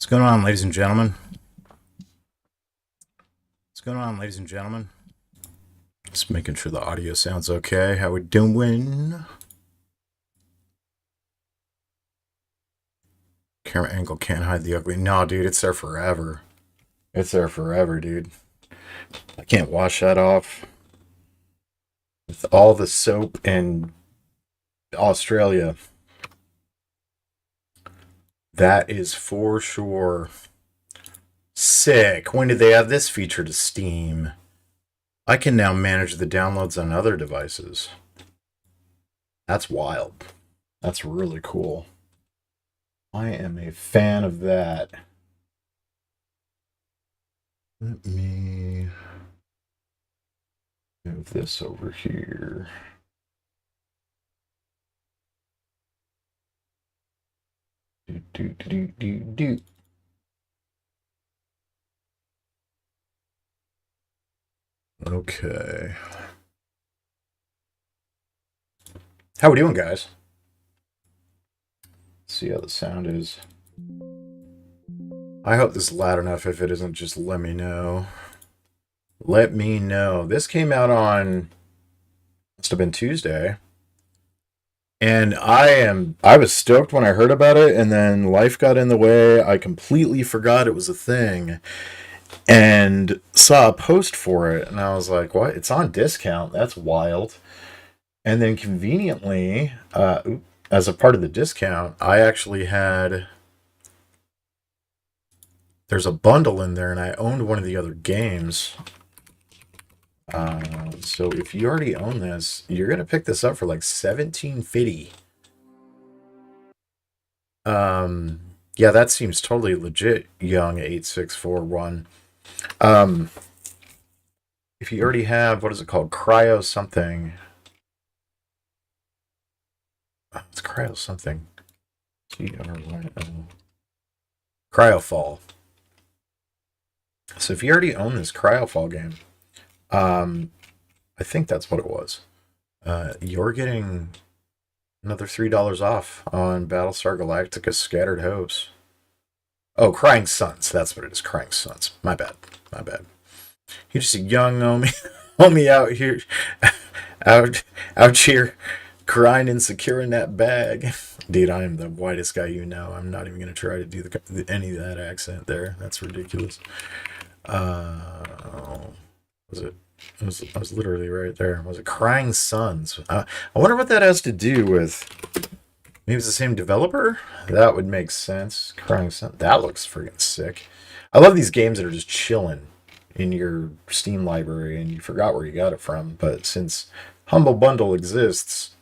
What's going on, ladies and gentlemen? What's going on, ladies and gentlemen? Just making sure the audio sounds okay. How we doing? Camera angle can't hide the ugly. No, dude, it's there forever. It's there forever, dude. I can't wash that off. With all the soap in Australia. That is for sure. Sick. When did they add this feature to Steam? I can now manage the downloads on other devices. That's wild. That's really cool. I am a fan of that. Let me move this over here. Do. Okay. How we doing, guys? Let's see how the sound is. I hope this is loud enough. If it isn't, just let me know. Let me know. This came out on, must have been Tuesday. And I was stoked when I heard about it, and then life got in the way. I completely forgot it was a thing. And saw a post for it, and I was like, what? It's on discount. That's wild. And then conveniently, as a part of the discount, I actually had, there's a bundle in there, and I owned one of the other games. So if you already own this, you're gonna pick this up for like $17.50. Yeah, that seems totally legit, young 8641. If you already have, what is it called? Cryo something. It's cryo something. Cryofall. So if you already own this Cryofall game, I think that's what it was. You're getting another $3 off on Battlestar Galactica Scattered Hopes. Oh, Crying Suns. That's what it is. Crying Suns. My bad. You're just a young homie out here, out here grinding, securing that bag. Dude, I am the whitest guy you know. I'm not even gonna try to do any of that accent there. That's ridiculous. Was it? I was literally right there. Was it Crying Suns? I wonder what that has to do with. Maybe it's the same developer? That would make sense. Crying Sun. That looks friggin' sick. I love these games that are just chilling in your Steam library and you forgot where you got it from. But since Humble Bundle exists,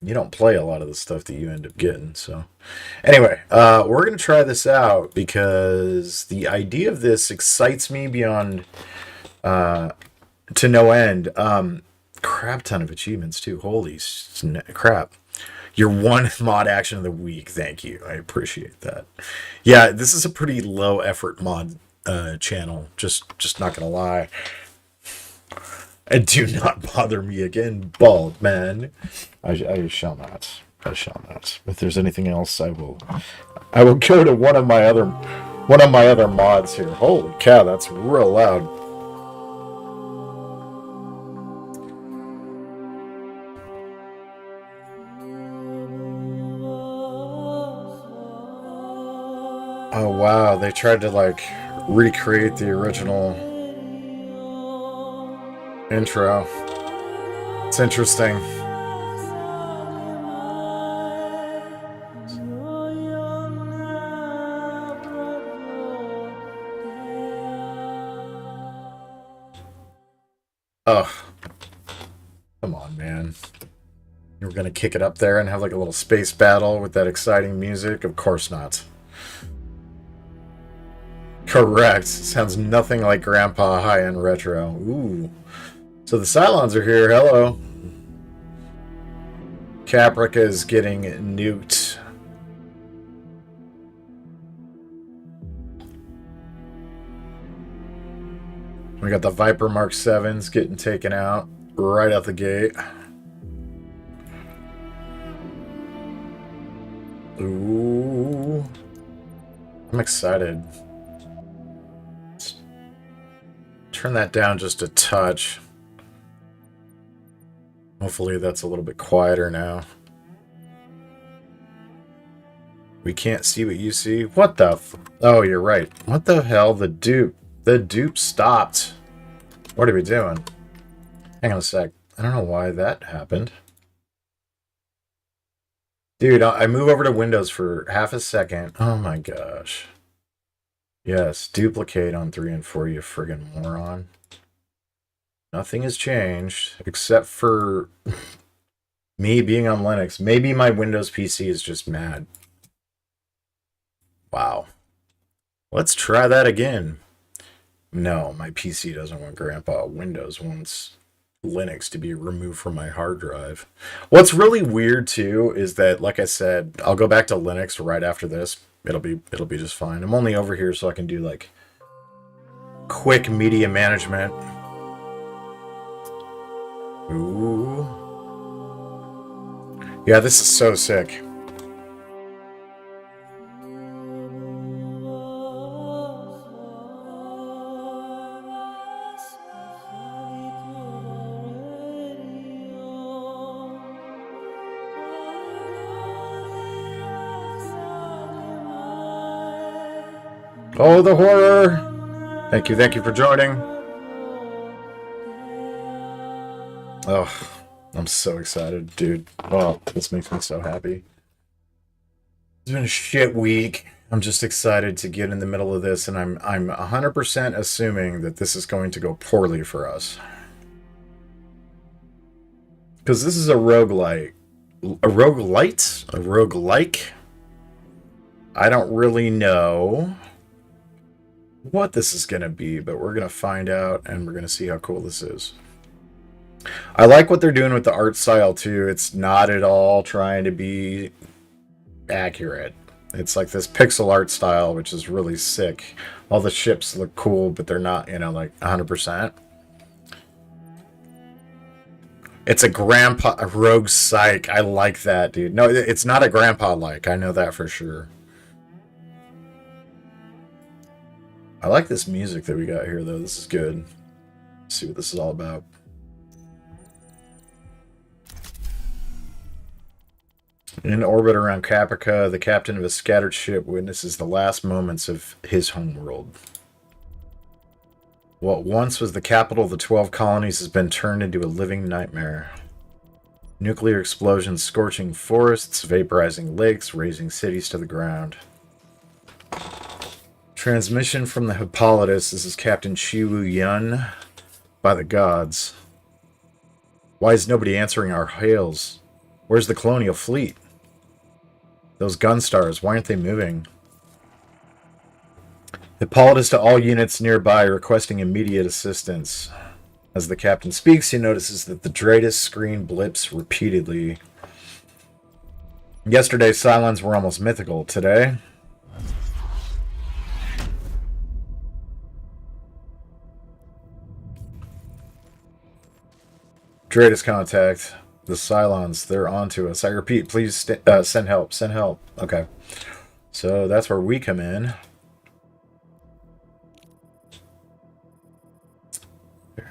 you don't play a lot of the stuff that you end up getting. So anyway, we're going to try this out because the idea of this excites me beyond to no end. Crap ton of achievements too. Holy crap. Your one mod action of the week. Thank you. I appreciate that. Yeah, this is a pretty low effort mod channel. Just not gonna lie. And do not bother me again, bald man. I shall not. I shall not. If there's anything else, I will go to one of my other mods here. Holy cow, that's real loud. Oh wow, they tried to like recreate the original intro. It's interesting. Ugh. Come on, man. You were gonna kick it up there and have like a little space battle with that exciting music? Of course not. Correct. Sounds nothing like Grandpa high-end retro. Ooh. So the Cylons are here. Hello. Caprica is getting nuked. We got the Viper Mark 7s getting taken out right out the gate. Ooh. I'm excited. Let's turn that down just a touch. Hopefully that's a little bit quieter now. We can't see what you see. What the oh, you're right. What the hell? The dupe. The dupe stopped. What are we doing? Hang on a sec. I don't know why that happened. Dude, I move over to Windows for half a second. Oh my gosh. Yes, duplicate on 3 and 4, you friggin' moron. Nothing has changed except for me being on Linux. Maybe my Windows PC is just mad. Wow. Let's try that again. No, my PC doesn't want Grandpa. Windows wants Linux to be removed from my hard drive. What's really weird too is that, like I said, I'll go back to Linux right after this. It'll be just fine. I'm only over here so I can do like quick media management. Ooh. Yeah, this is so sick. Oh, the horror! Thank you for joining. Oh, I'm so excited, dude. Oh, this makes me so happy. It's been a shit week. I'm just excited to get in the middle of this, and I'm 100% assuming that this is going to go poorly for us. Because this is a roguelite. A roguelite? A roguelike? I don't really know what this is going to be, but we're going to find out, and we're going to see how cool this is. I like what they're doing with the art style, too. It's not at all trying to be accurate. It's like this pixel art style, which is really sick. All the ships look cool, but they're not, you know, like 100%. It's a grandpa, a rogue psych. I like that, dude. No, it's not a grandpa-like. I know that for sure. I like this music that we got here, though. This is good. Let's see what this is all about. In orbit around Caprica, the captain of a scattered ship witnesses the last moments of his homeworld. What once was the capital of the 12 colonies has been turned into a living nightmare. Nuclear explosions scorching forests, vaporizing lakes, razing cities to the ground. Transmission from the Hippolytus. This is Captain Shiwu Yun. By the gods. Why is nobody answering our hails? Where's the colonial fleet? Those gun stars, why aren't they moving? Hippolytus to all units nearby requesting immediate assistance. As the captain speaks, he notices that the Dratus screen blips repeatedly. Yesterday, Cylons were almost mythical. Today... Dratus contact. The Cylons, they're onto us. I repeat, please send help. Send help. Okay. So that's where we come in.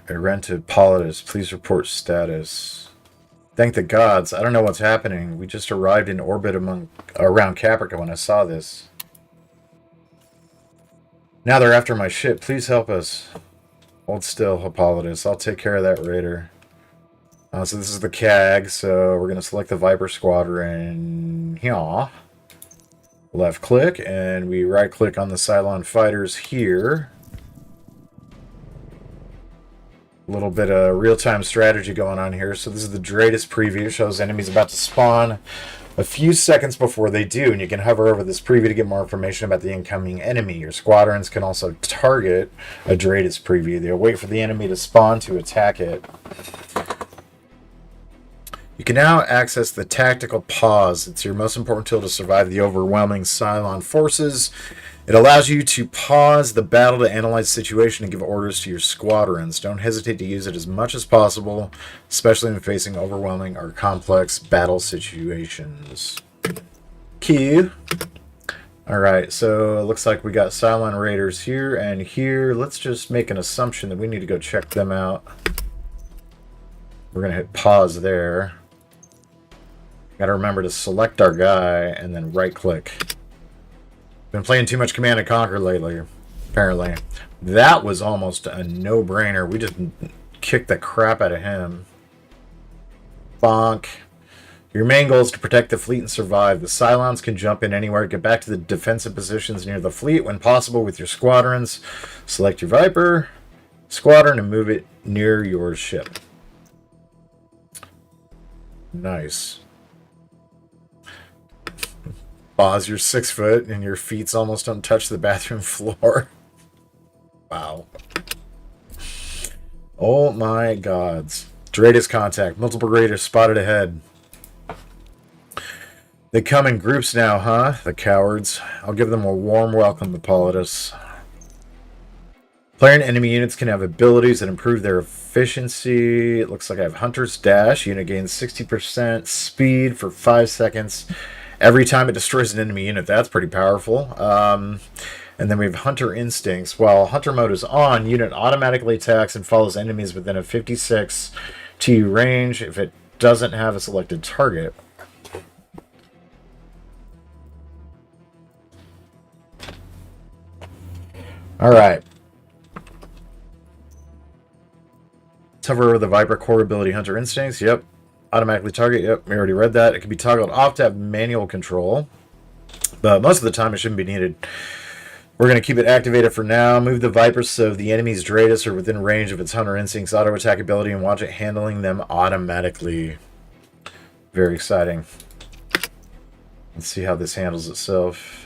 Rented Hippolytus, please report status. Thank the gods. I don't know what's happening. We just arrived in orbit around Caprica when I saw this. Now they're after my ship. Please help us. Hold still, Hippolytus. I'll take care of that raider. So this is the CAG, so we're going to select the Viper Squadron here. Left click, and we right click on the Cylon fighters here. A little bit of real-time strategy going on here. So this is the Dratus preview. Shows enemies about to spawn a few seconds before they do, and you can hover over this preview to get more information about the incoming enemy. Your squadrons can also target a Dratus preview. They'll wait for the enemy to spawn to attack it. You can now access the Tactical Pause. It's your most important tool to survive the overwhelming Cylon forces. It allows you to pause the battle to analyze the situation and give orders to your squadrons. Don't hesitate to use it as much as possible, especially when facing overwhelming or complex battle situations. Key. Alright, so it looks like we got Cylon Raiders here and here. Let's just make an assumption that we need to go check them out. We're going to hit pause there. Got to remember to select our guy and then right-click. Been playing too much Command & Conquer lately, apparently. That was almost a no-brainer. We just kicked the crap out of him. Bonk. Your main goal is to protect the fleet and survive. The Cylons can jump in anywhere. Get back to the defensive positions near the fleet when possible with your squadrons. Select your Viper squadron and move it near your ship. Nice. Boz, you're 6 foot and your feet's almost don't touch the bathroom floor. Wow. Oh my gods. Dreadus contact. Multiple raiders spotted ahead. They come in groups now, huh? The cowards. I'll give them a warm welcome, Hippolytus. Player and enemy units can have abilities that improve their efficiency. It looks like I have Hunter's Dash. Unit gains 60% speed for 5 seconds every time it destroys an enemy unit. That's pretty powerful. And then we have Hunter Instincts. While Hunter mode is on, unit automatically attacks and follows enemies within a 56 TU range if it doesn't have a selected target. Alright. Hover over the Viper core ability, Hunter Instincts. Yep. Automatically target. Yep, we already read that. It can be toggled off to have manual control. But most of the time it shouldn't be needed. We're going to keep it activated for now. Move the Viper so the enemy's Dreadus are within range of its Hunter Instincts auto attack ability and watch it handling them automatically. Very exciting. Let's see how this handles itself.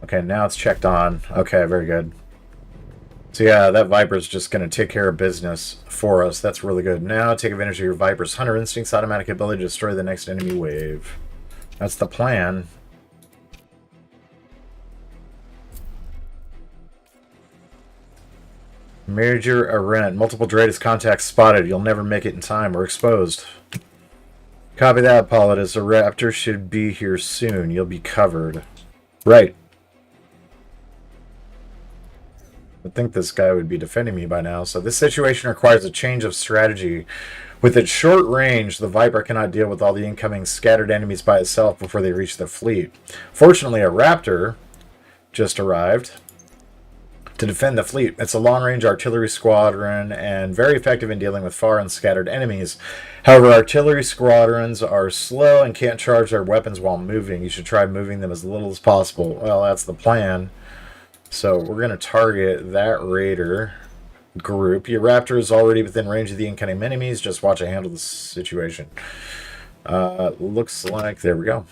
Okay, now it's checked on. Okay, very good. So yeah, that Viper's just going to take care of business for us. That's really good. Now take advantage of your Viper's Hunter Instincts automatic ability to destroy the next enemy wave. That's the plan. Major Arent. Multiple Dreadus contacts spotted. You'll never make it in time. We're exposed. Copy that, Hippolytus. A raptor should be here soon. You'll be covered. Right. I think this guy would be defending me by now. So this situation requires a change of strategy. With its short range, the Viper cannot deal with all the incoming scattered enemies by itself before they reach the fleet. Fortunately, a Raptor just arrived to defend the fleet. It's a long-range artillery squadron and very effective in dealing with far and scattered enemies. However, artillery squadrons are slow and can't charge their weapons while moving. You should try moving them as little as possible. Well, that's the plan. So we're going to target that raider group. Your Raptor is already within range of the incoming enemies. Just watch it handle the situation. Looks like... There we go.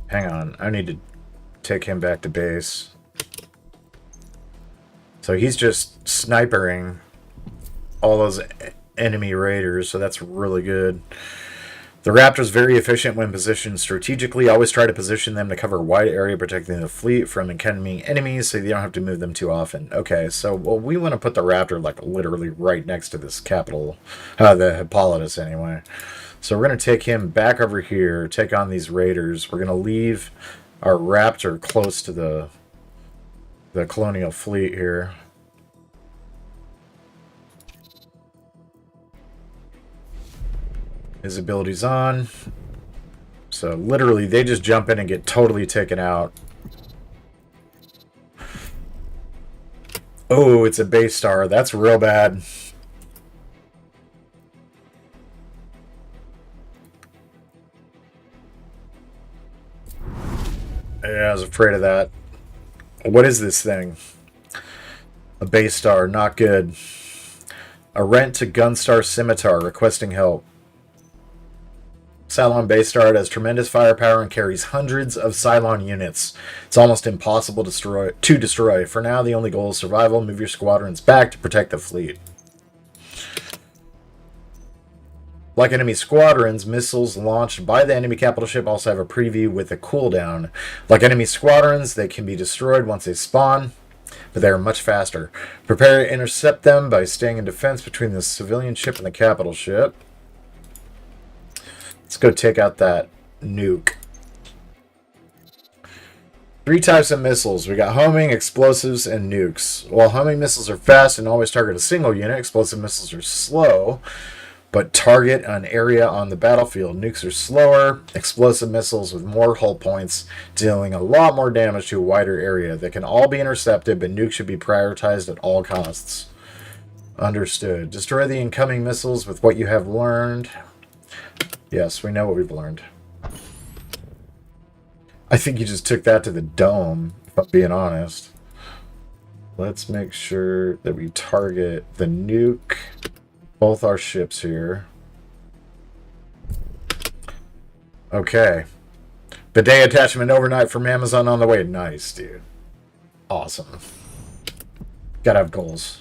Hang on. I need to take him back to base. So he's just snipering all those enemy raiders, so that's really good. The Raptor's very efficient when positioned strategically. Always try to position them to cover a wide area, protecting the fleet from incoming enemies so you don't have to move them too often. Okay, so well, we want to put the Raptor like literally right next to this capital, the Hippolytus anyway. So we're going to take him back over here, take on these raiders. We're going to leave our Raptor close to the colonial fleet here. His ability's on. So literally they just jump in and get totally taken out. Oh, it's a base star. That's real bad. Yeah, I was afraid of that. What is this thing? A base star. Not good. A rent to Gunstar Scimitar requesting help. Cylon base star has tremendous firepower and carries hundreds of Cylon units. It's almost impossible to destroy. For now, the only goal is survival. Move your squadrons back to protect the fleet. Like enemy squadrons, missiles launched by the enemy capital ship also have a preview with a cooldown. Like enemy squadrons, they can be destroyed once they spawn. but they are much faster. Prepare to intercept them by staying in defense between the civilian ship and the capital ship. Let's go take out that nuke. 3 types of missiles. We got homing, explosives, and nukes. While homing missiles are fast and always target a single unit, explosive missiles are slow, but target an area on the battlefield. Nukes are slower, explosive missiles with more hull points, dealing a lot more damage to a wider area. They can all be intercepted, but nukes should be prioritized at all costs. Understood. Destroy the incoming missiles with what you have learned. Yes, we know what we've learned. I think you just took that to the dome, if I'm being honest. Let's make sure that we target the nuke, both our ships here. Okay. Bidet attachment overnight from Amazon on the way. Nice, dude. Awesome. Gotta have goals.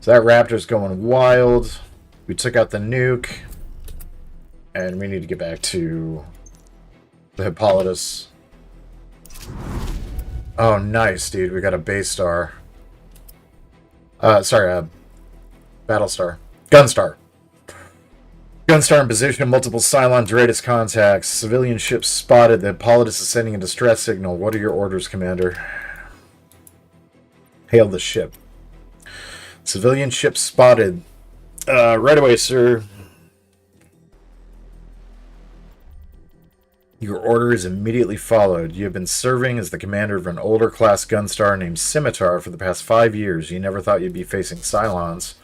So that Raptor's going wild. We took out the nuke, and we need to get back to the Hippolytus. Oh, nice, dude. We got a base star. Sorry, Battlestar. Gunstar. Gunstar in position. Multiple Cylons raid its contacts. Civilian ships spotted. The Hippolytus is sending a distress signal. What are your orders, Commander? Hail the ship. Civilian ship spotted. Right away, sir. Your order is immediately followed. You have been serving as the commander of an older class Gunstar named Scimitar for the past 5 years. You never thought you'd be facing Cylons.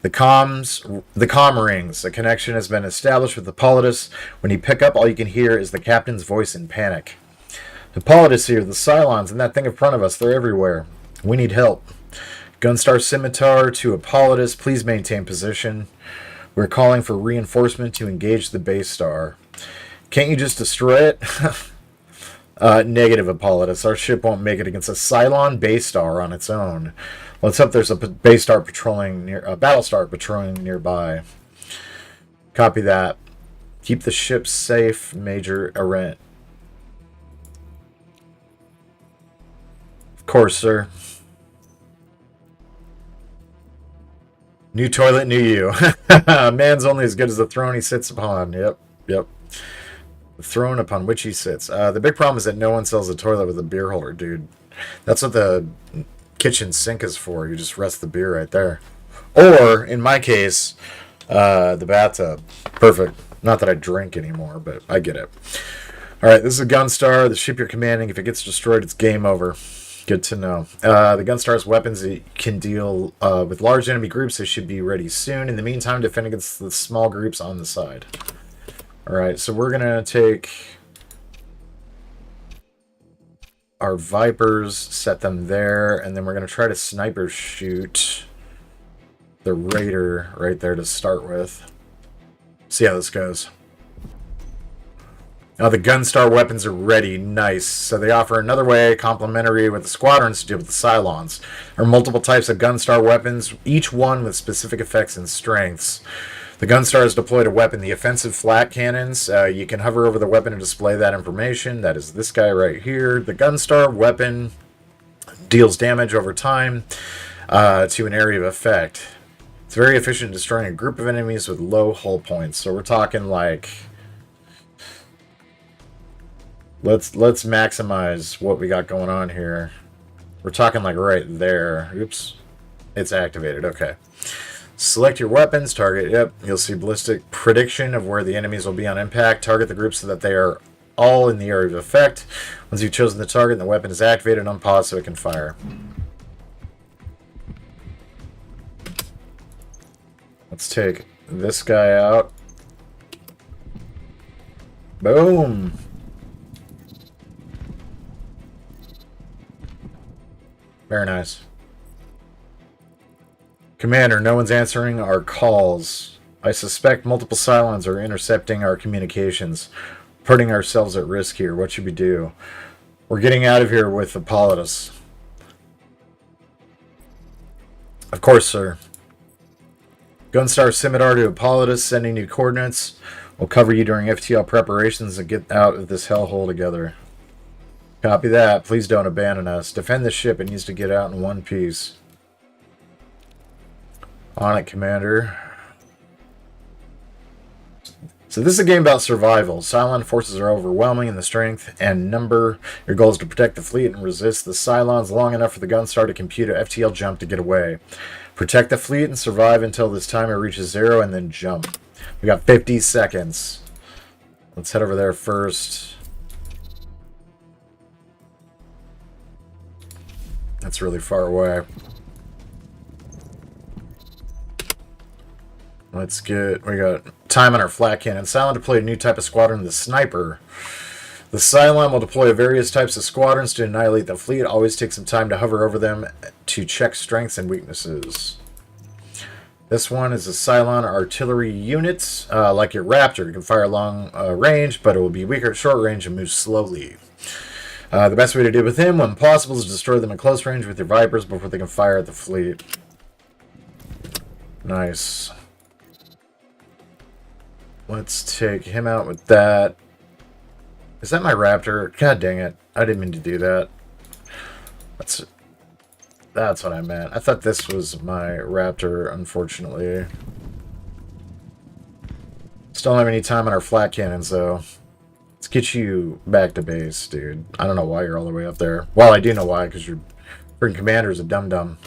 The comm rings. A connection has been established with Hippolytus. When you pick up, all you can hear is the captain's voice in panic. Hippolytus here, the Cylons, and that thing in front of us, they're everywhere. We need help. Gunstar Scimitar to Hippolytus, please maintain position. We're calling for reinforcement to engage the base star. Can't you just destroy it? Negative, Hippolytus. Our ship won't make it against a Cylon base star on its own. Let's hope there's a base star patrolling near, a Battlestar patrolling nearby. Copy that. Keep the ship safe, Major Arendt. Of course, sir. New toilet, new you. Man's only as good as the throne he sits upon. Yep. The throne upon which he sits. The big problem is that no one sells a toilet with a beer holder, dude. That's what the kitchen sink is for. You just rest the beer right there. Or, in my case, the bathtub. Perfect. Not that I drink anymore, but I get it. Alright, this is a Gunstar. The ship you're commanding, if it gets destroyed, it's game over. Good to know. The Gunstar's weapons can deal with large enemy groups. They should be ready soon. In the meantime, defend against the small groups on the side. Alright, so we're going to take our Vipers, set them there, and then we're going to try to sniper shoot the Raider right there to start with. See how this goes. Now the Gunstar weapons are ready. Nice. So they offer another way, complementary with the squadrons to deal with the Cylons. There are multiple types of Gunstar weapons, each one with specific effects and strengths. The Gunstar has deployed a weapon, the offensive flat cannons. You can hover over the weapon to display that information. That is this guy right here. The Gunstar weapon deals damage over time to an area of effect. It's very efficient in destroying a group of enemies with low hull points. So we're talking like... Let's maximize what we got going on here. We're talking like right there. Oops. It's activated. Okay. Select your weapons. Target. Yep. You'll see ballistic prediction of where the enemies will be on impact. Target the groups so that they are all in the area of effect. Once you've chosen the target and the weapon is activated, unpause so it can fire. Let's take this guy out. Boom. Very nice. Commander, no one's answering our calls. I suspect multiple Cylons are intercepting our communications, putting ourselves at risk here. What should we do? We're getting out of here with Hippolytus. Of course, sir. Gunstar Scimitar to Hippolytus, sending new coordinates. We'll cover you during FTL preparations and get out of this hellhole together. Copy that. Please don't abandon us. Defend the ship. It needs to get out in one piece. On it, Commander. So this is a game about survival. Cylon forces are overwhelming in the strength and number. Your goal is to protect the fleet and resist the Cylons long enough for the Gunstar to compute an FTL jump to get away. Protect the fleet and survive until this timer reaches 0 and then jump. We got 50 seconds. Let's head over there first. That's really far away. Let's get... We got time on our flat cannon. Cylon deployed a new type of squadron, the Sniper. The Cylon will deploy various types of squadrons to annihilate the fleet. Always take some time to hover over them to check strengths and weaknesses. This one is a Cylon artillery unit, like your Raptor. You can fire long range, but it will be weaker at short range and move slowly. The best way to deal with him, when possible, is to destroy them at close range with your Vipers before they can fire at the fleet. Nice. Let's take him out with that. Is that my Raptor? God dang it. I didn't mean to do that. That's what I meant. I thought this was my Raptor, unfortunately. Still don't have any time on our flat cannons, though. Let's get you back to base, dude. I don't know why you're all the way up there. Well, I do know why, because your freaking commander's a dum-dum.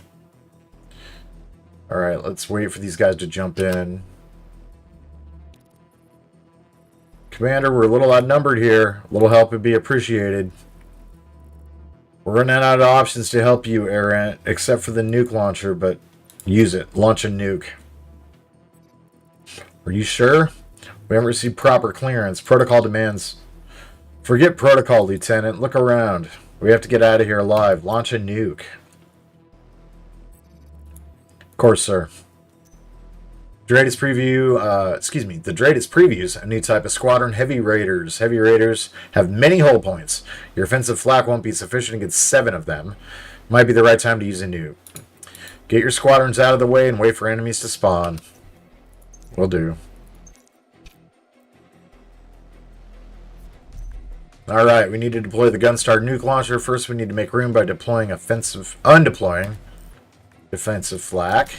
Alright, let's wait for these guys to jump in. Commander, we're a little outnumbered here. A little help would be appreciated. We're running out of options to help you, Errant, except for the nuke launcher, but use it. Launch a nuke. Are you sure? We haven't received proper clearance. Protocol demands... Forget protocol, Lieutenant. Look around. We have to get out of here alive. Launch a nuke. Of course, sir. The Dreadis previews a new type of squadron, Heavy Raiders. Heavy Raiders have many hull points. Your offensive flak won't be sufficient to get 7 of them. Might be the right time to use a nuke. Get your squadrons out of the way and wait for enemies to spawn. Will do. Alright, we need to deploy the Gunstar nuke launcher. First, we need to make room by undeploying defensive flak.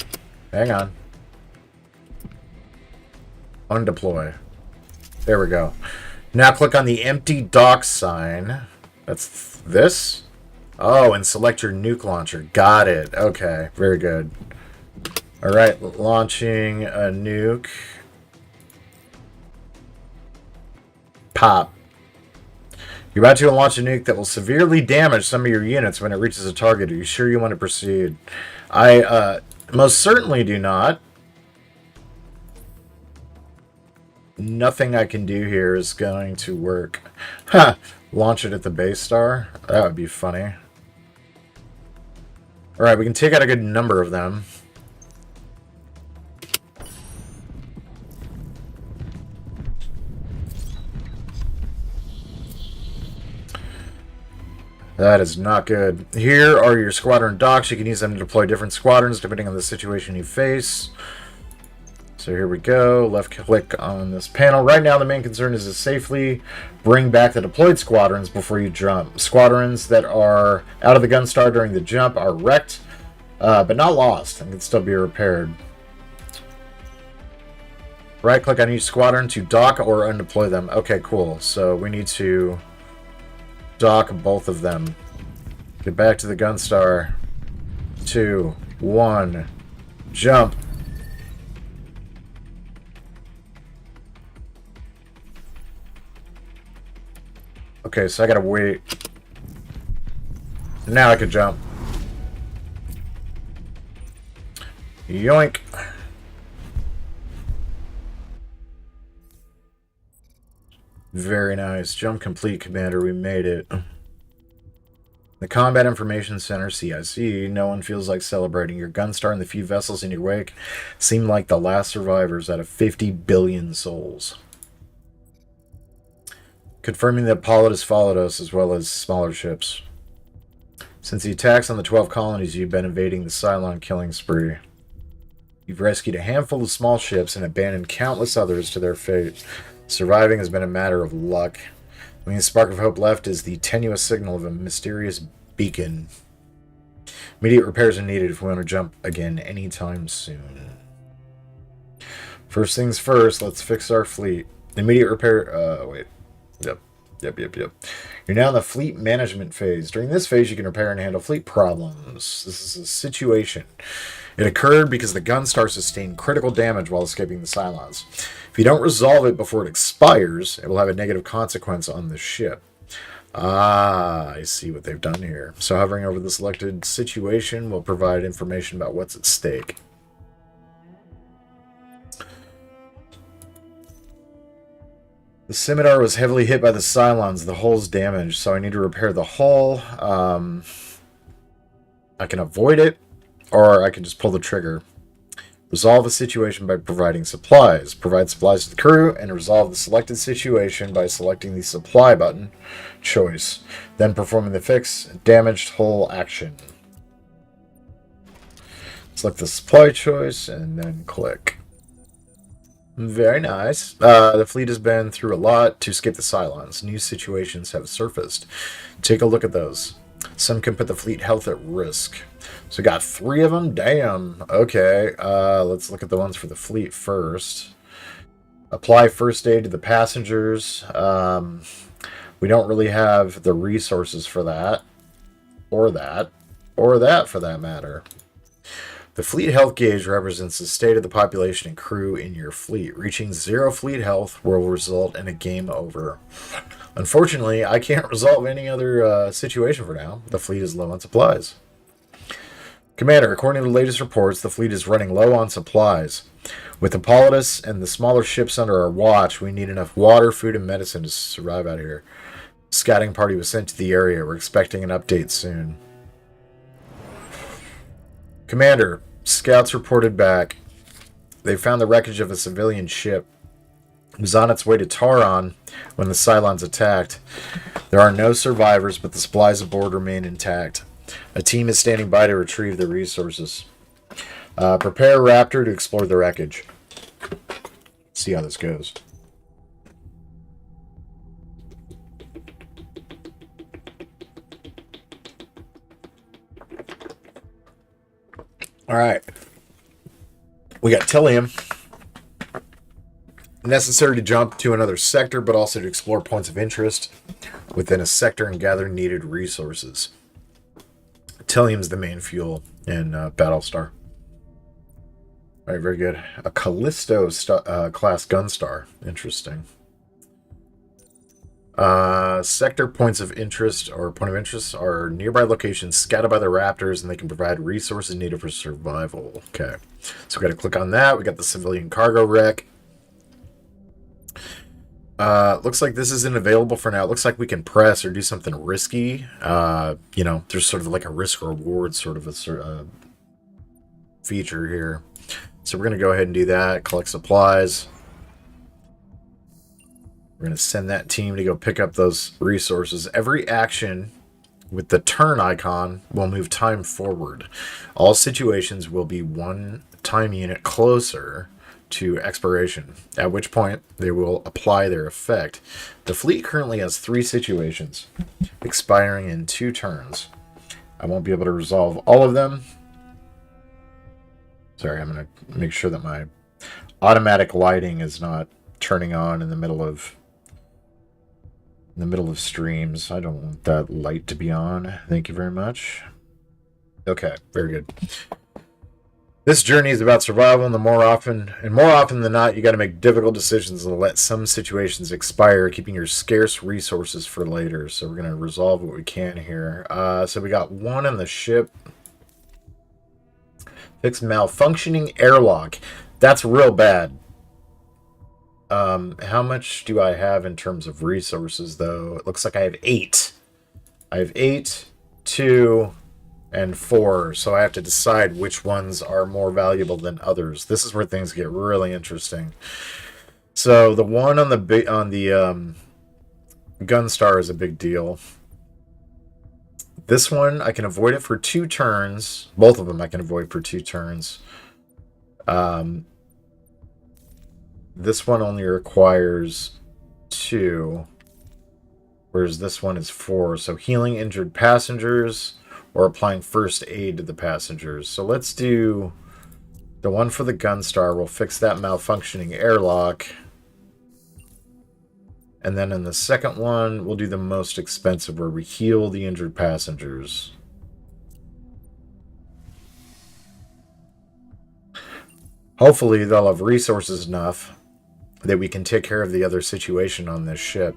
Hang on. Undeploy. There we go. Now click on the empty dock sign. That's this? Oh, and select your nuke launcher. Got it. Okay, very good. Alright, launching a nuke. Pop. You're about to launch a nuke that will severely damage some of your units when it reaches a target. Are you sure you want to proceed? I most certainly do not. Nothing I can do here is going to work. Huh. Launch it at the base star? That would be funny. Alright, we can take out a good number of them. That is not good. Here are your squadron docks. You can use them to deploy different squadrons depending on the situation you face. So here we go. Left click on this panel. Right now the main concern is to safely bring back the deployed squadrons before you jump. Squadrons that are out of the Gunstar during the jump are wrecked, but not lost and can still be repaired. Right click on each squadron to dock or undeploy them. Okay, cool. So we need to dock both of them. Get back to the Gunstar. 2, 1, jump. Okay, so I gotta wait. Now I can jump. Yoink. Very nice. Jump complete, Commander. We made it. The Combat Information Center, CIC. No one feels like celebrating. Your Gunstar and the few vessels in your wake seem like the last survivors out of 50 billion souls. Confirming that Pollard has followed us as well as smaller ships. Since the attacks on the 12 colonies, you've been invading the Cylon killing spree. You've rescued a handful of small ships and abandoned countless others to their fate. Surviving has been a matter of luck. The only spark of hope left is the tenuous signal of a mysterious beacon. Immediate repairs are needed if we want to jump again anytime soon. First things first, let's fix our fleet. Immediate repair... wait. Yep. You're now in the fleet management phase. During this phase, you can repair and handle fleet problems. This is a situation. It occurred because the Gunstar sustained critical damage while escaping the Cylons. If you don't resolve it before it expires, it will have a negative consequence on the ship. Ah, I see what they've done here. So hovering over the selected situation will provide information about what's at stake. The Scimitar was heavily hit by the Cylons. The hull's damaged, so I need to repair the hull. I can avoid it, or I can just pull the trigger. Resolve the situation by providing supplies. Provide supplies to the crew, and resolve the selected situation by selecting the supply button choice. Then performing the fix damaged hull action. Select the supply choice, and then click. Very nice. The fleet has been through a lot to escape the Cylons. New situations have surfaced. Take a look at those. Some can put the fleet health at risk. So we got 3 of them? Damn. Okay. Let's look at the ones for the fleet first. Apply first aid to the passengers. We don't really have the resources for that. Or that. Or that, for that matter. The fleet health gauge represents the state of the population and crew in your fleet. Reaching 0 fleet health will result in a game over. Unfortunately, I can't resolve any other situation for now. The fleet is low on supplies. Commander, according to the latest reports, the fleet is running low on supplies. With Hippolytus and the smaller ships under our watch, we need enough water, food, and medicine to survive out here. Scouting party was sent to the area. We're expecting an update soon. Commander, scouts reported back. They found the wreckage of a civilian ship. It was on its way to Tauron when the Cylons attacked. There are no survivors, but the supplies aboard remain intact. A team is standing by to retrieve the resources. Prepare Raptor to explore the wreckage. See how this goes. All right. We got Telium. Necessary to jump to another sector, but also to explore points of interest within a sector and gather needed resources. Telium's the main fuel in Battlestar. All right, very good. A Callisto class Gunstar. Interesting. Sector points of interest or point of interest are nearby locations scouted by the Raptors, and they can provide resources needed for survival. Okay, so we got to click on that. We got the civilian cargo wreck. Looks like this isn't available for now. It looks like we can press or do something risky. You know, there's sort of like a risk reward sort of a feature here. So we're going to go ahead and do that. Collect supplies. We're going to send that team to go pick up those resources. Every action with the turn icon will move time forward. All situations will be 1 time unit closer to expiration, at which point they will apply their effect. The fleet currently has 3 situations, expiring in 2 turns. I won't be able to resolve all of them. Sorry, I'm going to make sure that my automatic lighting is not turning on in the middle of streams. I don't want that light to be on. Thank you very much. Okay, very good. This journey is about survival, and more often than not, you got to make difficult decisions and let some situations expire, keeping your scarce resources for later. So we're going to resolve what we can here. So we got 1 on the ship. Fix malfunctioning airlock. That's real bad. How much do I have in terms of resources, though? It looks like I have 8. I have 8, 2, and 4, so I have to decide which ones are more valuable than others. This is where things get really interesting. So the one on the Gunstar is a big deal. This one, I can avoid it for 2 turns. Both of them I can avoid for 2 turns. This one only requires 2, whereas this one is 4. So healing injured passengers or applying first aid to the passengers. So let's do the one for the Gunstar. We'll fix that malfunctioning airlock. And then in the second one, we'll do the most expensive where we heal the injured passengers. Hopefully they'll have resources enough that we can take care of the other situation on this ship.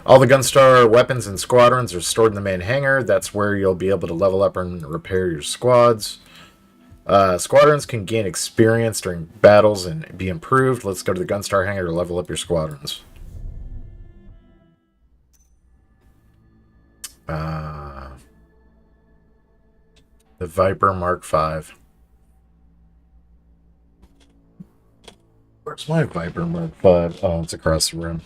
All the Gunstar weapons and squadrons are stored in the main hangar. That's where you'll be able to level up and repair your squads. Squadrons can gain experience during battles and be improved. Let's go to the Gunstar hangar to level up your squadrons. The Viper Mark V. Where's my Viper Mark V? Oh, it's across the room.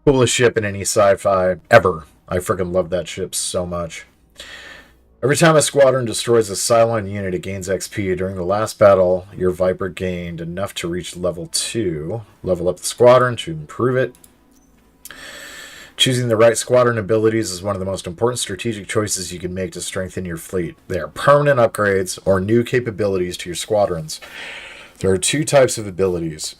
Coolest ship in any sci-fi ever. I freaking love that ship so much. Every time a squadron destroys a Cylon unit, it gains XP. During the last battle, your Viper gained enough to reach level 2. Level up the squadron to improve it. Choosing the right squadron abilities is one of the most important strategic choices you can make to strengthen your fleet. They are permanent upgrades or new capabilities to your squadrons. There are 2 types of abilities.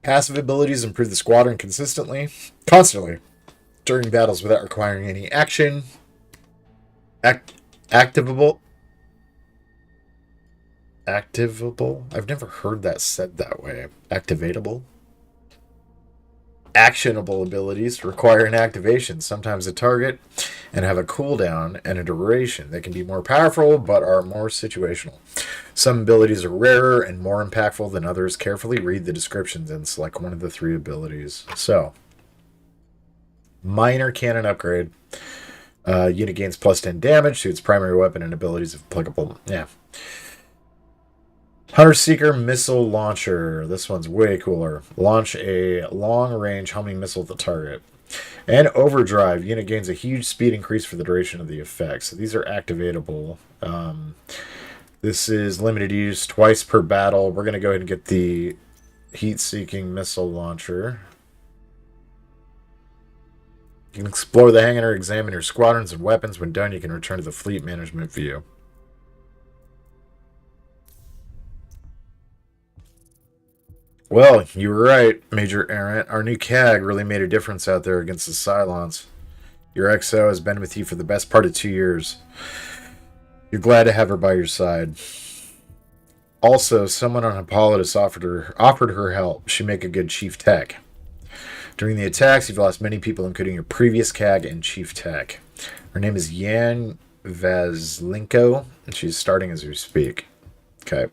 Passive abilities improve the squadron constantly during battles without requiring any action. Activable? I've never heard that said that way. Activatable? Actionable abilities require an activation, sometimes a target, and have a cooldown and a duration. They can be more powerful, but are more situational. Some abilities are rarer and more impactful than others. Carefully read the descriptions and select one of the 3 abilities. So, minor cannon upgrade. Unit gains plus 10 damage to its primary weapon and abilities if applicable. Yeah. Hunter Seeker Missile Launcher. This one's way cooler. Launch a long-range homing missile at the target. And Overdrive. Unit gains a huge speed increase for the duration of the effect. So these are activatable. This is limited use twice per battle. We're going to go ahead and get the Heat-Seeking Missile Launcher. You can explore the hangar, examine your squadrons and weapons. When done, you can return to the fleet management view. Well, you were right, Major Errant. Our new CAG really made a difference out there against the Cylons. Your XO has been with you for the best part of 2 years. You're glad to have her by your side. Also, someone on Hippolytus offered her help. She'd make a good Chief Tech. During the attacks, you've lost many people, including your previous CAG and Chief Tech. Her name is Yan Vazlinko, and she's starting as we speak. Okay.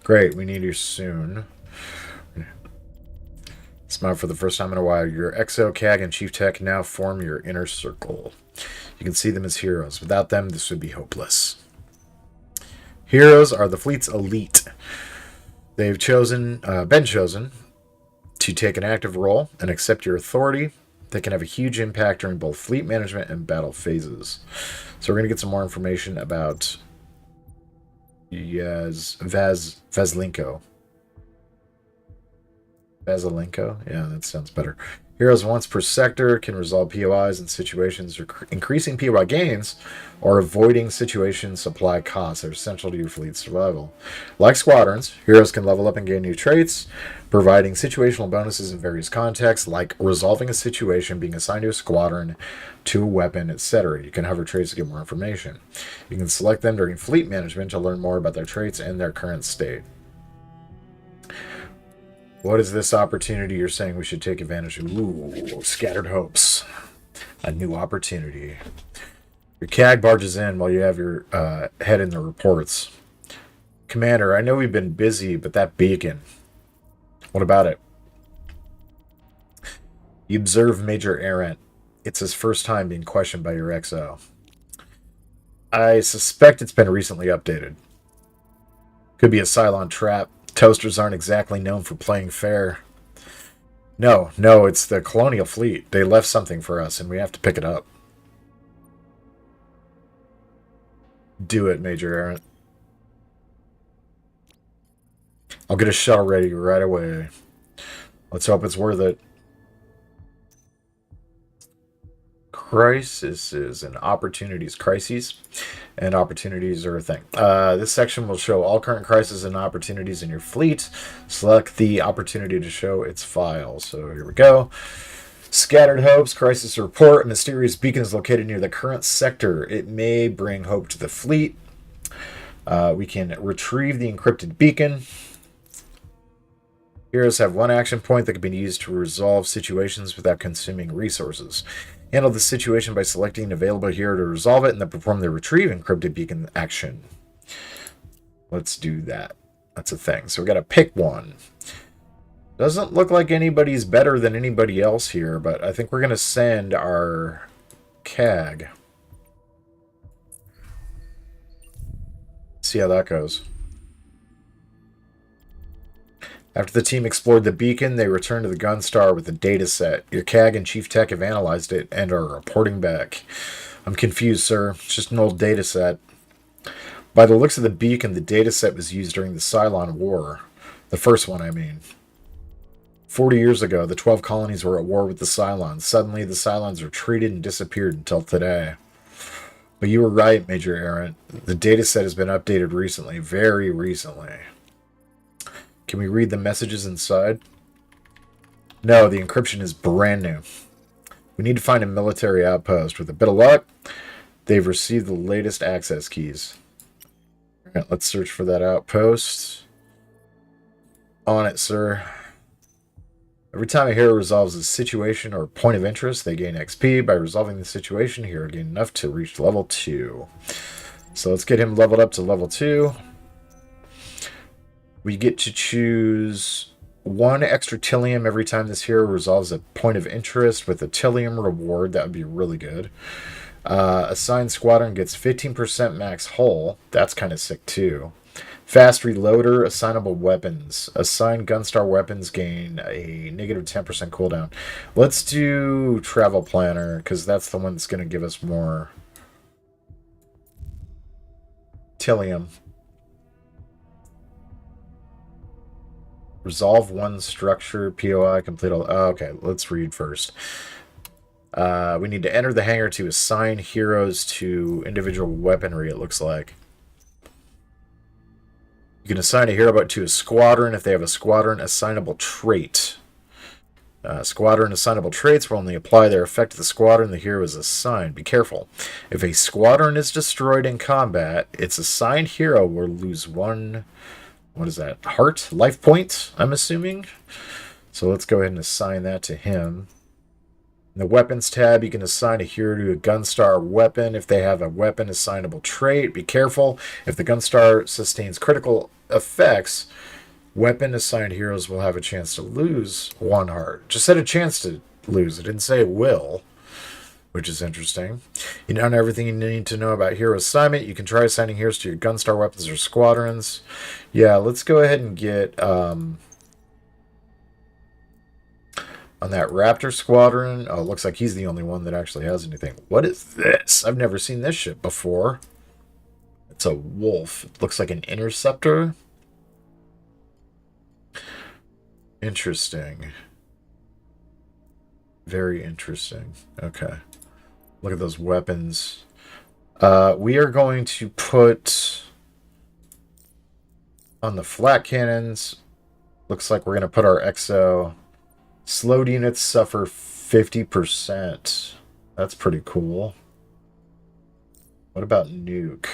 Great, we need her soon. Smile for the first time in a while. Your XO, CAG, and Chief Tech now form your inner circle. You can see them as heroes. Without them, this would be hopeless. Heroes are the fleet's elite. They've been chosen to take an active role and accept your authority. They can have a huge impact during both fleet management and battle phases. So we're going to get some more information about Vazlinko. Vazlinko? Yeah, that sounds better. Heroes once per sector can resolve POIs in situations increasing POI gains or avoiding situation supply costs that are essential to your fleet's survival. Like squadrons, heroes can level up and gain new traits, providing situational bonuses in various contexts, like resolving a situation, being assigned to a squadron, to a weapon, etc. You can hover traits to get more information. You can select them during fleet management to learn more about their traits and their current state. What is this opportunity you're saying we should take advantage of? Ooh, scattered hopes. A new opportunity. Your CAG barges in while you have your head in the reports. Commander, I know we've been busy, but that beacon. What about it? You observe Major Errant. It's his first time being questioned by your XO. I suspect it's been recently updated. Could be a Cylon trap. Toasters aren't exactly known for playing fair. No, it's the Colonial Fleet. They left something for us, and we have to pick it up. Do it, Major Errant. I'll get a shuttle ready right away. Let's hope it's worth it. crises and opportunities. Crises and opportunities are a thing. This section will show all current crises and opportunities in your fleet. Select the opportunity to show its file. So here we go. Scattered hopes, crisis report. A mysterious beacon is located near the current sector. It may bring hope to the fleet. We can retrieve the encrypted beacon. Heroes have one action point that can be used to resolve situations without consuming resources. Handle the situation by selecting an available hero to resolve it and then perform the retrieve encrypted beacon action. Let's do that. That's a thing. So we got to pick one. Doesn't look like anybody's better than anybody else here, but I think we're going to send our CAG. See how that goes. After the team explored the beacon, they returned to the Gunstar with a data set. Your CAG and Chief Tech have analyzed it and are reporting back. I'm confused, sir. It's just an old data set. By the looks of the beacon, the data set was used during the Cylon War. The first one, I mean. 40 years ago, the 12 colonies were at war with the Cylons. Suddenly, the Cylons retreated and disappeared until today. But you were right, Major Errant. The data set has been updated recently, very recently. Can we read the messages inside? No, the encryption is brand new. We need to find a military outpost. With a bit of luck, they've received the latest access keys. All right, let's search for that outpost. On it, sir. Every time a hero resolves a situation or point of interest, they gain XP. By resolving the situation, hero gain enough to reach level 2. So let's get him leveled up to level 2. We get to choose 1 extra Tillium every time this hero resolves a point of interest with a Tillium reward. That would be really good. Assigned squadron gets 15% max hull. That's kind of sick too. Fast reloader, assignable weapons. Assigned Gunstar weapons gain a negative 10% cooldown. Let's do travel planner because that's the one that's going to give us more Tillium. Resolve 1 structure, POI, complete all... Oh, okay, let's read first. We need to enter the hangar to assign heroes to individual weaponry, it looks like. You can assign a hero to a squadron if they have a squadron assignable trait. Squadron assignable traits will only apply their effect to the squadron the hero is assigned. Be careful. If a squadron is destroyed in combat, its assigned hero will lose 1... What is that? Heart? Life point, I'm assuming. So let's go ahead and assign that to him. In the weapons tab, you can assign a hero to a Gunstar weapon if they have a weapon assignable trait. Be careful. If the Gunstar sustains critical effects, weapon assigned heroes will have a chance to lose 1 heart. Just said a chance to lose. It didn't say it will, which is interesting. You now know everything you need to know about hero assignment. You can try assigning heroes to your Gunstar weapons or squadrons. Yeah, let's go ahead and get on that Raptor squadron. Oh, it looks like he's the only one that actually has anything. What is this? I've never seen this ship before. It's a wolf. It looks like an interceptor. Interesting. Very interesting. Okay. Look at those weapons. We are going to put on the flat cannons. Looks like we're going to put our XO. Slowed units suffer 50%. That's pretty cool. What about nuke?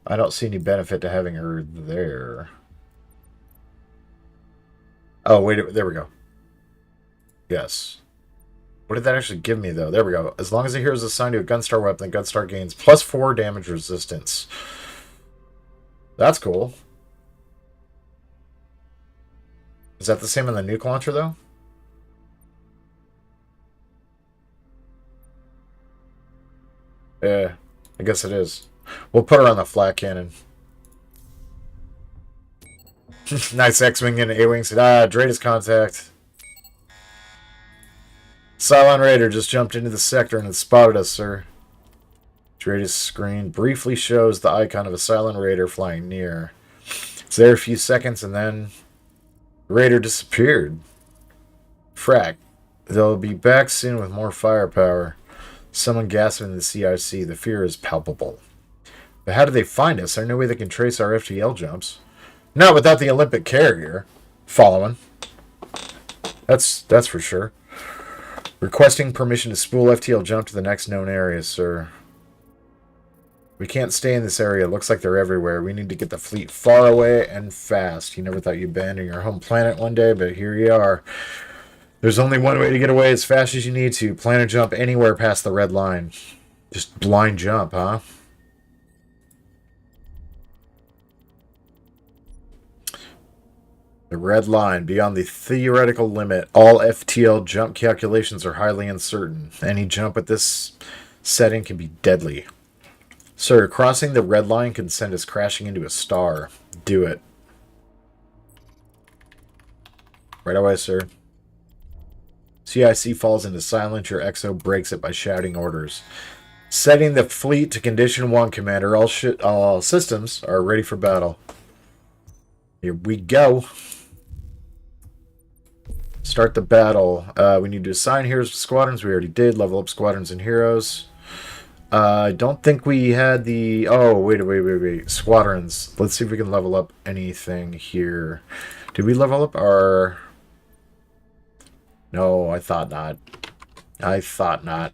I don't see any benefit to having her there. Oh, wait, there we go. Yes. What did that actually give me, though? There we go. As long as the hero is assigned to a Gunstar weapon, the Gunstar gains +4 damage resistance. That's cool. Is that the same on the nuke launcher, though? Yeah, I guess it is. We'll put her on the flat cannon. Nice X-Wing and A-Wing said, Dratus contact. Cylon Raider just jumped into the sector and has spotted us, sir. Dratus screen briefly shows the icon of a Cylon Raider flying near. It's there a few seconds and then Raider disappeared. Frack. They'll be back soon with more firepower. Someone gasping in the CIC. The fear is palpable. But how do they find us? There's no way they can trace our FTL jumps. Not without the Olympic carrier following. That's for sure. Requesting permission to spool FTL jump to the next known area, sir. We can't stay in this area. It looks like they're everywhere. We need to get the fleet far away and fast. You never thought you'd abandon your home planet one day, but here you are. There's only one way to get away as fast as you need to. Plan a jump anywhere past the red line. Just blind jump, huh? The red line. Beyond the theoretical limit, all FTL jump calculations are highly uncertain. Any jump at this setting can be deadly. Sir, crossing the red line can send us crashing into a star. Do it. Right away, sir. CIC falls into silence. Your XO breaks it by shouting orders. Setting the fleet to condition 1, Commander. All systems are ready for battle. Here we go. Start the battle. We need to assign heroes to squadrons. We already did. Level up squadrons and heroes. I don't think we had the... Oh, wait. Squadrons. Let's see if we can level up anything here. Did we level up our... No, I thought not. I thought not.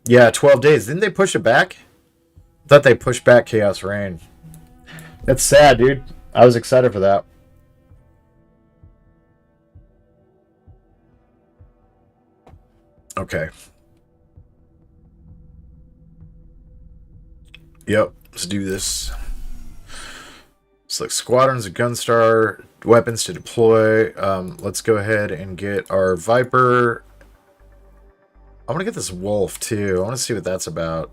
Yeah, 12 days. Didn't they push it back? I thought they pushed back Chaos Reign. That's sad, dude. I was excited for that. Okay. Yep, let's do this. Select squadrons of Gunstar weapons to deploy. Let's go ahead and get our Viper. I want to get this Wolf too. I want to see what that's about.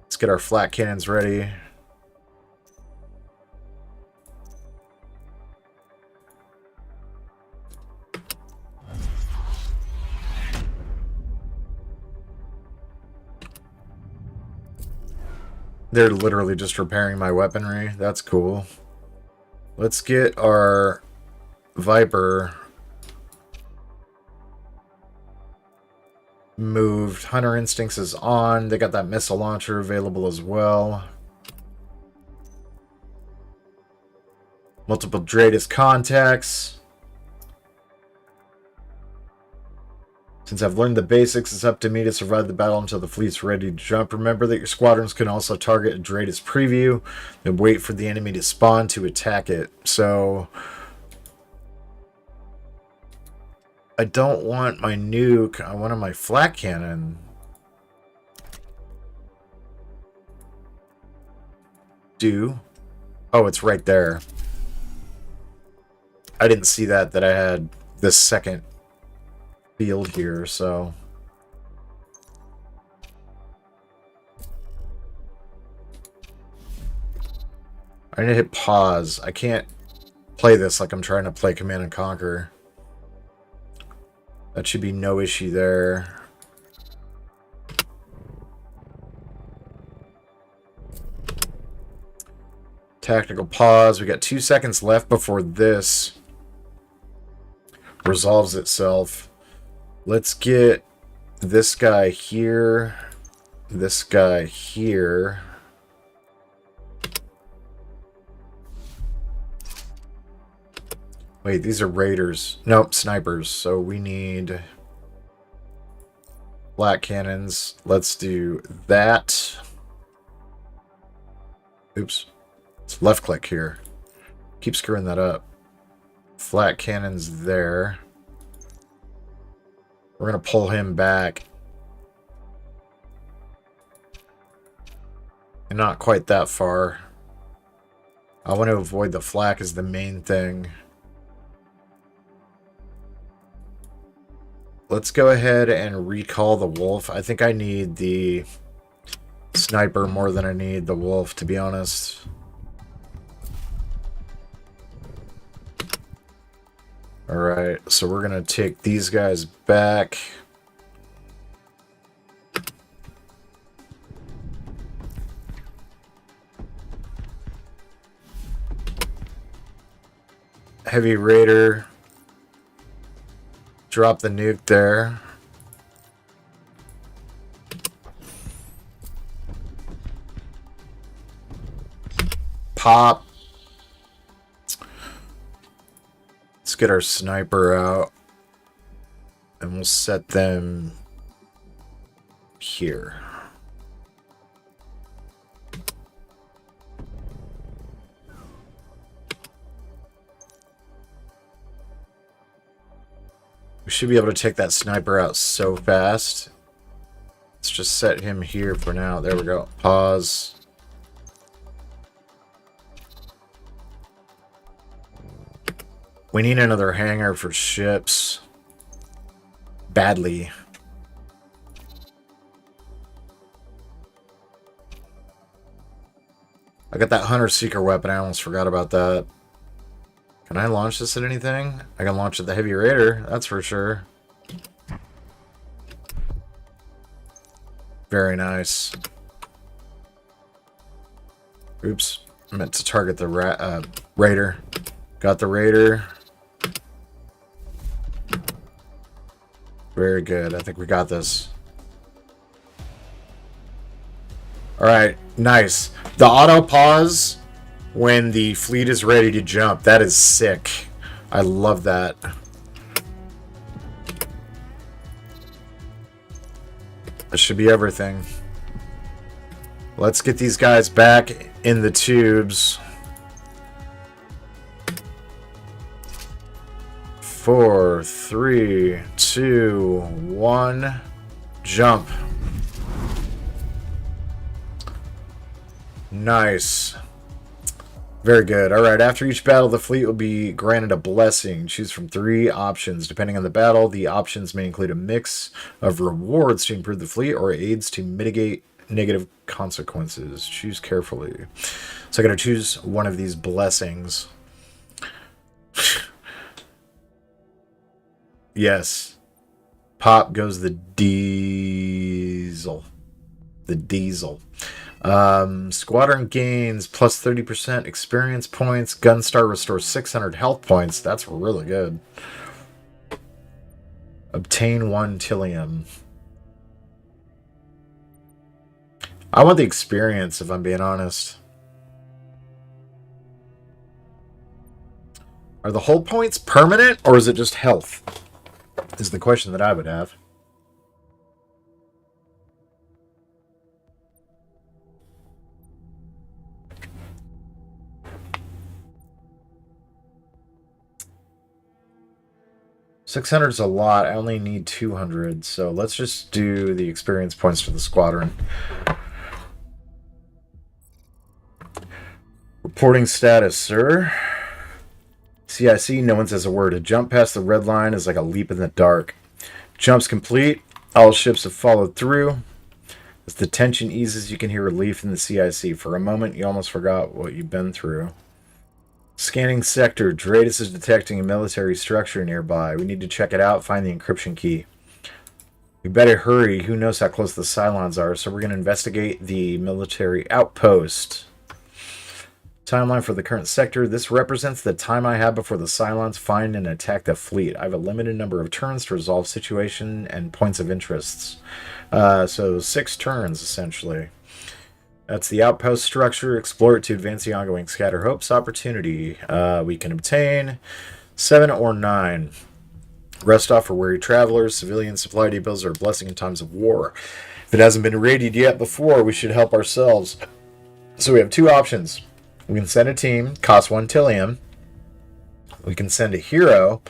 Let's get our flat cannons ready. They're literally just repairing my weaponry. That's cool. Let's get our Viper moved. Hunter Instincts is on. They got that missile launcher available as well. Multiple Dratus contacts. Since I've learned the basics, it's up to me to survive the battle until the fleet's ready to jump. Remember that your squadrons can also target a Dratus preview, then wait for the enemy to spawn to attack it. So I don't want my nuke. I want my flat cannon. Oh, it's right there. I didn't see that I had this second field here, so I need to hit pause. I can't play this like I'm trying to play Command and Conquer. That should be no issue there. Tactical pause. We got 2 seconds left before this resolves itself. Let's get this guy here, this guy here. Wait, these are raiders. Nope, snipers. So we need flat cannons. Let's do that. Oops. Let's left click here. Keep screwing that up. Flat cannons there. We're going to pull him back. And not quite that far. I want to avoid the flak is the main thing. Let's go ahead and recall the wolf. I think I need the sniper more than I need the wolf, to be honest. Alright, so we're going to take these guys back. Heavy Raider. Drop the nuke there. Pop. Let's get our sniper out. And we'll set them here. We should be able to take that sniper out so fast. Let's just set him here for now. There we go. Pause. We need another hangar for ships. Badly. I got that Hunter Seeker weapon. I almost forgot about that. Can I launch this at anything? I can launch at the Heavy Raider, that's for sure. Very nice. Oops. I meant to target the Raider. Got the Raider. Very good. I think we got this. Alright, nice. The auto pause when the fleet is ready to jump. That is sick. I love that. That should be everything. Let's get these guys back in the tubes. 4, 3, 2, 1. Jump. Nice. Very good. Alright, after each battle, the fleet will be granted a blessing. Choose from 3 options. Depending on the battle, the options may include a mix of rewards to improve the fleet or aids to mitigate negative consequences. Choose carefully. So I gotta choose one of these blessings. Yes. Pop goes the diesel. The diesel. Squadron gains plus 30% experience points. Gunstar restores 600 health points. That's really good. Obtain 1 Tillium. I want the experience, if I'm being honest. Are the hull points permanent, or is it just health? Is the question that I would have. $600 is a lot. I only need 200, so let's just do the experience points for the squadron. Reporting status, sir. CIC, no one says a word. A jump past the red line is like a leap in the dark. Jump's complete. All ships have followed through. As the tension eases, you can hear relief in the CIC. For a moment, you almost forgot what you've been through. Scanning sector. Dreadus is detecting a military structure nearby. We need to check it out, find the encryption key. We better hurry. Who knows how close the Cylons are, so we're going to investigate the military outpost. Timeline for the current sector. This represents the time I have before the Cylons find and attack the fleet. I have a limited number of turns to resolve situation and points of interests. So 6 turns, essentially. That's the outpost structure. Explore it to advance the ongoing scatter hopes opportunity. We can obtain 7 or 9. Rest off for weary travelers. Civilian supply depots are a blessing in times of war. If it hasn't been raided yet before, we should help ourselves. So we have 2 options. We can send a team, cost 1 Tillium. We can send a hero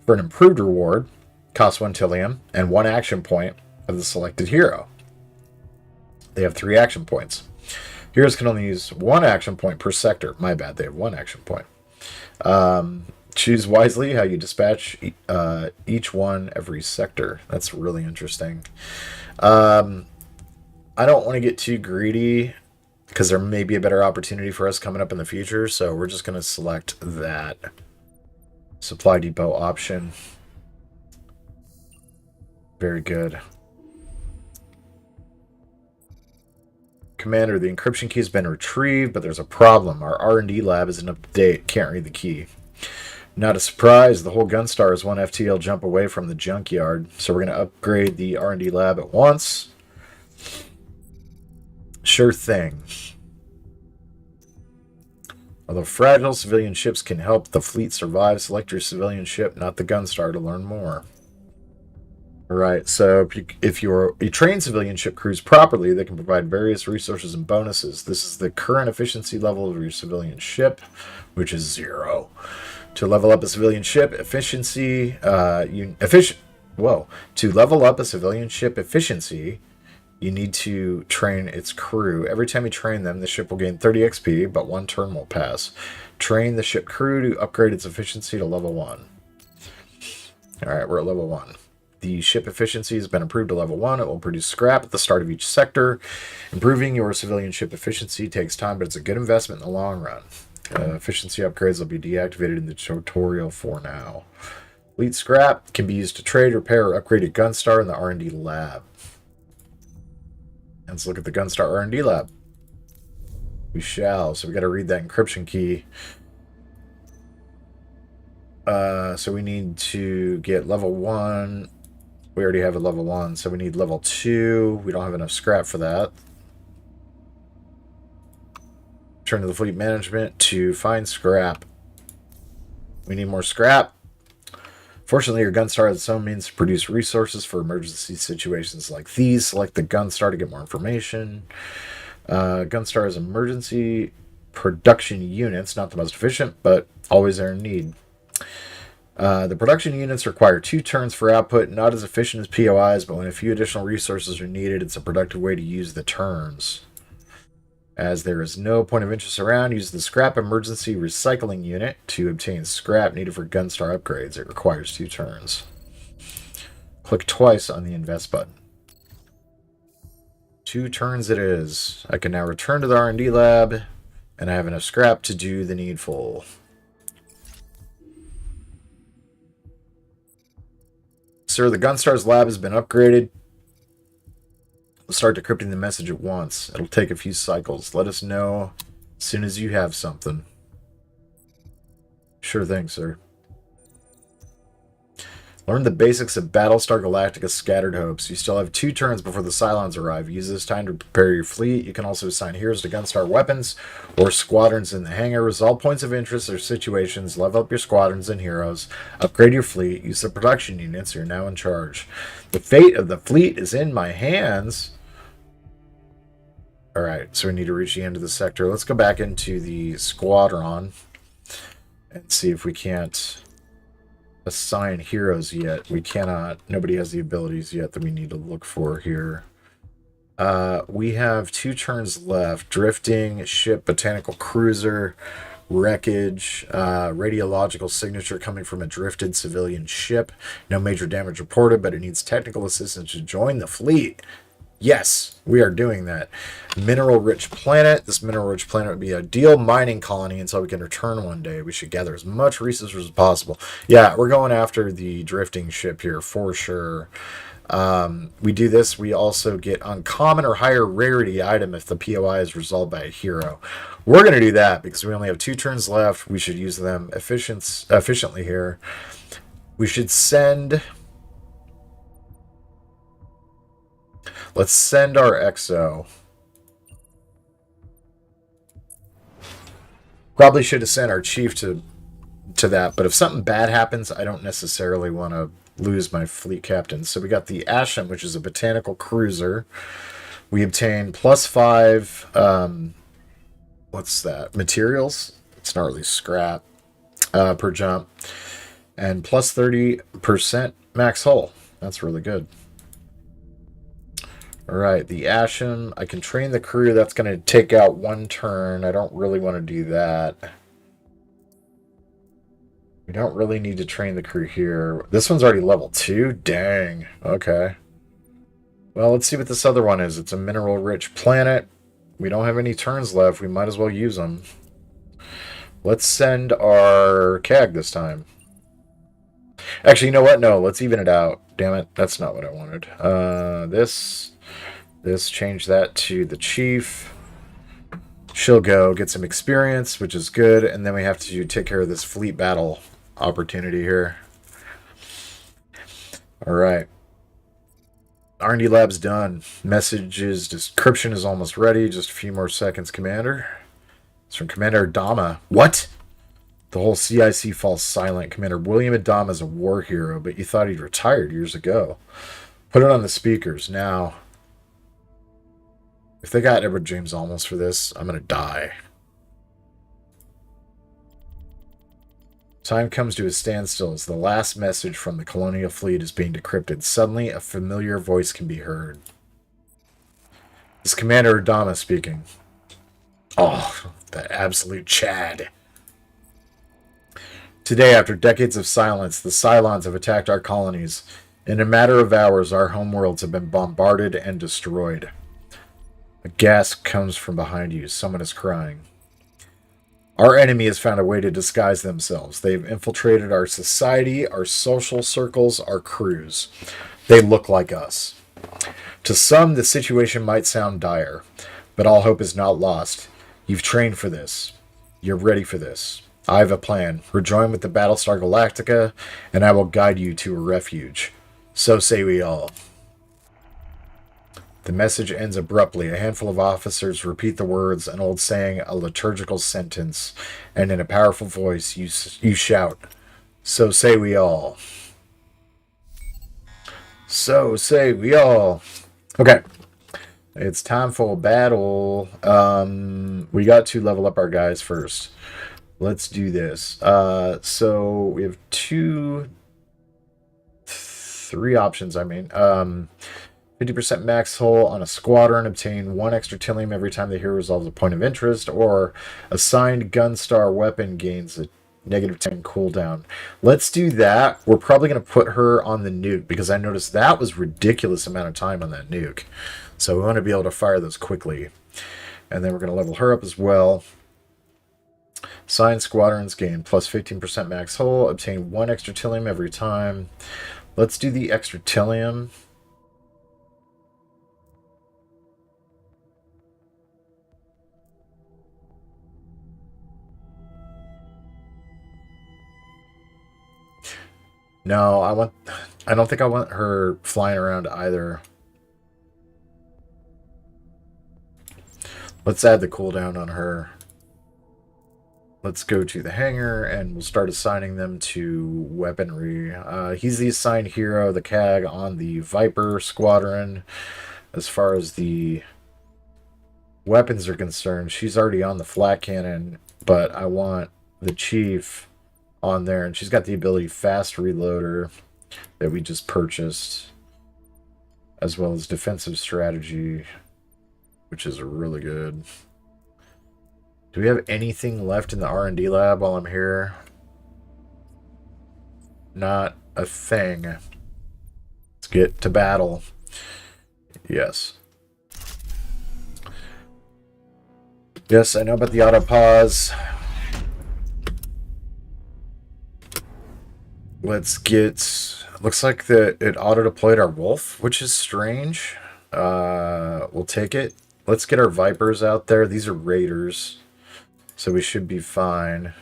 for an improved reward, cost 1 Tillium, and 1 action point of the selected hero. They have 3 action points. Heroes can only use 1 action point per sector. My bad, they have 1 action point. Choose wisely how you dispatch each one every sector. That's really interesting. I don't want to get too greedy, because there may be a better opportunity for us coming up in the future, so we're just going to select that supply depot option. Very good. Commander, the encryption key has been retrieved, but there's a problem. Our R&D lab isn't up to date. Can't read the key. Not a surprise, the whole Gunstar is one FTL jump away from the junkyard. So we're going to upgrade the R&D lab at once. Sure thing. Although fragile civilian ships can help the fleet survive, select your civilian ship, not the Gunstar, to learn more. Alright, so if you train civilian ship crews properly, they can provide various resources and bonuses. This is the current efficiency level of your civilian ship, which is 0. To level up a civilian ship efficiency, to level up a civilian ship efficiency, you need to train its crew. Every time you train them, the ship will gain 30 XP, but 1 turn will pass. Train the ship crew to upgrade its efficiency to level 1. Alright, we're at level 1. The ship efficiency has been improved to level 1. It will produce scrap at the start of each sector. Improving your civilian ship efficiency takes time, but it's a good investment in the long run. Efficiency upgrades will be deactivated in the tutorial for now. Fleet scrap can be used to trade, repair, or upgrade a Gunstar in the R&D lab. Let's look at the Gunstar R&D lab. We shall. So we got to read that encryption key. So we need to get level 1. We already have a level 1, so we need level 2. We don't have enough scrap for that. Turn to the fleet management to find scrap. We need more scrap. Fortunately, your Gunstar has some means to produce resources for emergency situations like these. Select the Gunstar to get more information. Gunstar has emergency production units, not the most efficient, but always are in need. The production units require 2 turns for output, not as efficient as POIs, but when a few additional resources are needed, it's a productive way to use the turns. As there is no point of interest around, use the Scrap Emergency Recycling Unit to obtain scrap needed for Gunstar upgrades. It requires 2 turns. Click twice on the Invest button. 2 turns it is. I can now return to the R&D lab, and I have enough scrap to do the needful. Sir, the Gunstar's lab has been upgraded. We'll start decrypting the message at once. It'll take a few cycles. Let us know as soon as you have something. Sure thing, sir. Learn the basics of Battlestar Galactica's Scattered Hopes. You still have 2 turns before the Cylons arrive. Use this time to prepare your fleet. You can also assign heroes to Gunstar weapons or squadrons in the hangar. Resolve points of interest or situations. Level up your squadrons and heroes. Upgrade your fleet. Use the production units. You're now in charge. The fate of the fleet is in my hands. Alright, so we need to reach the end of the sector. Let's go back into the squadron and see if we can't assign heroes yet. We cannot. Nobody has the abilities yet that we need to look for here. We have 2 turns left. Drifting, ship, botanical cruiser, wreckage, radiological signature coming from a drifted civilian ship. No major damage reported, but it needs technical assistance to join the fleet. Yes, we are doing that. Mineral-rich planet. This mineral-rich planet would be an ideal mining colony until we can return one day. We should gather as much resources as possible. Yeah, we're going after the drifting ship here for sure. We do this. We also get uncommon or higher rarity item if the POI is resolved by a hero. We're going to do that because we only have 2 turns left. We should use them efficiently here. We should send... Let's send our XO. Probably should have sent our chief to that, but if something bad happens, I don't necessarily want to lose my fleet captain. So we got the Asham, which is a botanical cruiser. We obtain +5, what's that? Materials? It's not really scrap per jump. And +30% max hull. That's really good. Alright, the Asham. I can train the crew. That's going to take out 1 turn. I don't really want to do that. We don't really need to train the crew here. This one's already level 2? Dang. Okay. Well, let's see what this other one is. It's a mineral-rich planet. We don't have any turns left. We might as well use them. Let's send our CAG this time. Actually, you know what? No, let's even it out. Damn it. That's not what I wanted. This, change that to the chief. She'll go get some experience, which is good. And then we have to take care of this fleet battle opportunity here. All right. R&D lab's done. Messages description is almost ready. Just a few more seconds, Commander. It's from Commander Adama. What? The whole CIC falls silent. Commander William Adama is a war hero, but you thought he'd retired years ago. Put it on the speakers now. If they got Edward James Olmos for this, I'm going to die. Time comes to a standstill as the last message from the Colonial Fleet is being decrypted. Suddenly, a familiar voice can be heard. It's Commander Adama speaking. Oh, the absolute Chad. Today, after decades of silence, the Cylons have attacked our colonies. In a matter of hours, our homeworlds have been bombarded and destroyed. A gasp comes from behind you. Someone is crying. Our enemy has found a way to disguise themselves. They've infiltrated our society, our social circles, our crews. They look like us. To some, the situation might sound dire, but all hope is not lost. You've trained for this. You're ready for this. I have a plan. Rejoin with the Battlestar Galactica, and I will guide you to a refuge. So say we all. The message ends abruptly. A handful of officers repeat the words, an old saying, a liturgical sentence, and in a powerful voice, you shout, so say we all. So say we all. Okay. It's time for battle. We got to level up our guys first. Let's do this. So we have three options, 50% max hull on a squadron, obtain 1 extra Tillium every time the hero resolves a point of interest, or assigned Gunstar weapon gains a -10 cooldown. Let's do that. We're probably going to put her on the nuke, because I noticed that was ridiculous amount of time on that nuke. So we want to be able to fire those quickly. And then we're going to level her up as well. Assigned squadrons gain plus 15% max hull, obtain 1 extra Tillium every time. Let's do the extra Tillium. No, I don't think I want her flying around either. Let's add the cooldown on her. Let's go to the hangar and we'll start assigning them to weaponry. He's the assigned hero, the CAG, on the Viper squadron. As far as the weapons are concerned, she's already on the flat cannon, but I want the Chief on there, and she's got the ability fast reloader that we just purchased, as well as defensive strategy, which is really good. Do we have anything left in the R&D lab while I'm here? Not a thing. Let's get to battle. Yes. Yes, I know about the auto pause. Let's get... Looks like it auto-deployed our wolf, which is strange. We'll take it. Let's get our Vipers out there. These are Raiders, so we should be fine.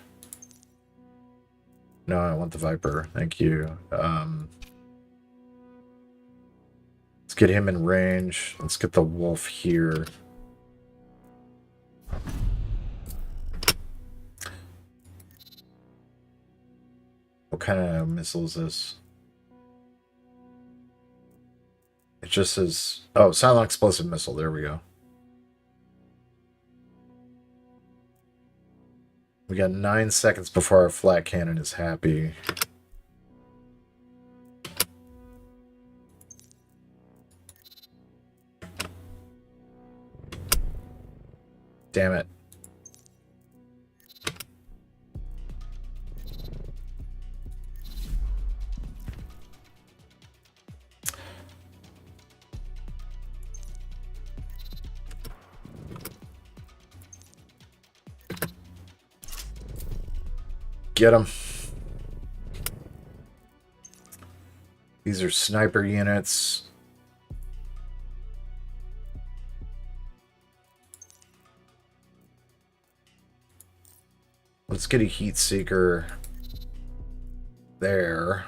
No, I want the Viper. Thank you. Let's get him in range. Let's get the wolf here. What kind of missile is this? It just says... Oh, silent explosive missile. There we go. We got 9 seconds before our flat cannon is happy. Damn it. Get them. These are sniper units. Let's get a heat seeker. there.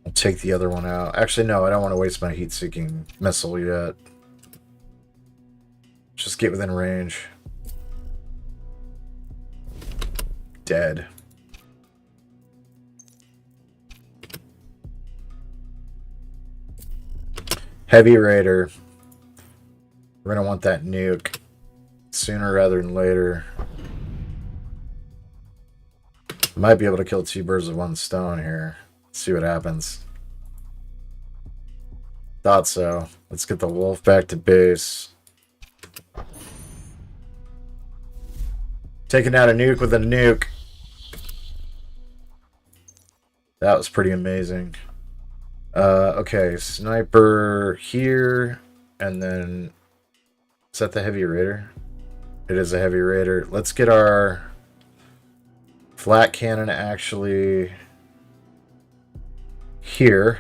I'll take the other one out. Actually, no, I don't want to waste my heat-seeking missile yet. Just get within range. Dead. Heavy Raider. We're going to want that nuke sooner rather than later. Might be able to kill 2 birds with 1 stone here. Let's see what happens. Thought so. Let's get the wolf back to base. Taking out a nuke with a nuke. That was pretty amazing. Okay, sniper here, and then is that the heavy raider? It is a heavy raider. Let's get our flat cannon actually here.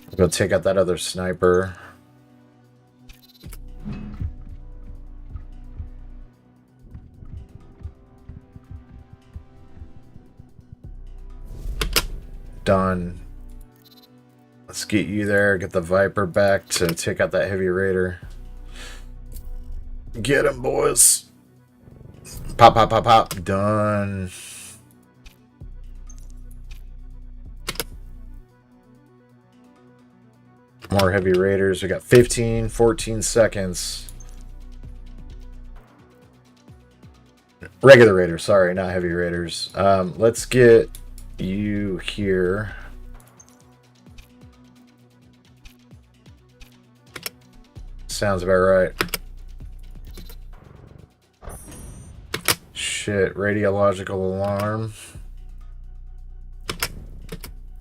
We'll go take out that other sniper. Done. Let's get you there. Get the Viper back to take out that heavy raider. Get him, boys. Pop, pop, pop, pop. Done. More heavy raiders. We got 15, 14 seconds. Regular raiders, sorry, not heavy raiders. Let's get you here. Sounds about right. Shit, radiological alarm.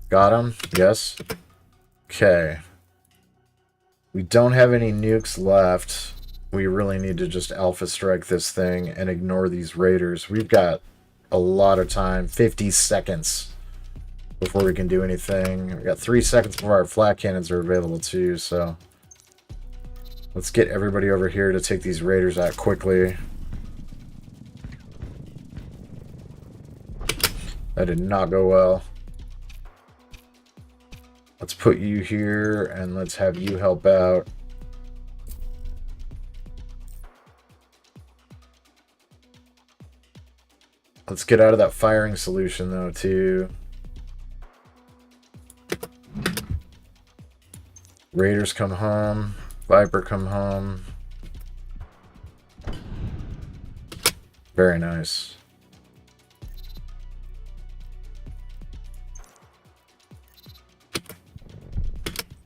Got him? Yes. Okay. We don't have any nukes left. We really need to just alpha strike this thing and ignore these raiders. We've got a lot of time, 50 seconds before we can do anything. We've got 3 seconds before our flat cannons are available too, so let's get everybody over here to take these raiders out quickly. That did not go well. Let's put you here and let's have you help out. Let's get out of that firing solution though too. Raiders come home. Viper come home. Very nice.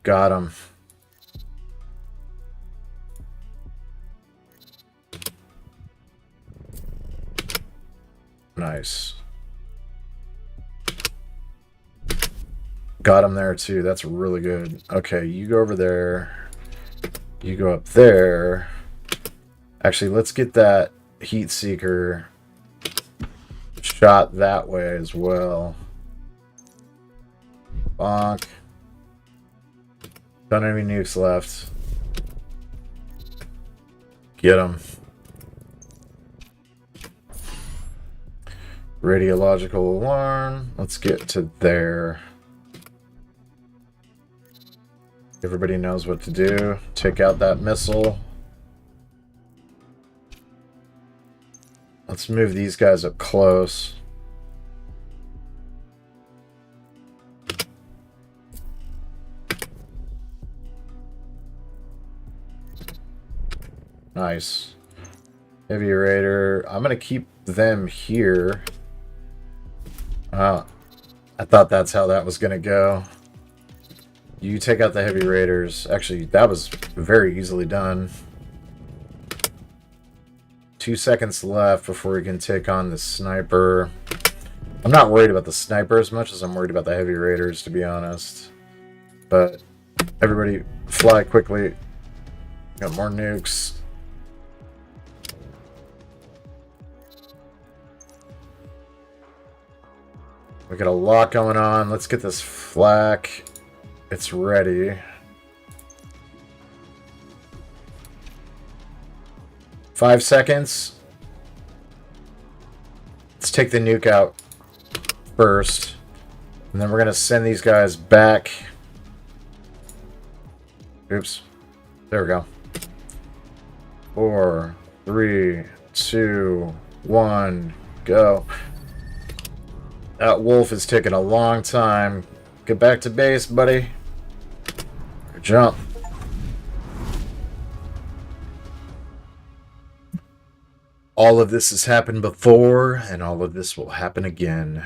Got him. Nice. Got him there too. That's really good. Okay, you go over there. You go up there. Actually, let's get that heat seeker shot that way as well. Bonk. Don't have any nukes left. Get them. Radiological alarm. Let's get to there. Everybody knows what to do. Take out that missile. Let's move these guys up close. Nice. Heavy Raider. I'm going to keep them here. I thought that's how that was going to go. You take out the Heavy Raiders. Actually, that was very easily done. 2 seconds left before we can take on the sniper. I'm not worried about the sniper as much as I'm worried about the Heavy Raiders, to be honest. But everybody fly quickly. Got more nukes. We got a lot going on. Let's get this flak. It's ready. 5 seconds. Let's take the nuke out first. And then we're going to send these guys back. Oops. There we go. 4, 3, 2, 1, go. That wolf is taking a long time. Get back to base, buddy. Jump. All of this has happened before, and all of this will happen again.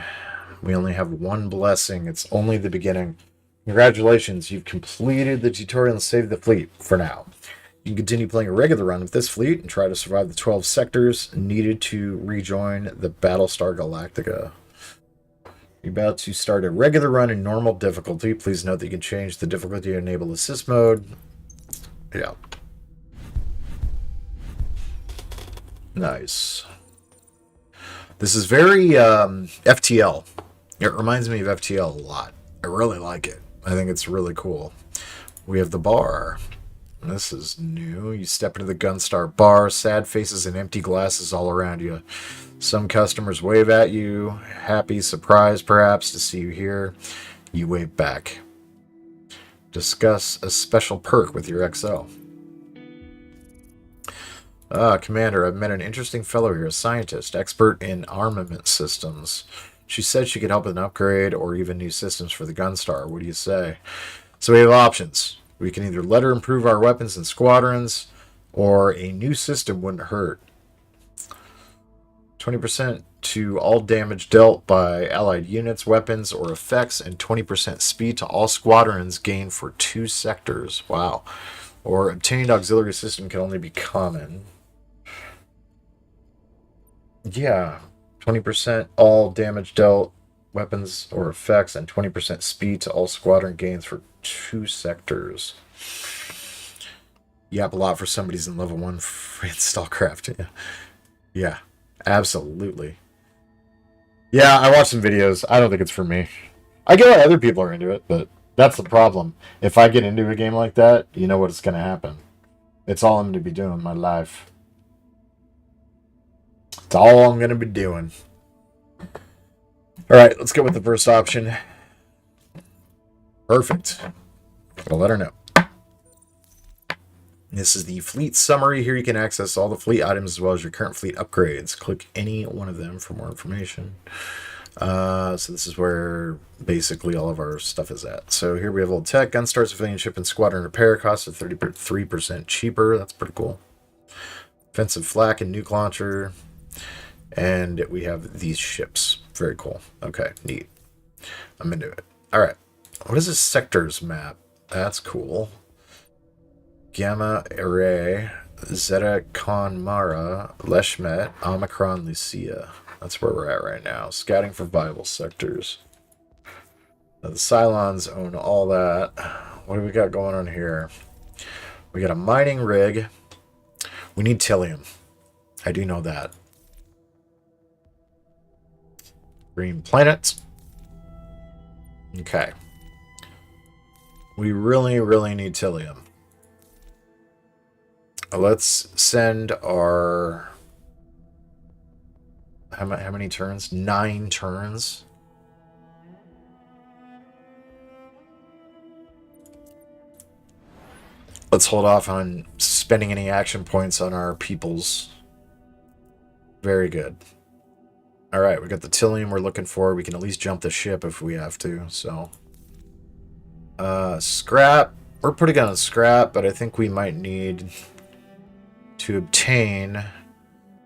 We only have one blessing. It's only the beginning. Congratulations, you've completed the tutorial and saved the fleet for now. You can continue playing a regular run with this fleet and try to survive the 12 sectors needed to rejoin the Battlestar Galactica. You're about to start a regular run in normal difficulty. Please note that you can change the difficulty to enable assist mode. Yeah. Nice. This is very FTL. It reminds me of FTL a lot. I really like it. I think it's really cool. We have the bar. This is new. You step into the Gunstar bar. Sad faces and empty glasses all around you. Some customers wave at you. Happy, surprised perhaps to see you here. You wave back. Discuss a special perk with your XO. Commander, I've met an interesting fellow here, a scientist, expert in armament systems. She said she could help with an upgrade or even new systems for the Gunstar. What do you say? So we have options. We can either let her improve our weapons and squadrons, or a new system wouldn't hurt. 20% to all damage dealt by allied units, weapons, or effects, and 20% speed to all squadrons gained for 2 sectors. Wow. Or obtained auxiliary system can only be common. Yeah. 20% all damage dealt, weapons, or effects, and 20% speed to all squadron gains for 2 sectors. Yep, a lot for somebody's in level 1 for install craft. Yeah, absolutely. Yeah, I watched some videos. I don't think it's for me. I get why other people are into it, but that's the problem. If I get into a game like that, you know what's going to happen. It's all I'm going to be doing in my life. It's all I'm going to be doing. All right, let's go with the first option. Perfect. I'll let her know. This is the fleet summary. Here you can access all the fleet items as well as your current fleet upgrades. Click any one of them for more information. So this is where basically all of our stuff is at. So here we have old tech, Gunstar, civilian ship, and squadron repair costs are 33% cheaper. That's pretty cool. Offensive flak and nuke launcher. And we have these ships. Very cool. Okay, neat. I'm into it. All right. What is this sectors map? That's cool. Gamma Array, Zeta Conmara, Leshmet, Omicron Lucia. That's where we're at right now. Scouting for viable sectors. Now the Cylons own all that. What do we got going on here? We got a mining rig. We need Tillium. I do know that. Green planet. Okay. We really, really need Tillium. Let's send our... How many turns? 9 turns. Let's hold off on spending any action points on our peoples. Very good. Alright, we got the Tillium we're looking for. We can at least jump the ship if we have to, so... scrap. We're pretty good on scrap, but I think we might need to obtain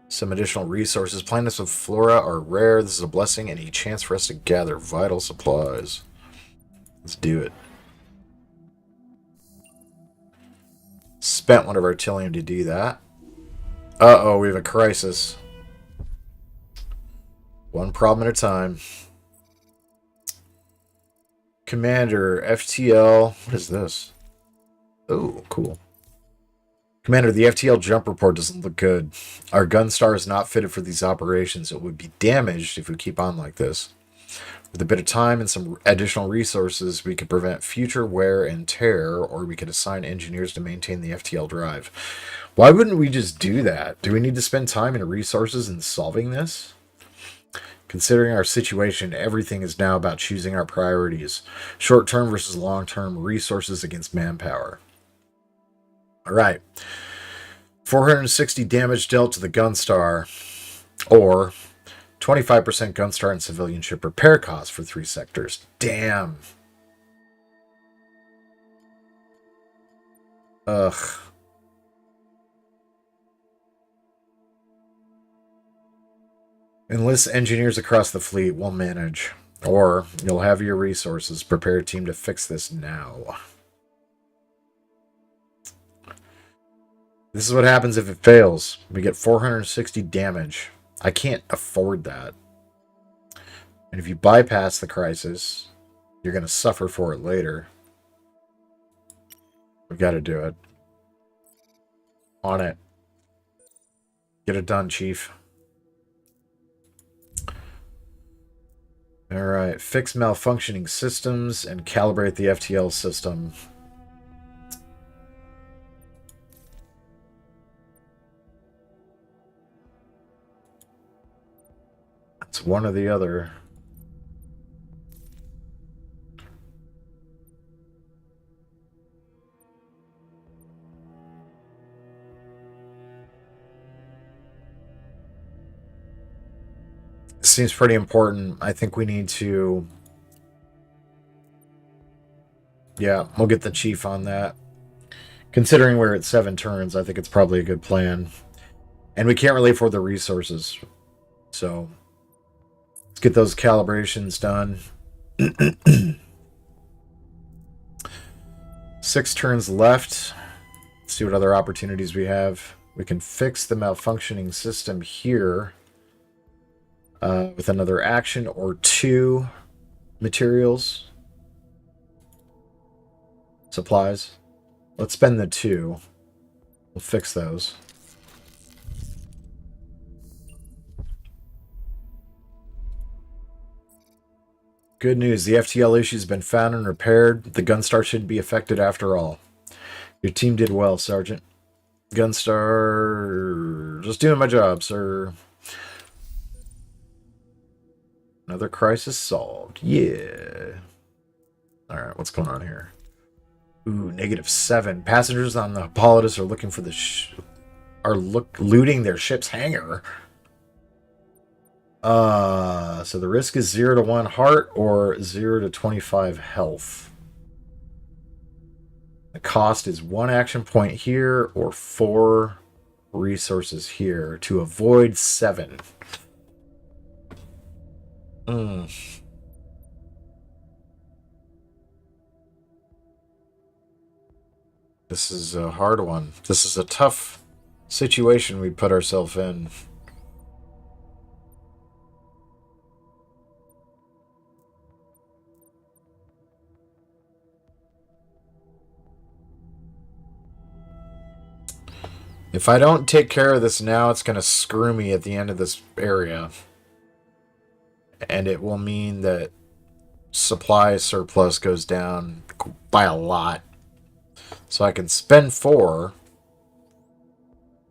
some additional resources. Planets with flora are rare. This is a blessing and a chance for us to gather vital supplies. Let's do it. Spent one of our Tillium to do that. Uh-oh, we have a crisis. One problem at a time. Commander, FTL. What is this? Oh, cool. Commander, the FTL jump report doesn't look good. Our Gunstar is not fitted for these operations. It would be damaged if we keep on like this. With a bit of time and some additional resources, we could prevent future wear and tear, or we could assign engineers to maintain the FTL drive. Why wouldn't we just do that? Do we need to spend time and resources in solving this? Considering our situation, everything is now about choosing our priorities. Short-term versus long-term, resources against manpower. Alright. 460 damage dealt to the Gunstar, or 25% Gunstar and civilian ship repair costs for 3 sectors. Damn. Ugh. Enlist engineers across the fleet. We'll manage. Or you'll have your resources. Prepare a team to fix this now. This is what happens if it fails. We get 460 damage. I can't afford that. And if you bypass the crisis, you're going to suffer for it later. We got to do it. On it. Get it done, Chief. Alright, fix malfunctioning systems and calibrate the FTL system. It's one or the other. Seems pretty important. I think we need to... Yeah, we'll get the Chief on that. Considering we're at 7 turns, I think it's probably a good plan. And we can't really afford the resources. So, let's get those calibrations done. 6 turns left. Let's see what other opportunities we have. We can fix the malfunctioning system here. With another action or 2 materials. Supplies. Let's spend the 2. We'll fix those. Good news. The FTL issue has been found and repaired. The Gunstar shouldn't be affected after all. Your team did well, Sergeant. Gunstar... Just doing my job, sir. Another crisis solved. Yeah. Alright, what's going on here? Ooh, -7. Passengers on the Hippolytus are looking for the looting their ship's hangar. So the risk is 0 to 1 heart or 0 to 25 health. The cost is 1 action point here or 4 resources here to avoid 7. This is a hard one. This is a tough situation we put ourselves in. If I don't take care of this now, it's going to screw me at the end of this area. And it will mean that supply surplus goes down by a lot. So I can spend 4,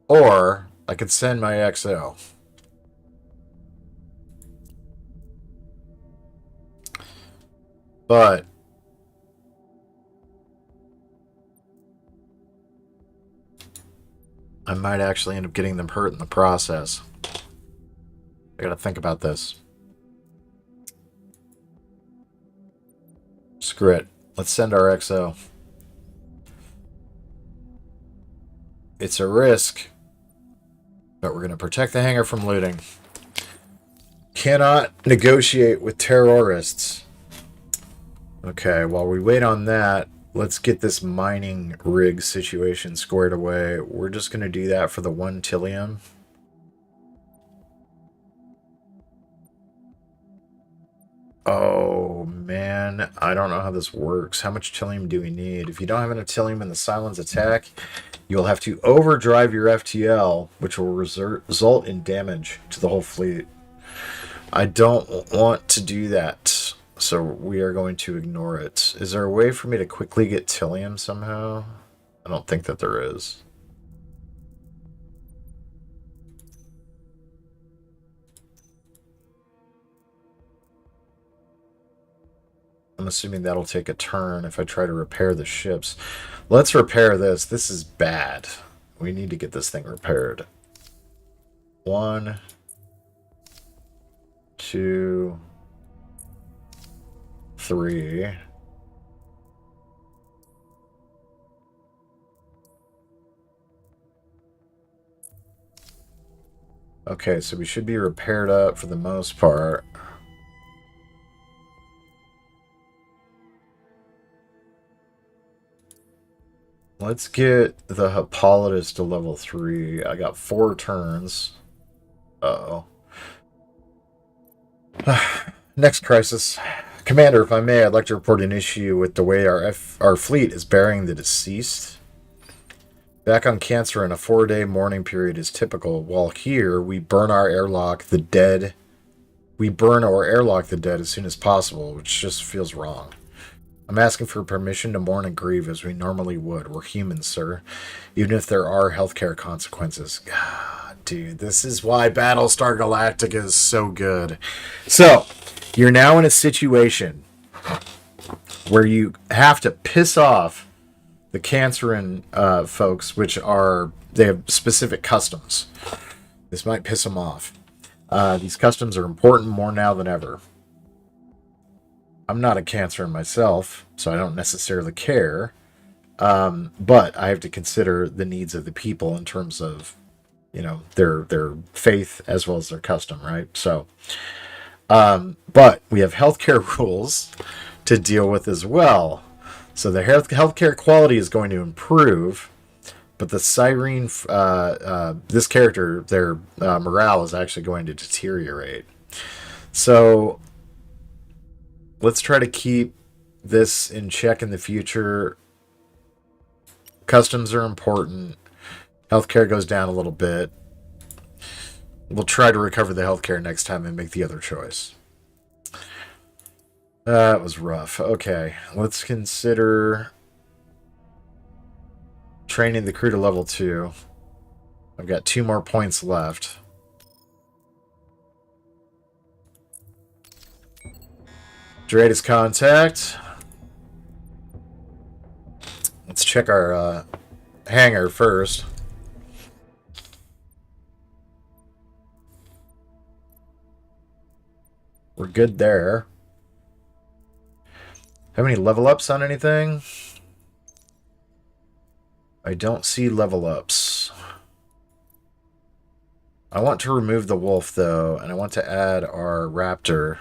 or I could send my XO. But I might actually end up getting them hurt in the process. I gotta think about this. Screw it. Let's send our XO. It's a risk, but we're going to protect the hangar from looting. Cannot negotiate with terrorists. Okay, while we wait on that, let's get this mining rig situation squared away. We're just going to do that for the 1 Tillium. Oh, man. I don't know how this works. How much Tillium do we need? If you don't have enough Tillium in the Silence attack, you'll have to overdrive your FTL, which will result in damage to the whole fleet. I don't want to do that, so we are going to ignore it. Is there a way for me to quickly get Tillium somehow? I don't think that there is. I'm assuming that'll take a turn if I try to repair the ships. Let's repair this. This is bad. We need to get this thing repaired. 1, 2, 3. Okay, so we should be repaired up for the most part. Let's get the Hippolytus to level 3. I got 4 turns. Uh-oh. Next crisis. Commander, if I may, I'd like to report an issue with the way our fleet is burying the deceased. Back on Cancer, in a 4-day mourning period is typical, while here we burn our airlock the dead. We burn or airlock the dead as soon as possible, which just feels wrong. I'm asking for permission to mourn and grieve as we normally would. We're humans, sir, even if there are healthcare consequences. God, dude, this is why Battlestar Galactica is so good. So, you're now in a situation where you have to piss off the Cancerian folks, which are, they have specific customs. This might piss them off. These customs are important more now than ever. I'm not a Cancerian myself, so I don't necessarily care. But I have to consider the needs of the people in terms of, you know, their faith as well as their custom, right? So, but we have healthcare rules to deal with as well. So the healthcare quality is going to improve, but the Cyrene, this character, their morale is actually going to deteriorate. So let's try to keep this in check in the future. Customs are important. Healthcare goes down a little bit. We'll try to recover the healthcare next time and make the other choice. That was rough. Okay, let's consider training the crew to level 2. I've got 2 more points left. Dread's contact. Let's check our hangar first. We're good there. Have any level ups on anything? I don't see level ups. I want to remove the wolf though, and I want to add our raptor.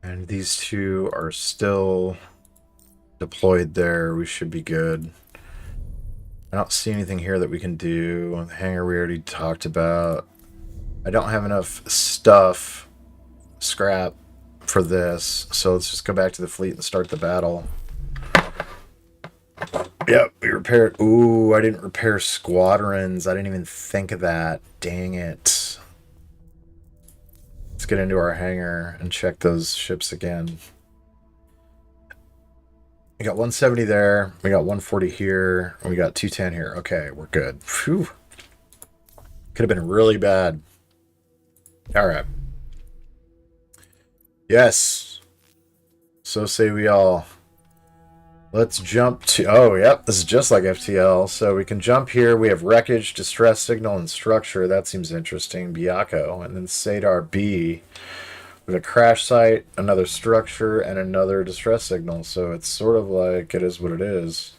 And these 2 are still deployed there. We should be good. I don't see anything here that we can do. The hangar we already talked about. I don't have enough stuff, scrap, for this. So let's just go back to the fleet and start the battle. Yep, we repaired. Ooh, I didn't repair squadrons. I didn't even think of that. Dang it. Let's get into our hangar and check those ships again. We got 170 there. We got 140 here. And we got 210 here. Okay, we're good. Phew. Could have been really bad. All right. Yes. So say we all. Let's jump to... Oh, yep. This is just like FTL. So we can jump here. We have wreckage, distress signal, and structure. That seems interesting. Biako. And then Sadar B. We have a crash site, another structure, and another distress signal. So it's sort of like it is what it is.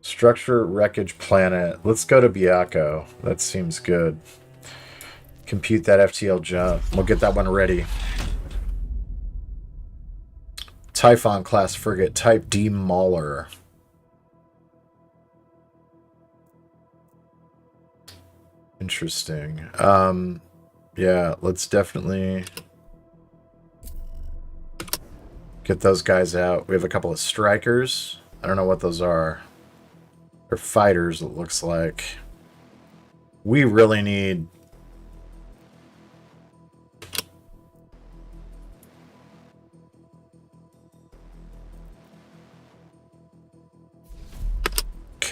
Structure, wreckage, planet. Let's go to Biako. That seems good. Compute that FTL jump. We'll get that one ready. Typhon class frigate, type D Mauler. Interesting. Yeah, let's definitely get those guys out. We have a couple of strikers. I don't know what those are. They're fighters, it looks like. We really need...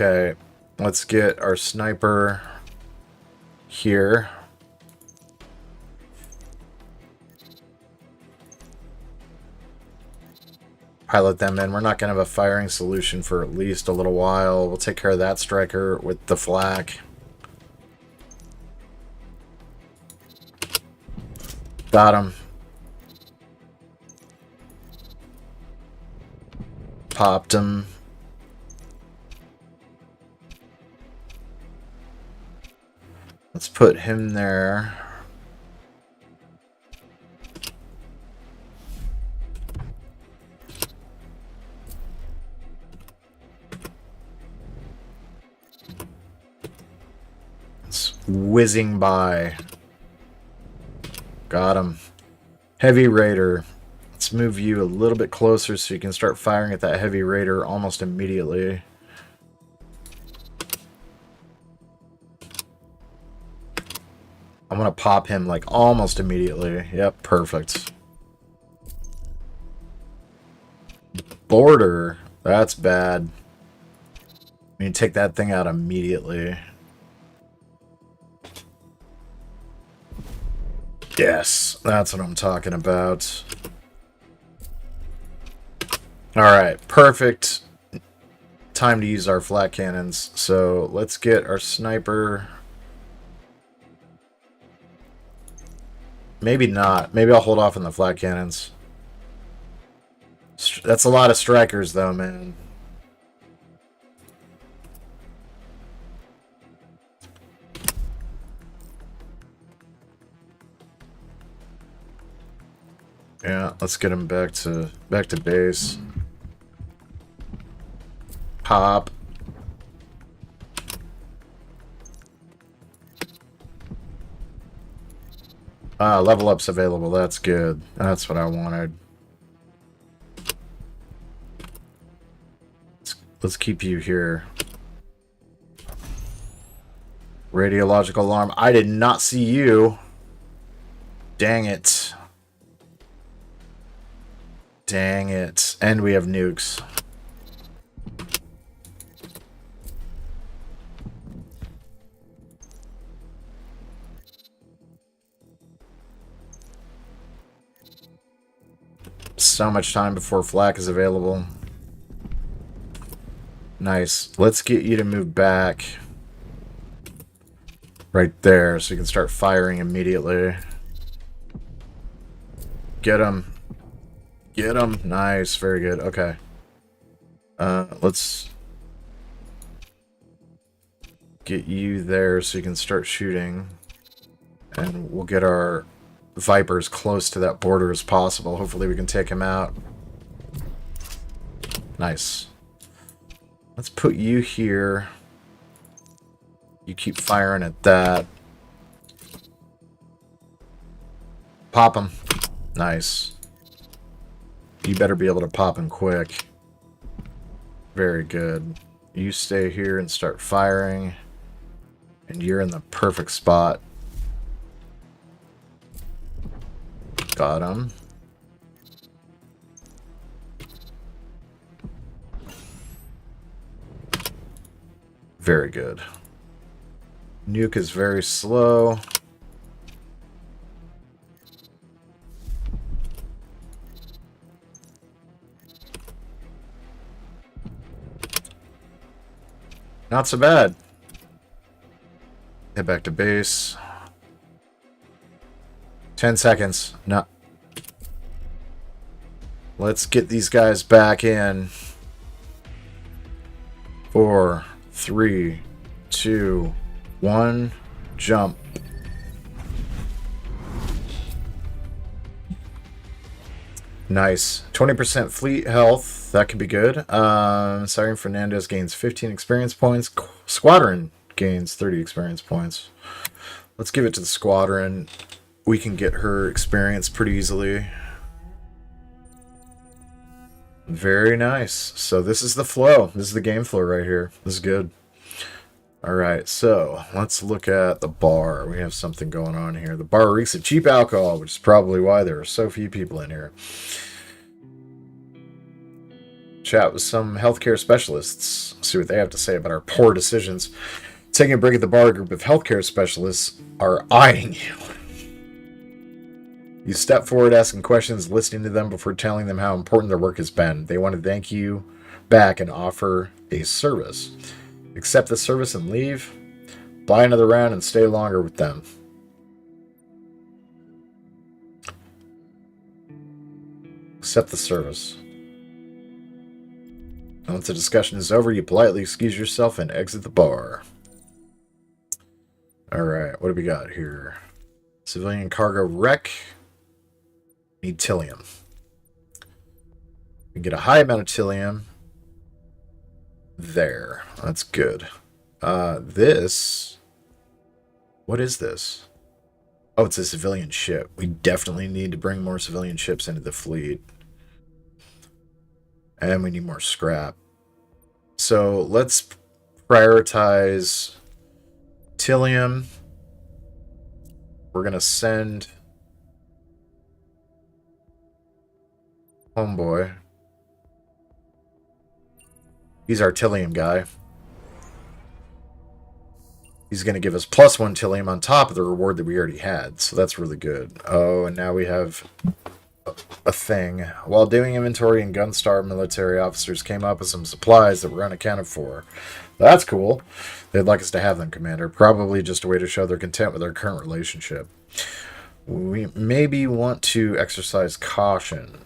Okay, let's get our sniper here. Pilot them in. We're not going to have a firing solution for at least a little while. We'll take care of that striker with the flak. Got him. Popped him. Let's put him there. It's whizzing by. Got him. Heavy Raider. Let's move you a little bit closer so you can start firing at that Heavy Raider almost immediately. I'm going to pop him like almost immediately. Yep, perfect. Border. That's bad. We need to take that thing out immediately. Yes, that's what I'm talking about. Alright, perfect time to use our flat cannons. So let's get our sniper. Maybe not. Maybe I'll hold off on the flat cannons. That's a lot of strikers though, man. Yeah, let's get him back to base. Pop. Ah, level up's available. That's good. That's what I wanted. Let's keep you here. Radiological alarm. I did not see you. Dang it. Dang it. And we have nukes. So much time before flak is available. Nice. Let's get you to move back. Right there, so you can start firing immediately. Get him. Get him. Nice. Very good. Okay. Let's get you there so you can start shooting. And we'll get our Vipers close to that border as possible. Hopefully we can take him out. Nice. Let's put you here. You keep firing at that. Pop him. Nice. You better be able to pop him quick. Very good. You stay here and start firing. And you're in the perfect spot. Got him. Very good. Nuke is very slow. Not so bad. Head back to base. 10 seconds. No. Let's get these guys back in. 4, 3, 2, 1. Jump. Nice. 20% fleet health. That could be good. Siren Fernandez gains 15 experience points. Squadron gains 30 experience points. Let's give it to the squadron. We can get her experience pretty easily. Very nice. So this is the flow. This is the game flow right here. This is good. Alright, so let's look at the bar. We have something going on here. The bar reeks of cheap alcohol, which is probably why there are so few people in here. Chat with some healthcare specialists. See what they have to say about our poor decisions. Taking a break at the bar, a group of healthcare specialists are eyeing you. You step forward, asking questions, listening to them before telling them how important their work has been. They want to thank you back and offer a service. Accept the service and leave. Buy another round and stay longer with them. Accept the service. Once the discussion is over, you politely excuse yourself and exit the bar. Alright, what do we got here? Civilian cargo wreck. Need Tillium. We get a high amount of Tillium. There. That's good. This... What is this? Oh, it's a civilian ship. We definitely need to bring more civilian ships into the fleet. And we need more scrap. So let's prioritize Tillium. We're going to send Homeboy. He's our Tillium guy. He's going to give us +1 Tillium on top of the reward that we already had. So that's really good. Oh, and now we have a thing. While doing inventory, and Gunstar military officers came up with some supplies that were unaccounted for. That's cool. They'd like us to have them, Commander. Probably just a way to show their content with our current relationship. We maybe want to exercise caution.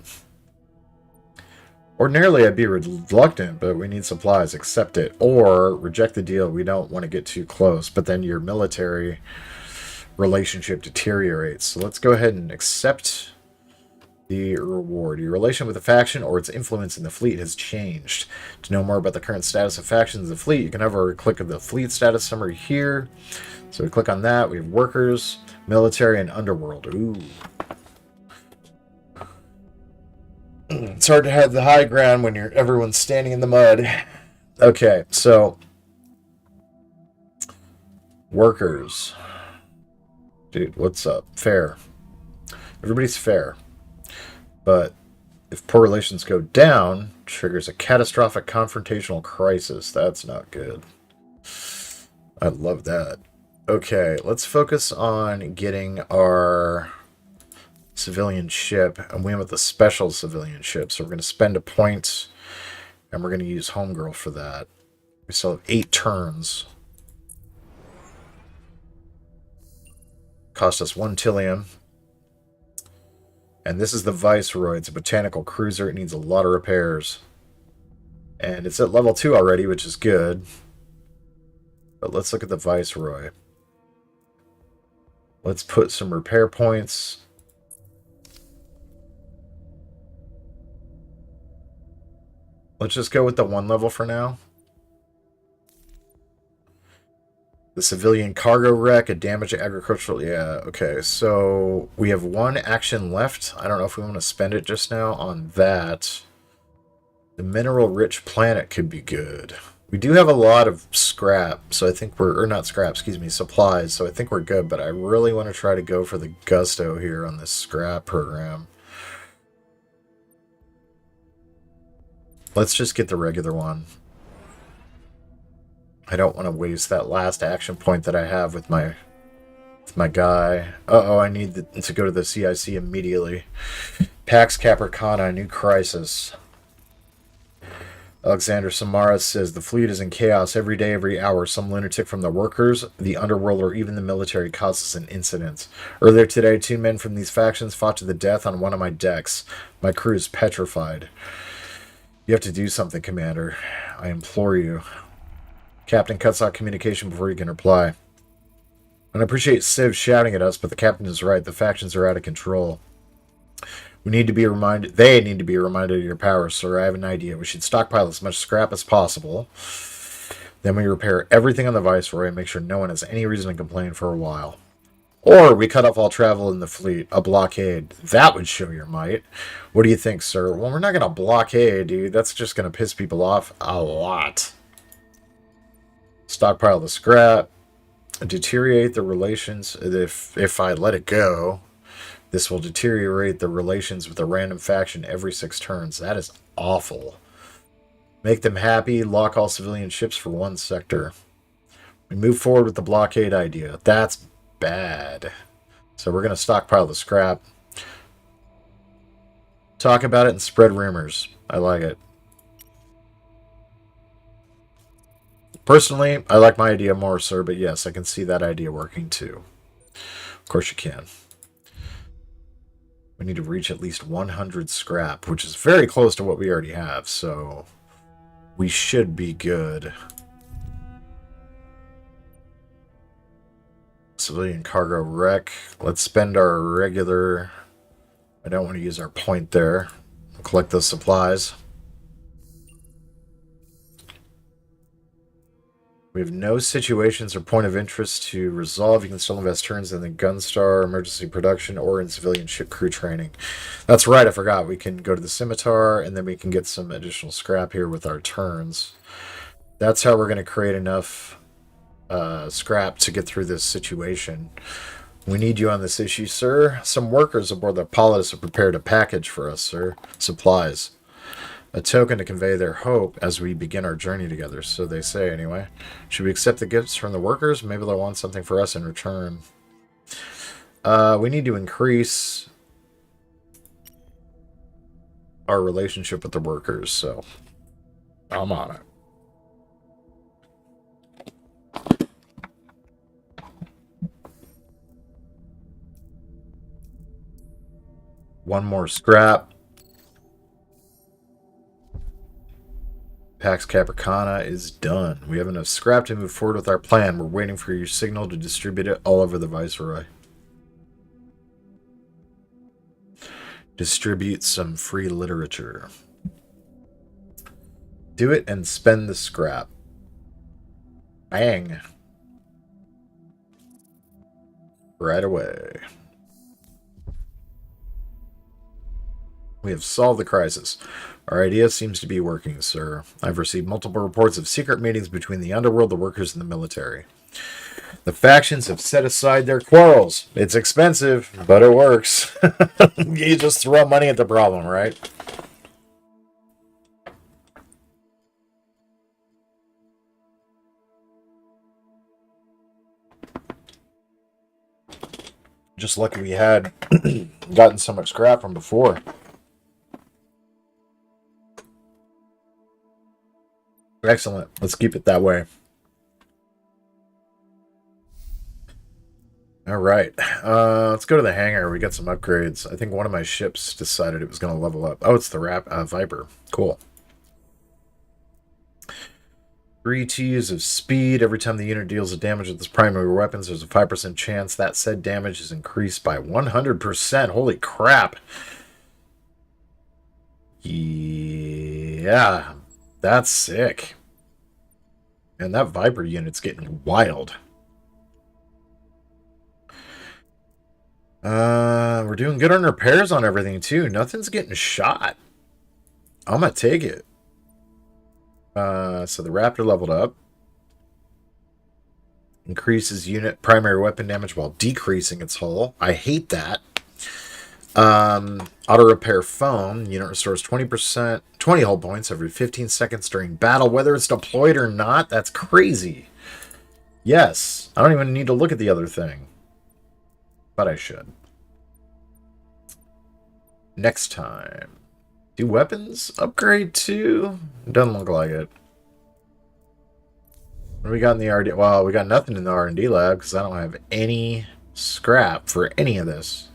Ordinarily, I'd be reluctant, but we need supplies. Accept it. Or reject the deal. We don't want to get too close. But then your military relationship deteriorates. So let's go ahead and accept the reward. Your relation with the faction or its influence in the fleet has changed. To know more about the current status of factions in the fleet, you can have a click of the fleet status summary here. So we click on that. We have workers, military, and underworld. Ooh. It's hard to have the high ground when everyone's standing in the mud. Okay, so workers. Dude, what's up? Fair. Everybody's fair. But if poor relations go down, triggers a catastrophic confrontational crisis. That's not good. I love that. Okay, let's focus on getting our civilian ship, and we want the special civilian ship, so we're going to spend a point, and we're going to use Homegirl for that. We still have 8 turns. Cost us 1 Tillium. And this is the Viceroy. It's a botanical cruiser. It needs a lot of repairs. And it's at level 2 already, which is good. But let's look at the Viceroy. Let's put some repair points. Let's just go with the 1 level for now. The civilian cargo wreck, a damaged agricultural... Yeah, okay. So we have 1 action left. I don't know if we want to spend it just now on that. The mineral-rich planet could be good. We do have a lot of scrap, so I think we're... Or not scrap, excuse me, supplies. So I think we're good, but I really want to try to go for the gusto here on this scrap program. Let's just get the regular one. I don't want to waste that last action point that I have with my guy. Uh-oh, I need to go to the CIC immediately. Pax Capricorna, new crisis. Alexander Samara says, the fleet is in chaos every day, every hour. Some lunatic from the workers, the underworld, or even the military causes an incident. Earlier today, 2 men from these factions fought to the death on one of my decks. My crew is petrified. You have to do something, Commander. I implore you. Captain cuts off communication before you can reply. And I appreciate Civ shouting at us, but the captain is right. The factions are out of control. We need to be reminded. They need to be reminded of your power, sir. I have an idea. We should stockpile as much scrap as possible. Then we repair everything on the Viceroy and make sure no one has any reason to complain for a while. Or we cut off all travel in the fleet. A blockade. That would show your might. What do you think, sir? Well, we're not going to blockade, dude. That's just going to piss people off a lot. Stockpile the scrap. Deteriorate the relations. If I let it go, this will deteriorate the relations with a random faction every 6 turns. That is awful. Make them happy. Lock all civilian ships for one sector. We move forward with the blockade idea. That's bad. So we're going to stockpile the scrap. Talk about it and spread rumors. I like it. Personally, I like my idea more, sir, but yes, I can see that idea working too. Of course you can. We need to reach at least 100 scrap, which is very close to what we already have, so we should be good. Civilian cargo wreck. Let's spend our regular... I don't want to use our point there. We'll collect those supplies. We have no situations or point of interest to resolve. You can still invest turns in the Gunstar emergency production or in civilian ship crew training. That's right, I forgot. We can go to the Scimitar, and then we can get some additional scrap here with our turns. That's how we're going to create enough scrap to get through this situation. We need you on this issue, sir. Some workers aboard the Apollos have prepared a package for us, sir. Supplies. A token to convey their hope as we begin our journey together, so they say anyway. Should we accept the gifts from the workers? Maybe they'll want something for us in return. We need to increase our relationship with the workers, so I'm on it. One more scrap. Pax Capricana is done. We have enough scrap to move forward with our plan. We're waiting for your signal to distribute it all over the Viceroy. Distribute some free literature. Do it and spend the scrap. Bang. Right away. We have solved the crisis. Our idea seems to be working, sir. I've received multiple reports of secret meetings between the underworld, the workers, and the military. The factions have set aside their quarrels. It's expensive, but it works. You just throw money at the problem, right? Just lucky we had gotten so much scrap from before. Excellent. Let's keep it that way. All right. Let's go to the hangar. We got some upgrades. I think one of my ships decided it was going to level up. Oh, it's the Viper. Cool. 3 T's of speed. Every time the unit deals a damage with its primary weapons, there's a 5% chance that said damage is increased by 100%. Holy crap. Yeah. That's sick. And that Viper unit's getting wild. We're doing good on repairs on everything, too. Nothing's getting shot. I'm gonna take it. So the Raptor leveled up. Increases unit primary weapon damage while decreasing its hull. I hate that. Auto repair foam. Unit restores 20% 20 hull points every 15 seconds during battle, whether it's deployed or not. That's crazy. Yes. I don't even need to look at the other thing. But I should. Next time. Do weapons upgrade too? Doesn't look like it. What do we got in the R&D? Well, we got nothing in the R&D lab because I don't have any scrap for any of this.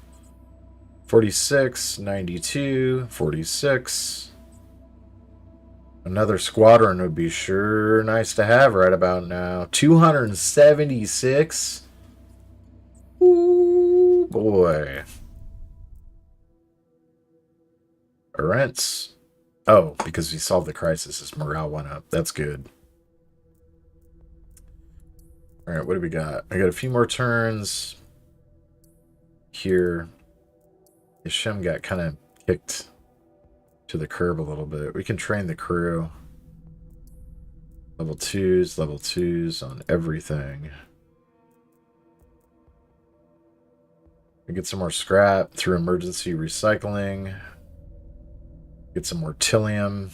46, 92, 46. Another squadron would be sure nice to have right about now. 276. Ooh, boy. Rents. Oh, because we solved the crisis, his morale went up. That's good. All right, what do we got? I got a few more turns here. Shem got kind of kicked to the curb a little bit. We can train the crew. Level 2s on everything. We get some more scrap through emergency recycling. Get some more Tillium.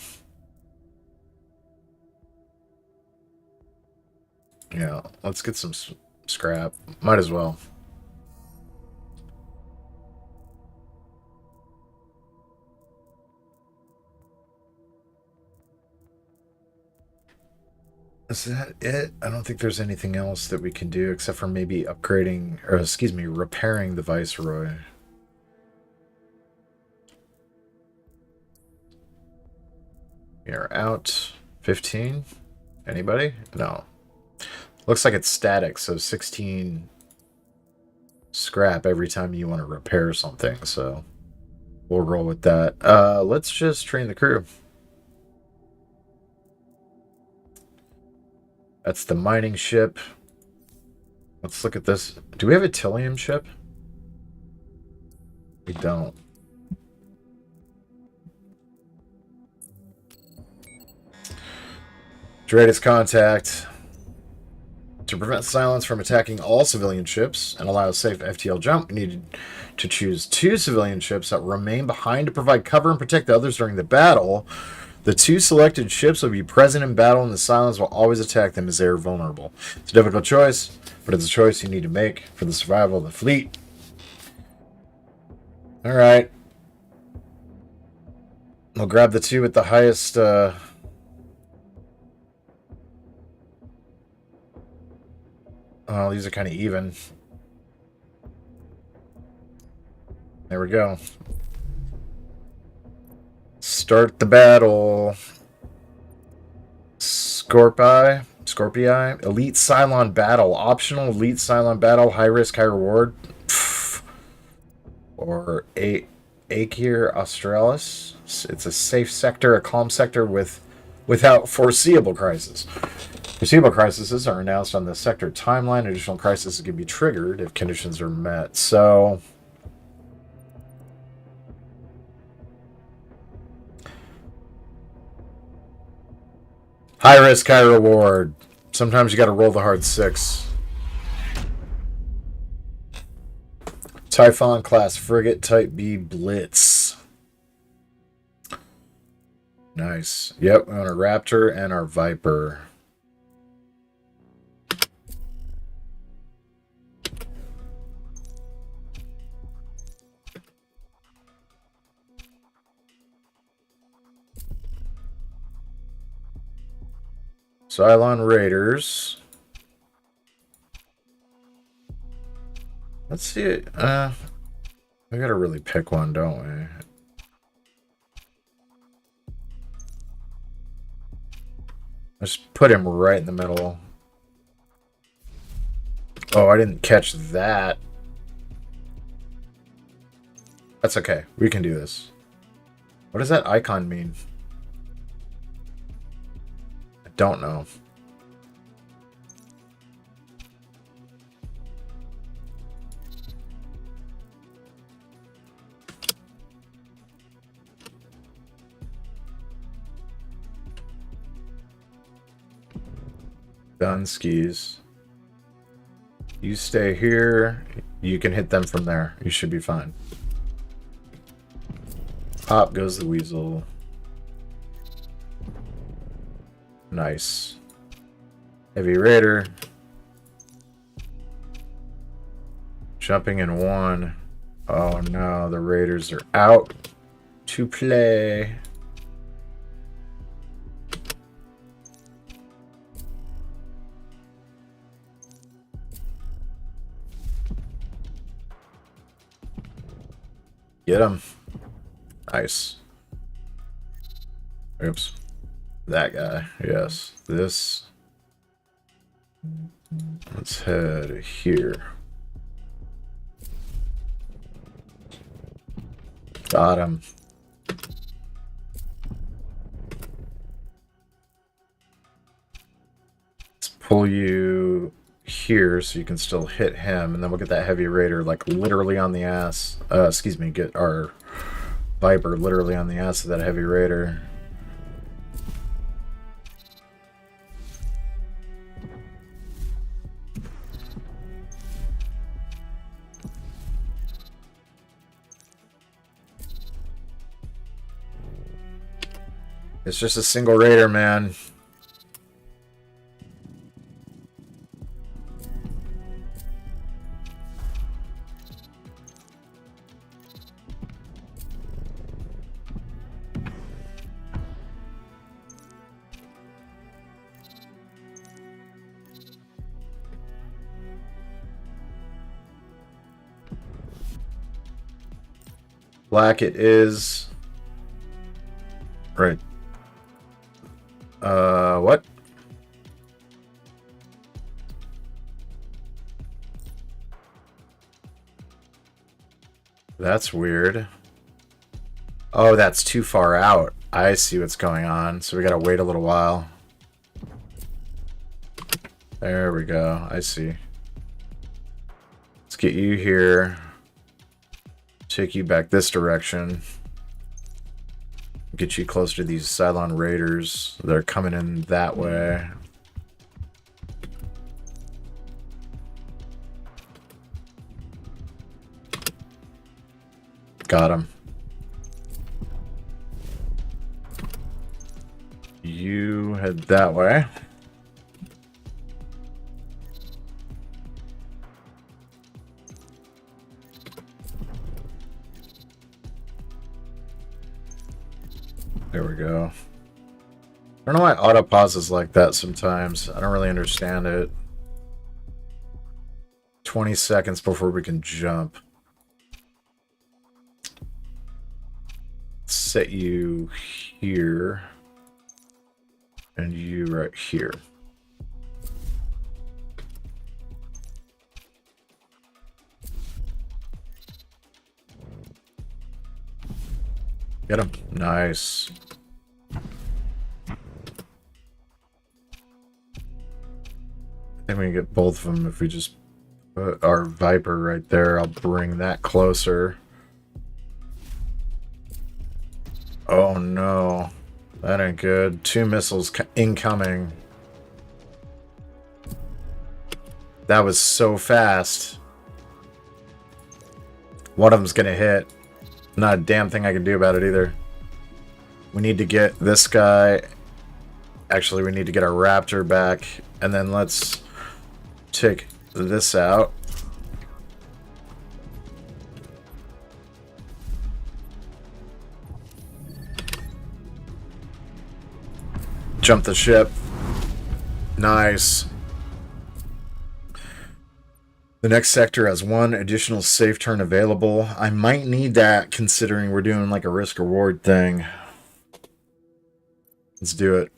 Yeah, let's get some scrap. Might as well. Is that it? I don't think there's anything else that we can do except for maybe upgrading, or excuse me, repairing the Viceroy. You're out. 15? Anybody? No. Looks like it's static, so 16 scrap every time you want to repair something, so we'll roll with that. Let's just train the crew. That's the mining ship. Let's look at this. Do we have a Tillium ship? We don't. Dreadest contact. To prevent silence from attacking all civilian ships and allow a safe FTL jump, we needed to choose 2 civilian ships that remain behind to provide cover and protect the others during the battle. The 2 selected ships will be present in battle, and the silence will always attack them as they are vulnerable. It's a difficult choice, but it's a choice you need to make for the survival of the fleet. Alright. We'll grab the 2 with the highest... Oh, these are kind of even. There we go. Start the battle. Scorpii. Elite Cylon battle. Optional Elite Cylon battle. High risk, high reward. Pfft. Or Aegir Australis. It's a safe sector, a calm sector without foreseeable crisis. Foreseeable crises are announced on the sector timeline. Additional crises can be triggered if conditions are met. So, high risk, high reward. Sometimes you got to roll the hard 6. Typhon class frigate type B Blitz. Nice. Yep, we want a Raptor and our Viper. Cylon Raiders. Let's see it. We gotta really pick one, don't we? Let's put him right in the middle. Oh, I didn't catch that. That's okay. We can do this. What does that icon mean? I don't know. Done skis. You stay here. You can hit them from there. You should be fine. Pop goes the weasel. Nice. Heavy Raider. Jumping in 1. Oh no, the Raiders are out to play. Get him. Nice. Oops. That guy. Yes. This. Let's head here. Got him. Let's pull you here so you can still hit him, and then we'll get that Heavy Raider like literally on the ass. Excuse me, get our Viper literally on the ass of that Heavy Raider. It's just a single Raider, man. Black it is. Right. What? That's weird. Oh, that's too far out. I see what's going on. So we gotta wait a little while. There we go. I see. Let's get you here. Take you back this direction. Get you closer to these Cylon Raiders. They're coming in that way. Got him. You head that way. There we go. I don't know why auto pauses like that sometimes. I don't really understand it. 20 seconds before we can jump. Set you here. And you right here. Get him. Nice. I think we can get both of them if we just put our Viper right there. I'll bring that closer. Oh no. That ain't good. 2 missiles incoming. That was so fast. One of them's gonna hit. Not a damn thing I can do about it either. We need to get this guy. Actually, we need to get our Raptor back. And then let's take this out. Jump the ship. Nice. The next sector has 1 additional safe turn available. I might need that considering we're doing like a risk reward thing. Let's do it.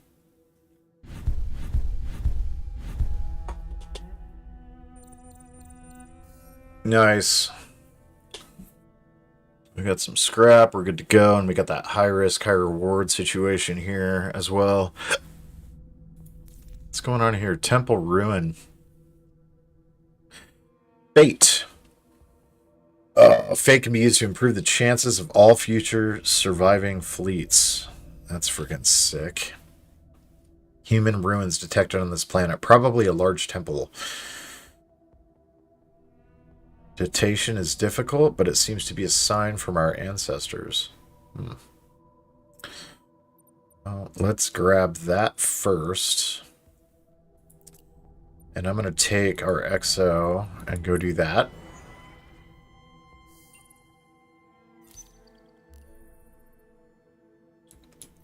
Nice. We got some scrap. We're good to go. And we got that high risk, high reward situation here as well. What's going on here? Temple Ruin. Fate. Fate can be used to improve the chances of all future surviving fleets. That's freaking sick. Human ruins detected on this planet. Probably a large temple. Datation is difficult, but it seems to be a sign from our ancestors. Well, let's grab that first. And I'm going to take our XO and go do that.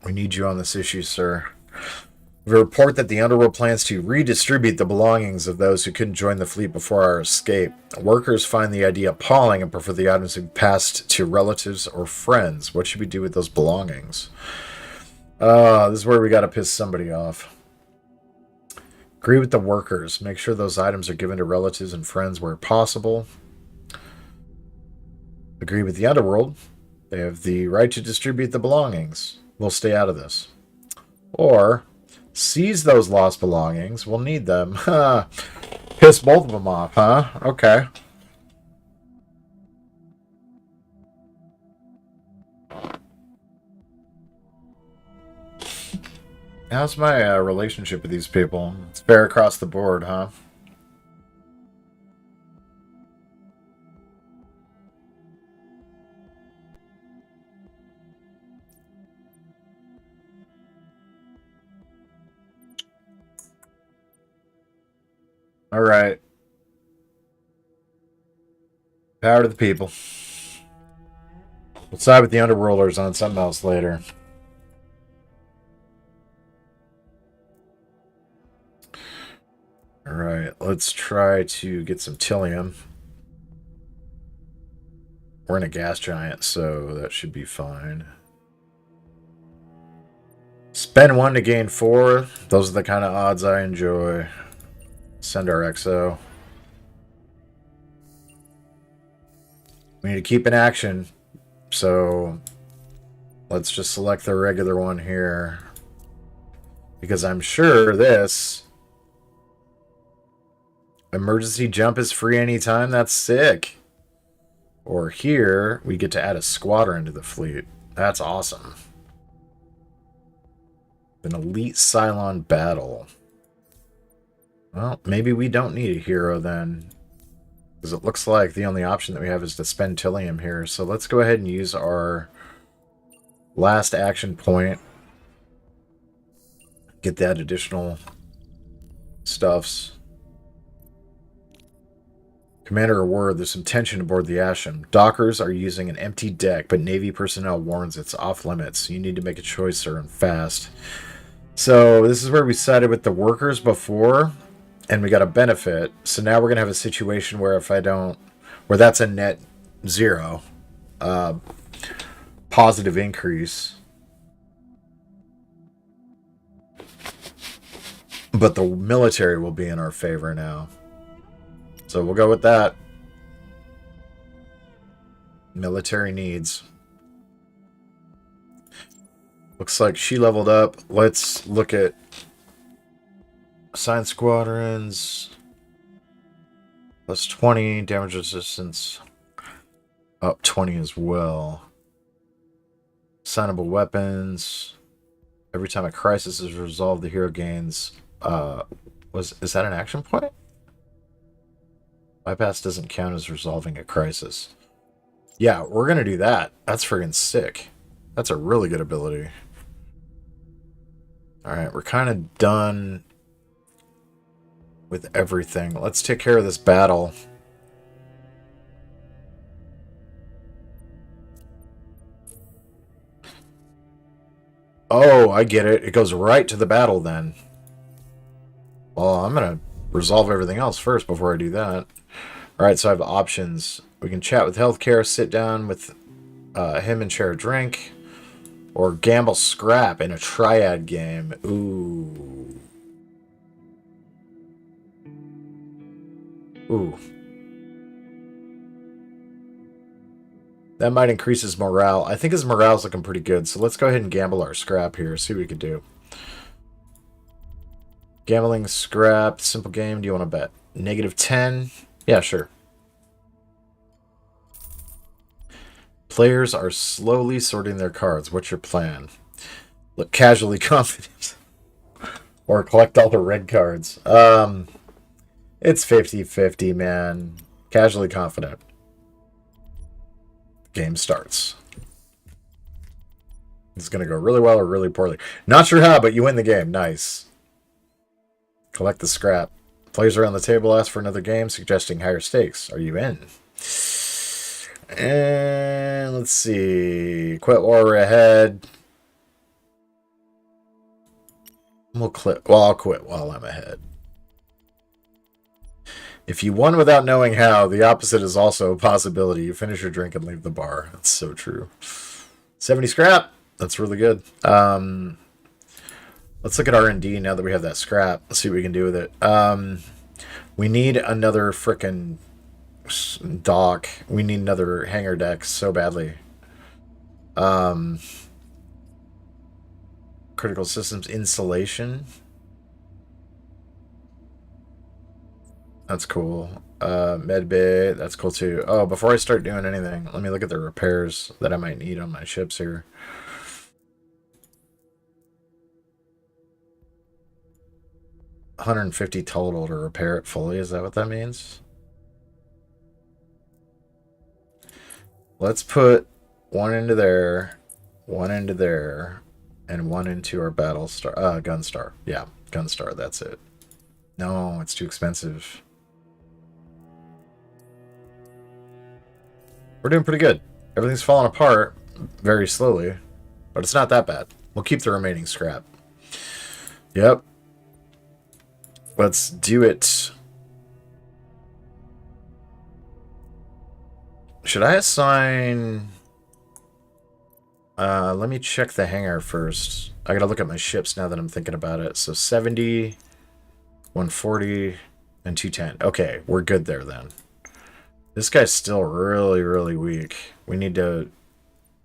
We need you on this issue, sir. We report that the Underworld plans to redistribute the belongings of those who couldn't join the fleet before our escape. Workers find the idea appalling and prefer the items to be passed to relatives or friends. What should we do with those belongings? This is where we got to piss somebody off. Agree with the workers. Make sure those items are given to relatives and friends where possible. Agree with the Underworld. They have the right to distribute the belongings. We'll stay out of this. Or seize those lost belongings. We'll need them. Piss both of them off, huh? Okay. How's my relationship with these people? It's fair across the board, huh? All right. Power to the people. We'll side with the Underworlders on something else later. All right, let's try to get some Tillium. We're in a gas giant, so that should be fine. Spend 1 to gain 4. Those are the kind of odds I enjoy. Send our XO. We need to keep in action, so let's just select the regular one here. Because I'm sure this emergency jump is free anytime. That's sick. Or here, we get to add a squadron to the fleet. That's awesome. An elite Cylon battle. Well, maybe we don't need a hero then. Because it looks like the only option that we have is to spend Tillium here. So let's go ahead and use our last action point. Get that additional stuffs. Commander or word, there's some tension aboard the Asham. Dockers are using an empty deck, but Navy personnel warns it's off limits. You need to make a choice, sir, and fast. So this is where we sided with the workers before, and we got a benefit. So now we're going to have a situation where if I don't... where that's a net 0. Positive increase. But the military will be in our favor now. So we'll go with that. Military needs. Looks like she leveled up. Let's look at assigned squadrons. Plus 20. Damage resistance. Up 20 as well. Assignable weapons. Every time a crisis is resolved, the hero gains... is that an action point? Bypass doesn't count as resolving a crisis. Yeah, we're going to do that. That's friggin' sick. That's a really good ability. Alright, we're kind of done with everything. Let's take care of this battle. Oh, I get it. It goes right to the battle then. Well, I'm going to resolve everything else first before I do that. Alright, so I have options. We can chat with healthcare, sit down with him and share a drink, or gamble scrap in a triad game. Ooh. Ooh. That might increase his morale. I think his morale's looking pretty good, so let's go ahead and gamble our scrap here, see what we can do. Gambling scrap, simple game. Do you want to bet? -10? Yeah, sure. Players are slowly sorting their cards. What's your plan? Look casually confident. Or collect all the red cards. It's 50-50, man. Casually confident. Game starts. It's going to go really well or really poorly. Not sure how, but you win the game. Nice. Collect the scrap. Players around the table ask for another game, suggesting higher stakes. Are you in? And let's see. Quit while we're ahead. We'll quit. Well, I'll quit while I'm ahead. If you won without knowing how, the opposite is also a possibility. You finish your drink and leave the bar. That's so true. 70 scrap. That's really good. Let's look at R&D now that we have that scrap. Let's see what we can do with it. We need another frickin' dock. We need another hangar deck so badly. Critical systems insulation. That's cool. Med bay, that's cool too. Oh, before I start doing anything, let me look at the repairs that I might need on my ships here. $150 total to repair it fully. Is that what that means? Let's put one into there, one into there, and one into our battle star. Gunstar. Yeah, Gunstar. That's it. No, it's too expensive. We're doing pretty good. Everything's falling apart very slowly, but it's not that bad. We'll keep the remaining scrap. Yep. Let's do it. Should I assign... let me check the hangar first. I gotta look at my ships now that I'm thinking about it. So 70, 140, and 210. Okay, we're good there then. This guy's still really, really weak. We need to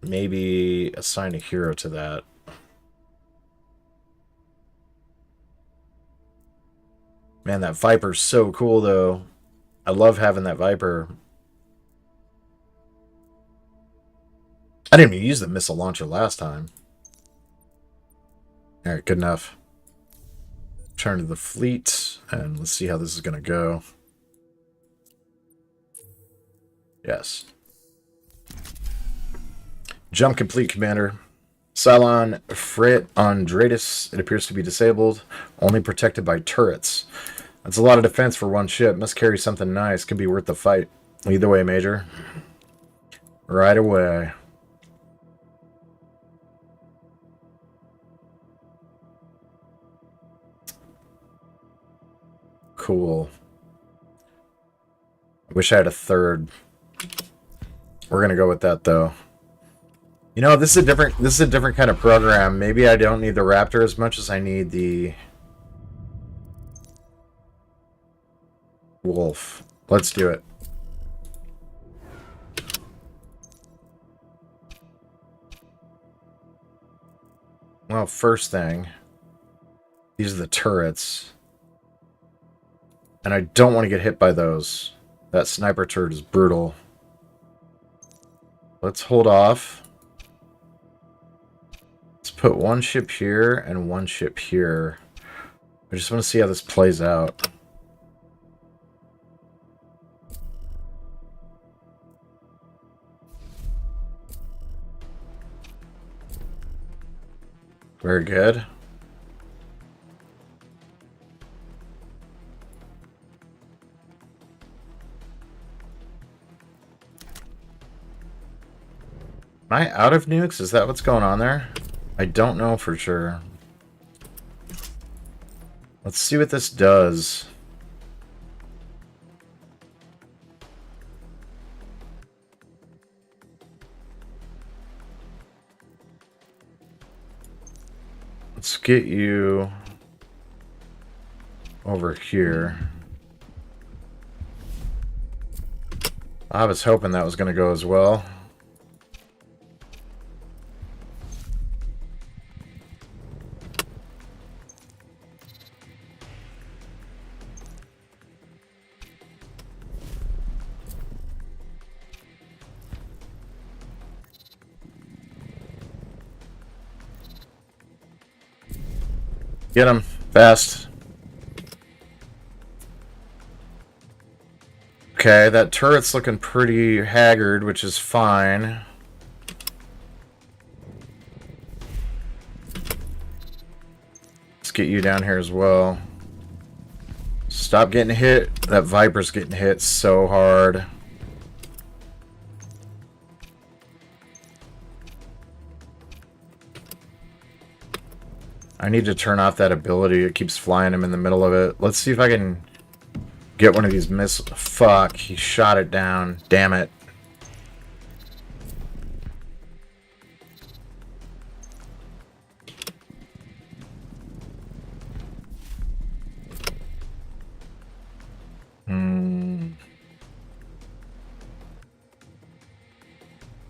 maybe assign a hero to that. Man, that Viper's so cool, though. I love having that Viper. I didn't even use the missile launcher last time. Alright, good enough. Turn to the fleet, and let's see how this is going to go. Yes. Jump complete, Commander. Cylon Frit Andratus. It appears to be disabled. Only protected by turrets. That's a lot of defense for one ship. Must carry something nice. Could be worth the fight. Lead the way, Major. Right away. Cool. I wish I had a third. We're gonna go with that though. You know, this is a different kind of program. Maybe I don't need the Raptor as much as I need the Wolf. Let's do it. Well, first thing, these are the turrets. And I don't want to get hit by those. That sniper turret is brutal. Let's hold off. Let's put one ship here and one ship here. I just want to see how this plays out. Very good. Am I out of nukes? Is that what's going on there? I don't know for sure. Let's see what this does. Let's get you over here. I was hoping that was going to go as well. Get him fast. Okay, that turret's looking pretty haggard, which is fine. Let's get you down here as well. Stop getting hit. That Viper's getting hit so hard. I need to turn off that ability. It keeps flying him in the middle of it. Let's see if I can get one of these missiles. Fuck, he shot it down. Damn it.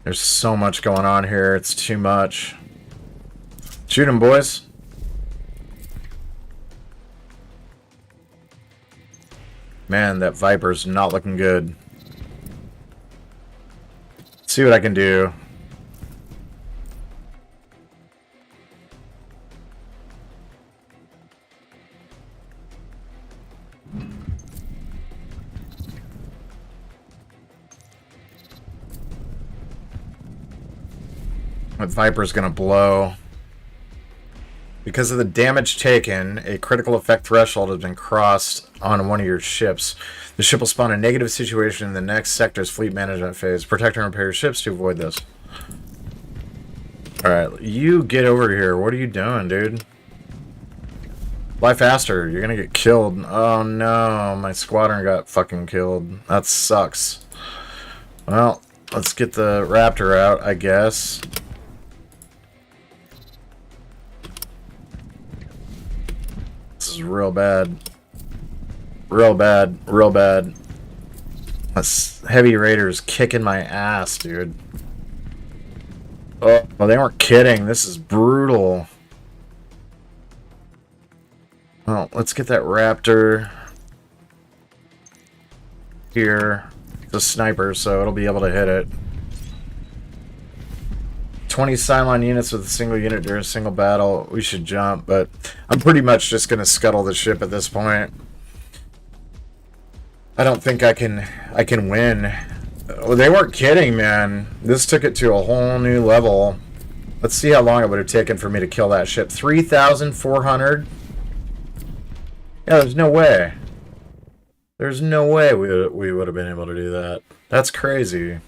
There's so much going on here. It's too much. Shoot him, boys. Man, that Viper's not looking good. Let's see what I can do. That Viper's gonna blow. Because of the damage taken, a critical effect threshold has been crossed on one of your ships. The ship will spawn a negative situation in the next sector's fleet management phase. Protect and repair your ships to avoid this. Alright, you get over here. What are you doing, dude? Fly faster. You're gonna get killed. Oh no, my squadron got fucking killed. That sucks. Well, let's get the Raptor out, I guess. This is real bad. Real bad. Real bad. This heavy raider's kicking my ass, dude. Oh, well, they weren't kidding. This is brutal. Well, let's get that Raptor here. It's a sniper, so it'll be able to hit it. 20 Cylon units with a single unit during a single battle. We should jump, but I'm pretty much just going to scuttle the ship at this point. I don't think I can win. Well, they weren't kidding, man. This took it to a whole new level. Let's see how long it would have taken for me to kill that ship. 3,400? Yeah, there's no way. There's no way we would have been able to do that. That's crazy.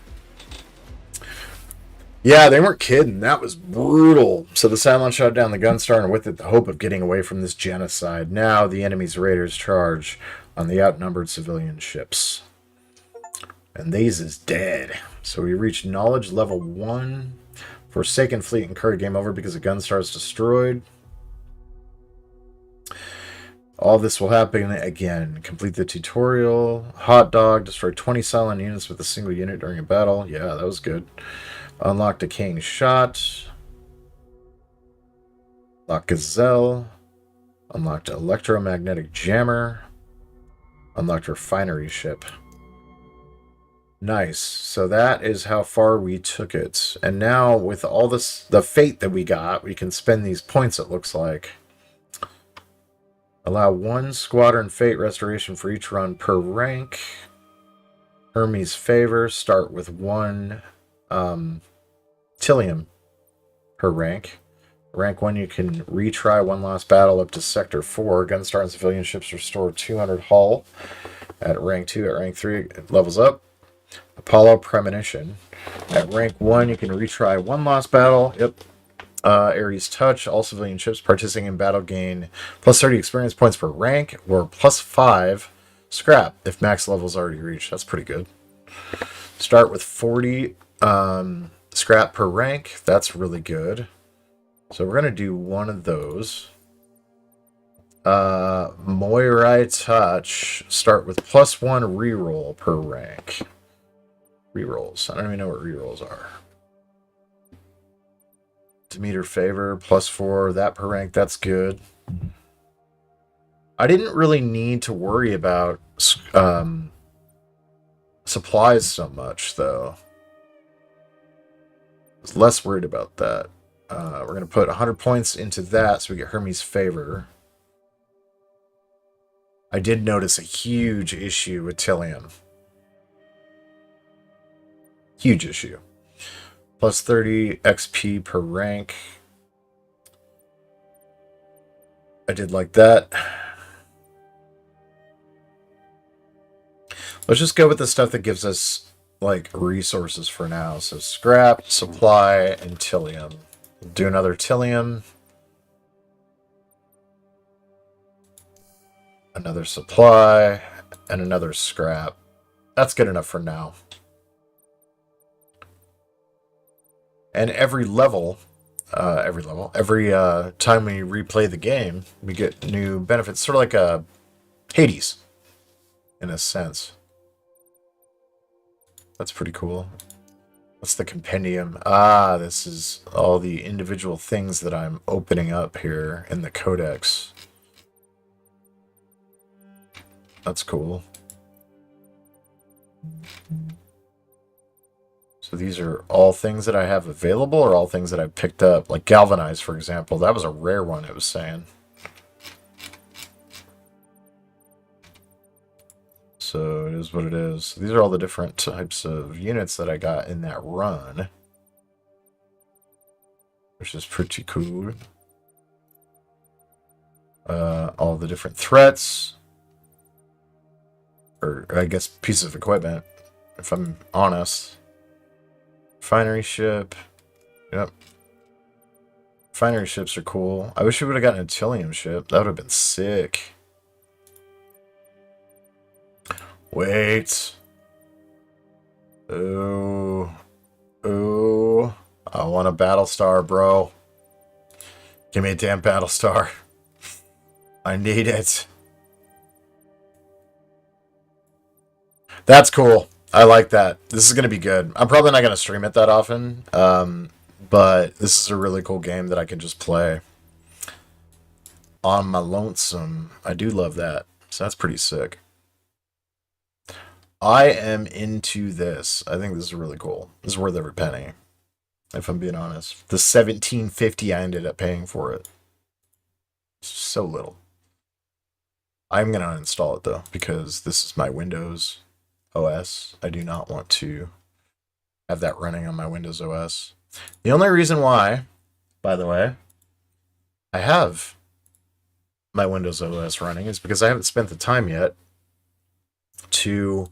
Yeah, they weren't kidding. That was brutal. So the Cylon shot down the Gunstar and with it the hope of getting away from this genocide. Now the enemy's raiders charge on the outnumbered civilian ships. And these is dead. So we reached knowledge level 1. Forsaken fleet incurred game over because the Gunstar is destroyed. All this will happen again. Complete the tutorial. Hot dog. Destroy 20 Cylon units with a single unit during a battle. Yeah, that was good. Unlock decaying shot. Unlock Gazelle. Unlocked electromagnetic jammer. Unlocked refinery ship. Nice. So that is how far we took it. And now with all this, the fate that we got, we can spend these points, it looks like. Allow 1 squadron fate restoration for each run per rank. Hermes favor. Start with 1 Tillium per rank. Rank 1, you can retry 1 last battle up to Sector 4. Gunstar and civilian ships restore 200 hull. At rank 2, at rank 3, it levels up. Apollo Premonition. At rank 1, you can retry 1 last battle. Yep. Ares Touch. All civilian ships participating in battle gain plus 30 experience points per rank or plus 5 scrap if max level is already reached. That's pretty good. Start with 40 scrap per rank. That's really good. So we're going to do one of those. Moirai Touch. Start with plus 1 reroll per rank. Rerolls. I don't even know what rerolls are. Demeter Favor, plus 4. That per rank. That's good. I didn't really need to worry about supplies so much, though. I was less worried about that. We're going to put 100 points into that so we get Hermes Favor. I did notice a huge issue with Tillium. Huge issue. Plus 30 XP per rank. I did like that. Let's just go with the stuff that gives us, like, resources for now. So scrap, supply, and Tillium. Do another Tillium. Another supply. And another scrap. That's good enough for now. And every time we replay the game, we get new benefits. Sort of like a Hades, in a sense. That's pretty cool. What's the compendium? Ah, this is all the individual things that I'm opening up here in the codex. That's cool. So these are all things that I have available or all things that I picked up. Like Galvanize, for example. That was a rare one, it was saying. So it is what it is. These are all the different types of units that I got in that run. Which is pretty cool. All the different threats. Or, I guess, pieces of equipment, if I'm honest. Refinery ship. Yep. Refinery ships are cool. I wish we would have gotten a Tillium ship. That would have been sick. Wait. Ooh. Ooh. I want a Battlestar, bro. Give me a damn Battlestar. I need it. That's cool. I like that. This is going to be good. I'm probably not going to stream it that often, but this is a really cool game that I can just play on my lonesome. I do love that. So that's pretty sick. I am into this. I think this is really cool. This is worth every penny, if I'm being honest. The $17.50 I ended up paying for it. So little. I'm going to uninstall it though, because this is my Windows OS. I do not want to have that running on my Windows OS. The only reason why, by the way, I have my Windows OS running is because I haven't spent the time yet to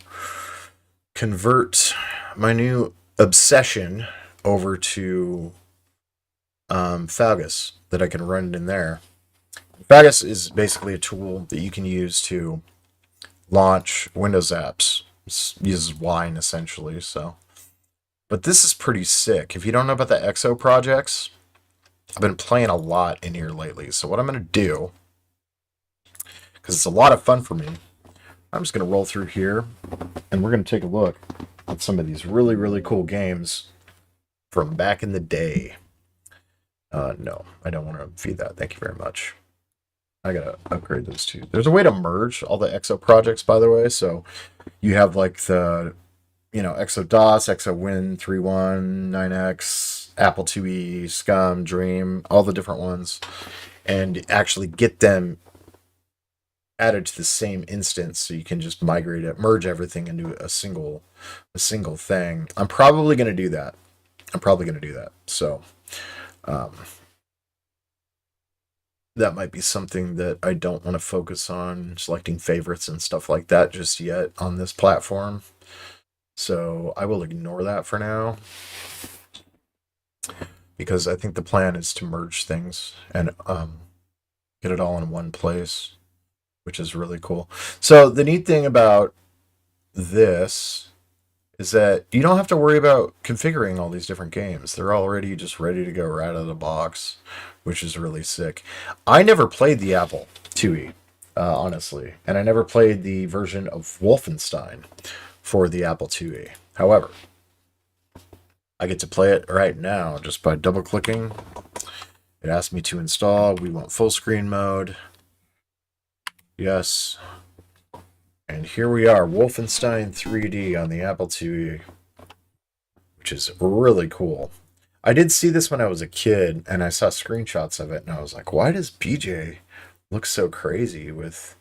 convert my new obsession over to Fagus, that I can run it in there. Fagus is basically a tool that you can use to launch Windows apps. It uses Wine essentially, so. But this is pretty sick. If you don't know about the EXO projects, I've been playing a lot in here lately. So what I'm going to do, because it's a lot of fun for me, I'm just going to roll through here, and we're going to take a look at some of these really, really cool games from back in the day. No, I don't want to feed that. Thank you very much. I got to upgrade those two. There's a way to merge all the EXO projects, by the way. So you have like the, EXO DOS, EXO Win 3.1, 9X, Apple IIe, Scum, Dream, all the different ones, and actually get them added to the same instance, so you can just migrate it, merge everything into a single thing. I'm probably going to do that. So that might be something that I don't want to focus on selecting favorites and stuff like that just yet on this platform. So I will ignore that for now, because I think the plan is to merge things and get it all in one place, which is really cool. So the neat thing about this is that you don't have to worry about configuring all these different games. They're already just ready to go right out of the box, which is really sick. I never played the Apple IIe, honestly, and I never played the version of Wolfenstein for the Apple IIe. However, I get to play it right now just by double-clicking. It asks me to install. We want full screen mode. Yes. And here we are, Wolfenstein 3D on the Apple IIe, which is really cool. I did see this when I was a kid, and I saw screenshots of it, and I was like, why does BJ look so crazy with,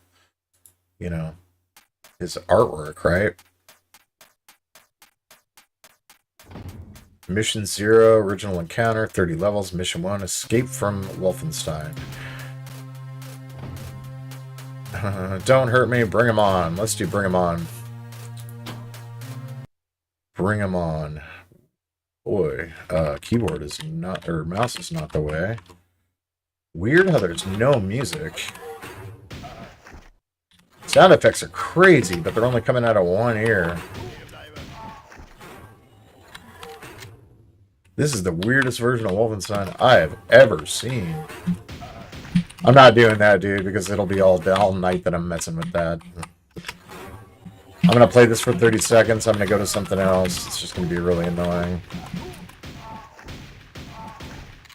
his artwork, right? Mission 0, original encounter, 30 levels. Mission 1, escape from Wolfenstein. Don't hurt me, bring him on. Let's do bring him on. Bring him on. Boy, keyboard is not, or mouse is not the way. Weird how there's no music. Sound effects are crazy, but they're only coming out of one ear. This is the weirdest version of Wolfenstein I have ever seen. I'm not doing that, dude, because it'll be all night that I'm messing with that. I'm going to play this for 30 seconds. I'm going to go to something else. It's just going to be really annoying.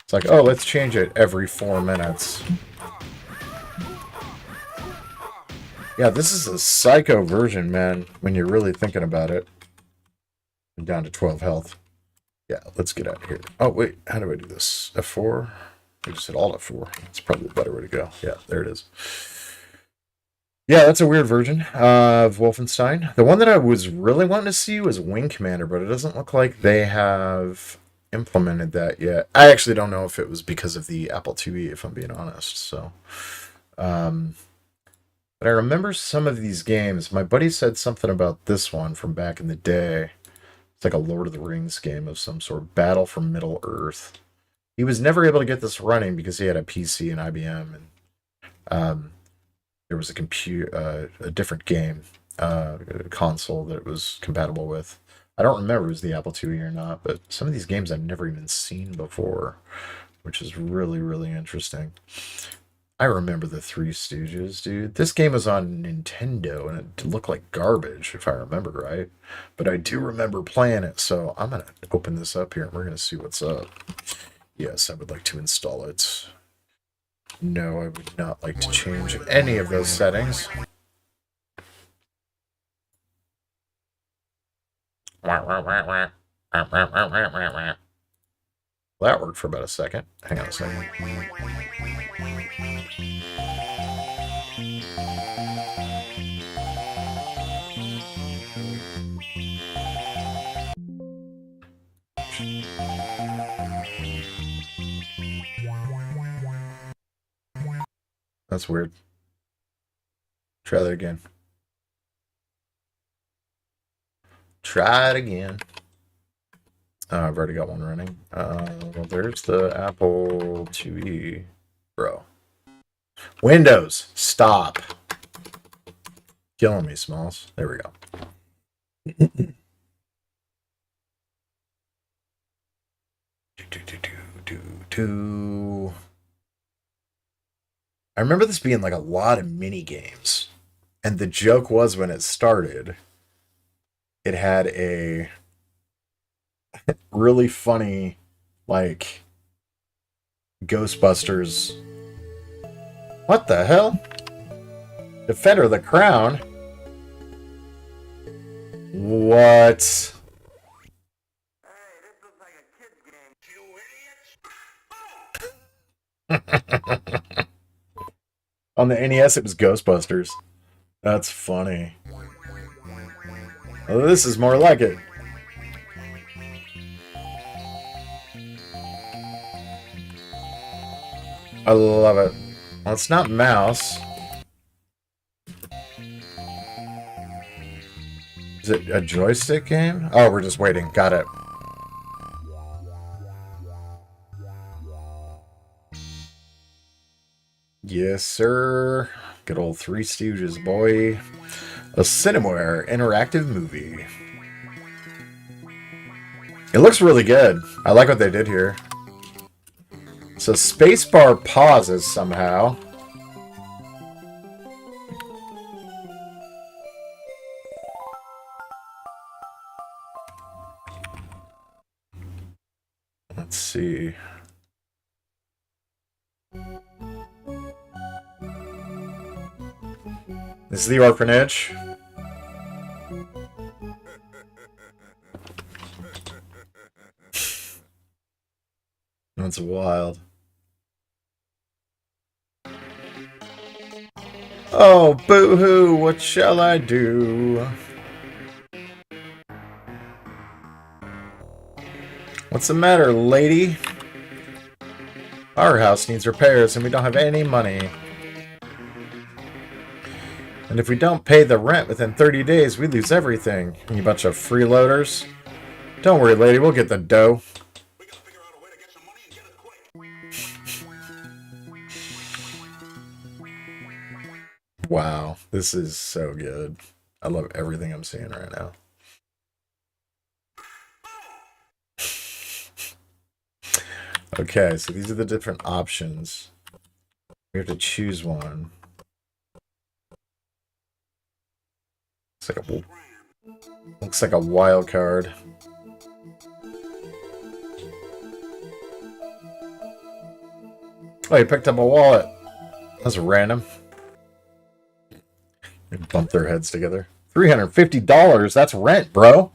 It's like, oh, let's change it every 4 minutes. Yeah, this is a psycho version, man, when you're really thinking about it. I'm down to 12 health. Yeah, let's get out of here. Oh, wait, how do I do this? F4? I just hit Alt F4. That's probably the better way to go. Yeah, there it is. Yeah, that's a weird version of Wolfenstein. The one that I was really wanting to see was Wing Commander, but it doesn't look like they have implemented that yet. I actually don't know if it was because of the Apple IIe, if I'm being honest. So, but I remember some of these games. My buddy said something about this one from back in the day. It's like a Lord of the Rings game of some sort. Battle for Middle Earth. He was never able to get this running because he had a PC and IBM, and there was a different game console that it was compatible with. I don't remember if it was the Apple IIe or not, but some of these games I've never even seen before, which is really, really interesting. I remember the Three Stooges, dude. This game was on Nintendo, and it looked like garbage, if I remember right. But I do remember playing it, so I'm going to open this up here, and we're going to see what's up. Yes, I would like to install it. No, I would not like to change any of those settings. Well, that worked for about a second. Hang on a second. That's weird. Try that again. Try it again. Oh, I've already got one running. Well, there's the Apple IIe. Bro. Windows, stop. Killing me, Smalls. There we go. I remember this being like a lot of mini games. And the joke was when it started, it had a really funny, like, Ghostbusters. What the hell? Defender of the Crown? What? On the NES, it was Ghostbusters. That's funny. Oh, this is more like it. I love it. Well, it's not mouse. Is it a joystick game? Oh, we're just waiting. Got it. Yes, sir. Good old Three Stooges, boy. A Cinemaware interactive movie. It looks really good. I like what they did here. So spacebar pauses somehow. Let's see. This is the orphanage. That's wild. Oh, boo-hoo, what shall I do? What's the matter, lady? Our house needs repairs and we don't have any money. And if we don't pay the rent within 30 days, we lose everything. You bunch of freeloaders. Don't worry, lady, we'll get the dough. We gotta figure out a way to get some money and get it quick. Wow, this is so good. I love everything I'm seeing right now. Okay, so these are the different options. We have to choose one. Looks like a wild card. Oh, you picked up a wallet. That's random. They bump their heads together. $350. That's rent, bro.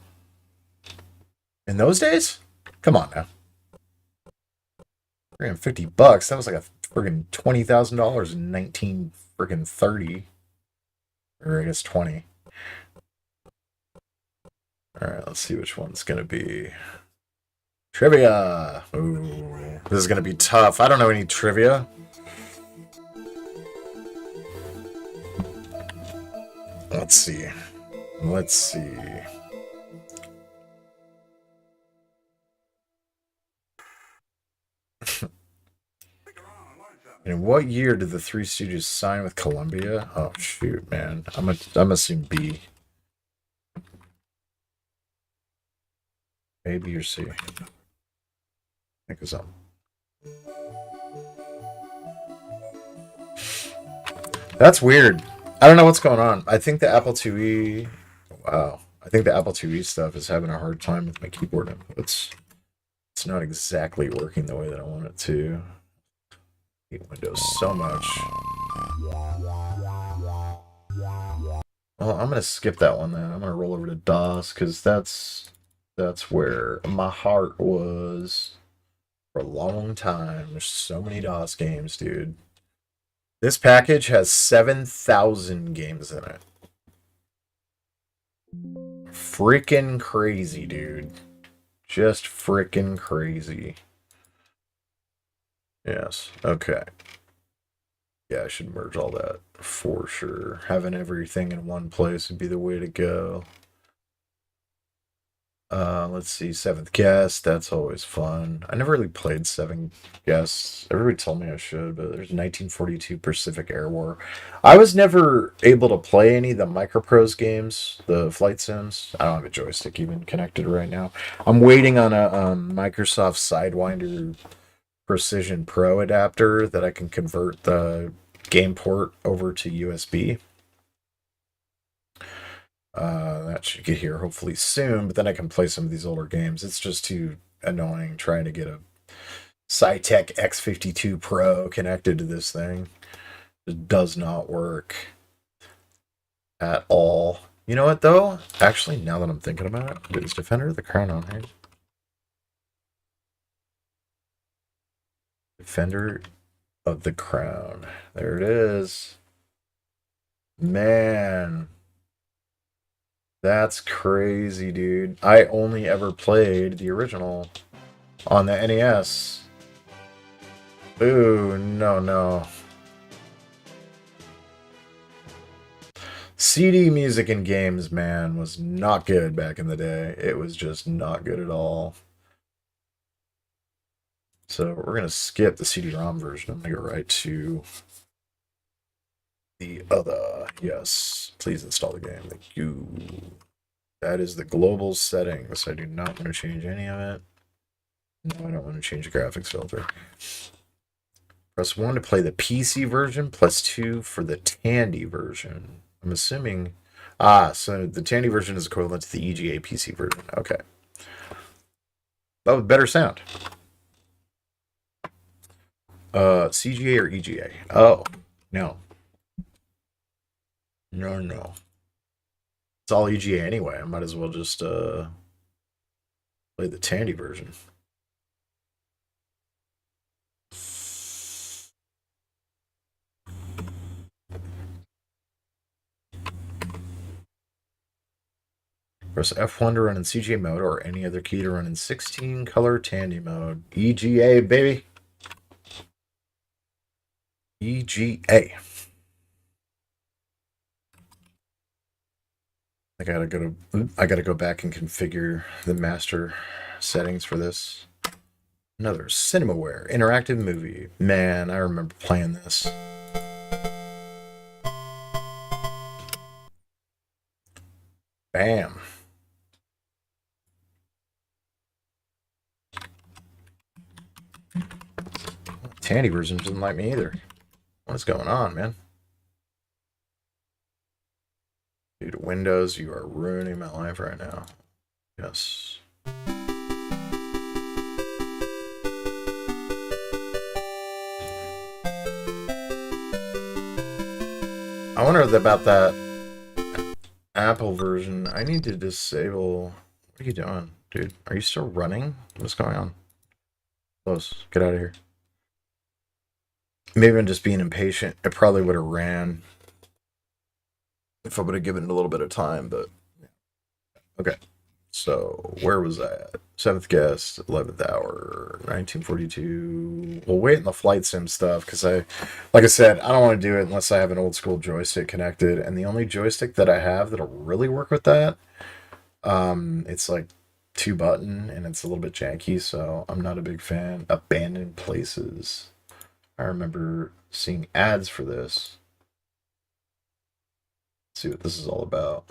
In those days? Come on now. $350. That was like a friggin' $20,000 in 1930. Or I guess 20. Alright, let's see which one's gonna be. Trivia! Ooh, this is gonna be tough. I don't know any trivia. Let's see. Let's see. In what year did the Three Stooges sign with Columbia? Oh shoot, man. I'm assuming B. A, B, or C? I think it's up. That's weird. I don't know what's going on. I think the Apple IIe. Wow. I think the Apple IIe stuff is having a hard time with my keyboard inputs. It's not exactly working the way that I want it to. I hate Windows so much. Well, I'm gonna skip that one then. I'm gonna roll over to DOS because that's where my heart was for a long time. There's so many DOS games, dude. This package has 7,000 games in it. Freaking crazy, dude. Just freaking crazy. Yes. Okay. Yeah, I should merge all that for sure. Having everything in one place would be the way to go. Let's see, Seventh Guest. That's always fun. I never really played Seven Guests. Everybody told me I should, but there's 1942 Pacific Air War. I was never able to play any of the Microprose games, the flight sims. I don't have a joystick even connected right now. I'm waiting on a Microsoft Sidewinder Precision Pro adapter that I can convert the game port over to USB. That should get here hopefully soon, but then I can play some of these older games. It's just too annoying trying to get a Cytec X52 Pro connected to this thing. It does not work at all. You know what, though? Actually, now that I'm thinking about it, is Defender of the Crown on here? Defender of the Crown. There it is. Man. That's crazy, dude. I only ever played the original on the NES. Ooh, no. CD music in games, man, was not good back in the day. It was just not good at all. So we're going to skip the CD-ROM version. I'm going to go right to the other. Yes, please install the game. Thank you. That is the global settings. I do not want to change any of it. No, I don't want to change the graphics filter. Press 1 to play the PC version, plus 2 for the Tandy version. I'm assuming... so the Tandy version is equivalent to the EGA PC version. Okay. Oh, better sound. CGA or EGA? Oh, no. No. It's all EGA anyway. I might as well just play the Tandy version. Press F1 to run in CGA mode or any other key to run in 16 color Tandy mode. EGA, baby. EGA. I gotta go back and configure the master settings for this. Another CinemaWare interactive movie. Man, I remember playing this. Bam. Tandy version doesn't like me either. What's going on, man? Dude, Windows, you are ruining my life right now. Yes. I wonder about that Apple version. I need to disable... What are you doing, dude? Are you still running? What's going on? Close. Get out of here. Maybe I'm just being impatient. It probably would have ran if I would have given it a little bit of time, but... Okay. So, where was that? 7th Guest, 11th Hour, 1942. We'll wait in the flight sim stuff, because like I said, I don't want to do it unless I have an old school joystick connected, and the only joystick that I have that'll really work with that, it's like 2-button, and it's a little bit janky, so I'm not a big fan. Abandoned Places. I remember seeing ads for this. Let's see what this is all about.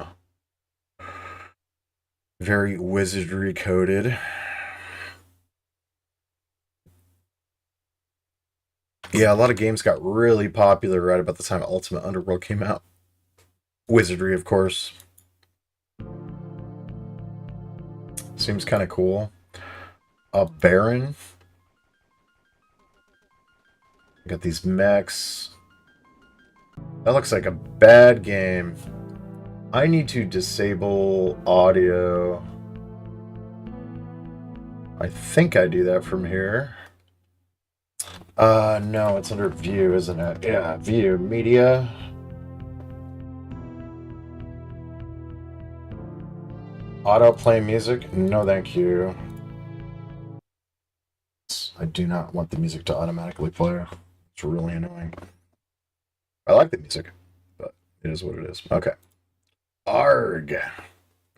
Very wizardry coded. Yeah, a lot of games got really popular right about the time Ultimate Underworld came out. Wizardry, of course. Seems kind of cool. A Baron. Got these mechs. That looks like a bad game. I need to disable audio. I think I do that from here. No, it's under view, isn't it? Yeah, view, media. Autoplay music? No, thank you. I do not want the music to automatically play. It's really annoying. I like the music, but it is what it is. Okay. Arg.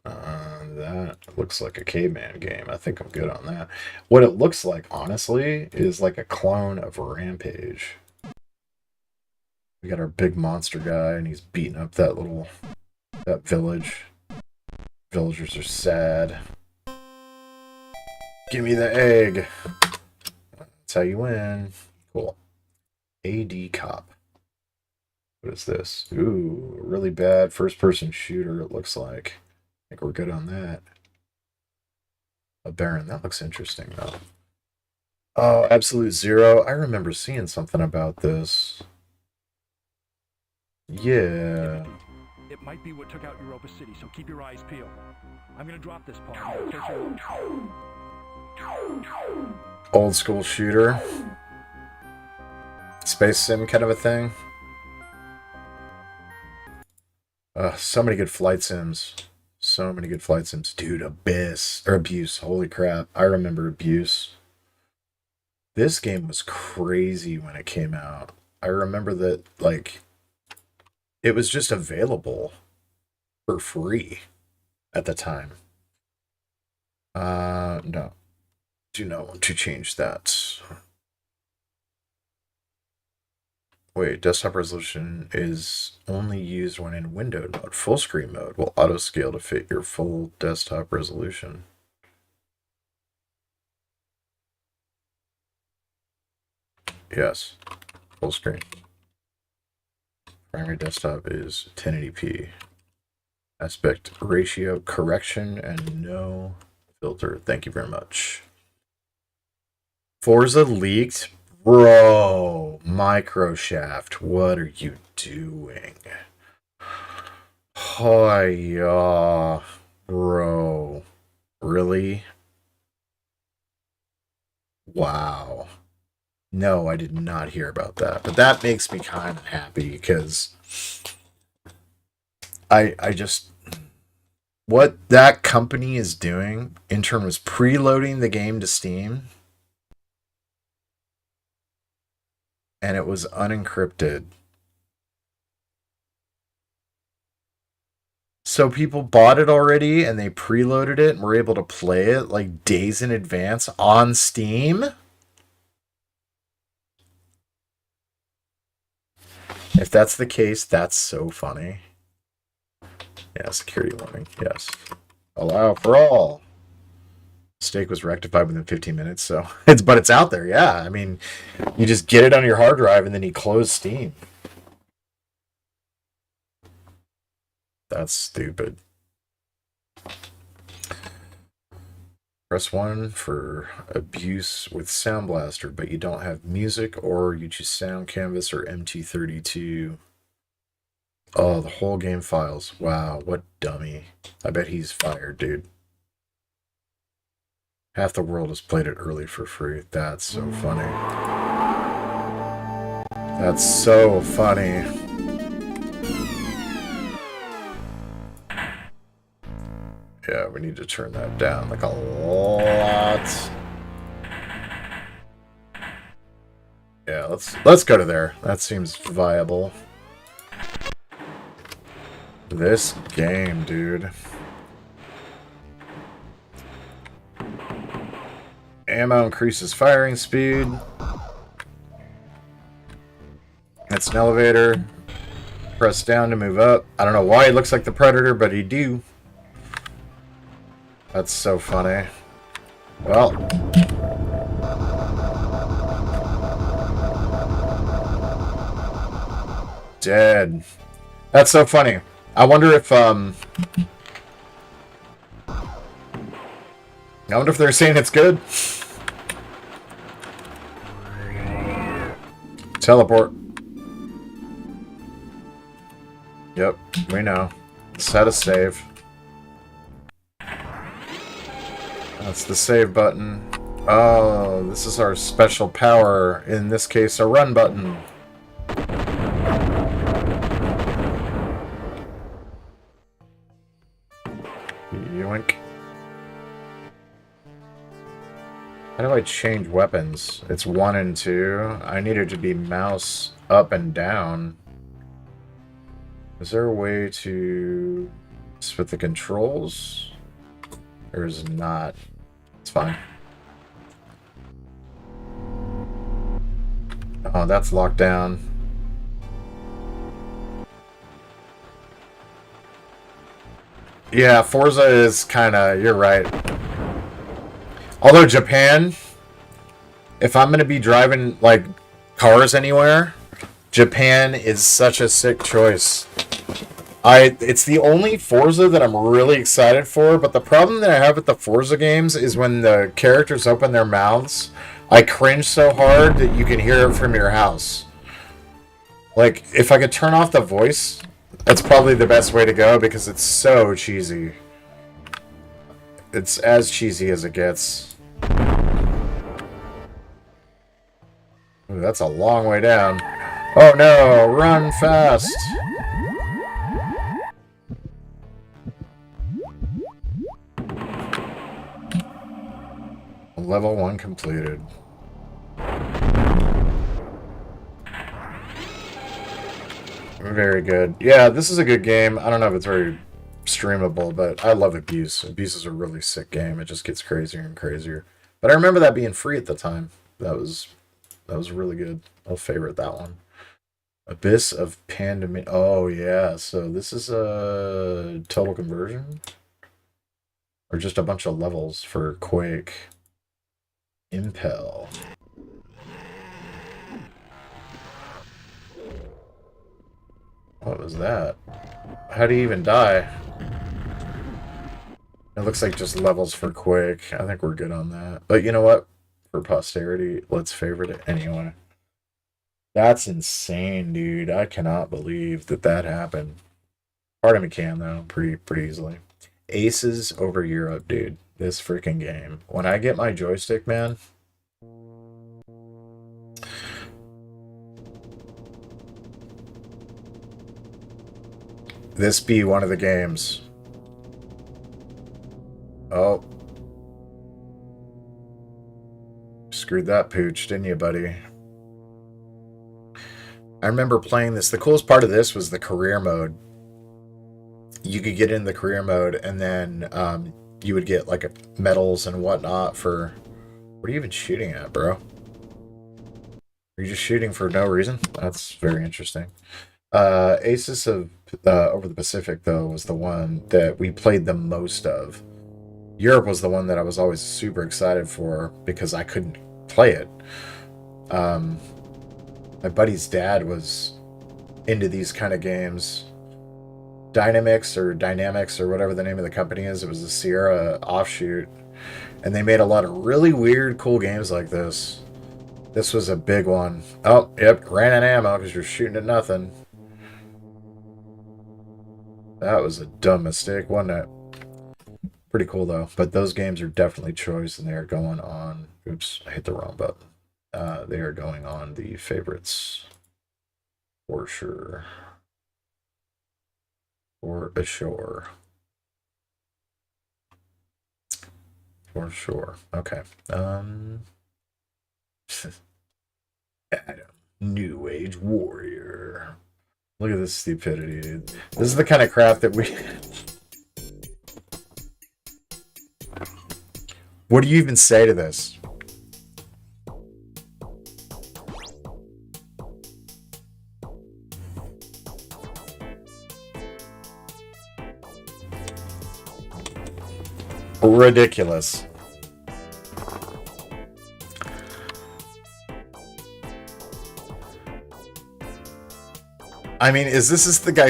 That looks like a caveman game. I think I'm good on that. What it looks like, honestly, is like a clone of Rampage. We got our big monster guy, and he's beating up that village. Villagers are sad. Give me the egg. That's how you win. Cool. AD Cop. What is this? Ooh, really bad first-person shooter, it looks like. I think we're good on that. A Baron, that looks interesting, though. Oh, Absolute Zero. I remember seeing something about this. Yeah. It might be what took out Europa City, so keep your eyes peeled. I'm gonna drop this part. Old school shooter. Space sim kind of a thing. So many good flight sims. So many good flight sims. Dude, Abuse. Holy crap. I remember Abuse. This game was crazy when it came out. I remember that, like, it was just available for free at the time. No. Do not want to change that. Wait, desktop resolution is only used when in windowed mode. Full screen mode will auto scale to fit your full desktop resolution. Yes, full screen. Primary desktop is 1080p. Aspect ratio correction and no filter. Thank you very much. Forza leaked? Bro, Microshaft, what are you doing? Oh, bro. Really? Wow. No, I did not hear about that. But that makes me kind of happy because I just what that company is doing in terms of preloading the game to Steam, and it was unencrypted. So people bought it already and they preloaded it and were able to play it like days in advance on Steam. If that's the case, that's so funny. Yeah, security warning. Yes. Allow for all. Mistake was rectified within 15 minutes, so it's out there. Yeah, I mean, you just get it on your hard drive and then you close Steam. That's stupid. Press 1 for abuse with Sound Blaster, but you don't have music, or you choose Sound Canvas or MT32. Oh, the whole game files. Wow, what dummy. I bet he's fired, dude. Half the world has played it early for free. That's so funny. That's so funny. Yeah, we need to turn that down like a lot. Yeah, let's go to there. That seems viable. This game, dude. Ammo increases firing speed. It's an elevator. Press down to move up. I don't know why he looks like the Predator, but he do. That's so funny. Well. Dead. That's so funny. I wonder if they're saying it's good. Teleport. Yep, we know. Set a save. That's the save button. Oh, this is our special power. In this case, a run button. Yoink. How do I change weapons? It's 1 and 2. I need it to be mouse up and down. Is there a way to split the controls? Or is it not? It's fine. Oh, that's locked down. Yeah, Forza is kind of... You're right. Although Japan, if I'm going to be driving, like, cars anywhere, Japan is such a sick choice. It's the only Forza that I'm really excited for, but the problem that I have with the Forza games is when the characters open their mouths, I cringe so hard that you can hear it from your house. Like, if I could turn off the voice, that's probably the best way to go because it's so cheesy. It's as cheesy as it gets. Ooh, that's a long way down. Oh no, run fast! Level 1 completed. Very good. Yeah, this is a good game. I don't know if it's very streamable, but I love Abuse. Abuse is a really sick game. It just gets crazier and crazier. But I remember that being free at the time. That was really good. I'll favorite that one. Abyss of Pandemic. Oh yeah, so this is a total conversion? Or just a bunch of levels for Quake. Impel. What was that? How do you even die? It looks like just levels for Quake. I think we're good on that. But you know what? For posterity, let's favorite it anyway. That's insane, dude. I cannot believe that happened. Part of me can, though, pretty easily. Aces over Europe, dude. This freaking game. When I get my joystick, man... This be one of the games. Oh. Screwed that pooch, didn't you, buddy? I remember playing this. The coolest part of this was the career mode. You could get in the career mode, and then you would get like medals and whatnot for... What are you even shooting at, bro? Are you just shooting for no reason? That's very interesting. Aces of Over the Pacific, though, was the one that we played the most of. Europe was the one that I was always super excited for because I couldn't play it. My buddy's dad was into these kind of games. Dynamics or whatever the name of the company is. It was the Sierra offshoot. And they made a lot of really weird, cool games like this. This was a big one. Oh, yep, ran out of ammo because you're shooting at nothing. That was a dumb mistake, wasn't it? Pretty cool, though. But those games are definitely choice, and they are going on... Oops, I hit the wrong button. They are going on the favorites. For sure. For sure. For sure. Okay. Adam. New Age Warrior. Look at this stupidity, dude. This is the kind of crap that we... What do you even say to this? ridiculous. I mean, is this the guy?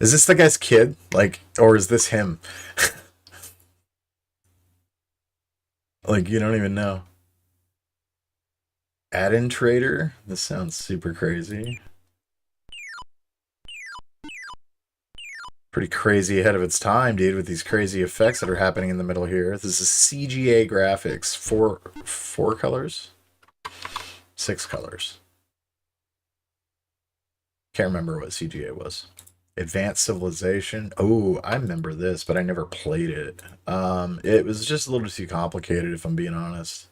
Is this the guy's kid? Like, or is this him? Like, you don't even know. Add-in trader? This sounds super crazy. Pretty crazy ahead of its time, dude, with these crazy effects that are happening in the middle here. This is CGA graphics. Four colors? 6 colors. Can't remember what CGA was. Advanced Civilization. Oh, I remember this, but I never played it. It was just a little too complicated, if I'm being honest.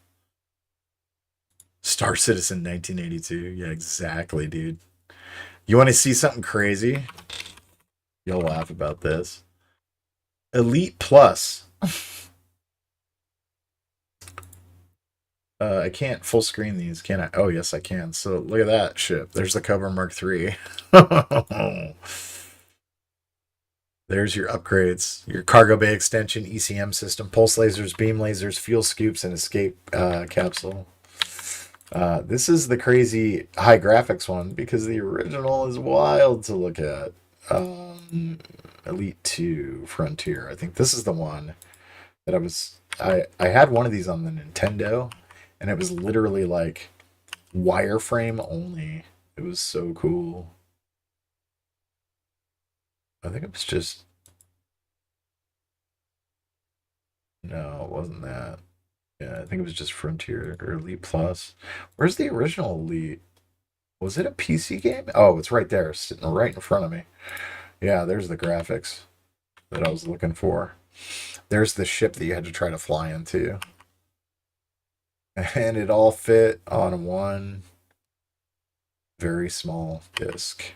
Star Citizen 1982. Yeah, exactly, dude. You want to see something crazy? You'll laugh about this. Elite Plus. I can't full screen these, can I? Oh, yes, I can. So look at that ship. There's the Cobra Mark III. There's your upgrades. Your cargo bay extension, ECM system, pulse lasers, beam lasers, fuel scoops, and escape capsule. This is the crazy high graphics one because the original is wild to look at. Elite 2 Frontier. I think this is the one that I had one of these on the Nintendo, and it was literally like wireframe only. It was so cool. I think it was just... No, it wasn't that. Yeah, I think it was just Frontier or Elite Plus. Where's the original Elite? Was it a PC game? Oh, it's right there, sitting right in front of me. Yeah, there's the graphics that I was looking for. There's the ship that you had to try to fly into. And it all fit on one very small disc.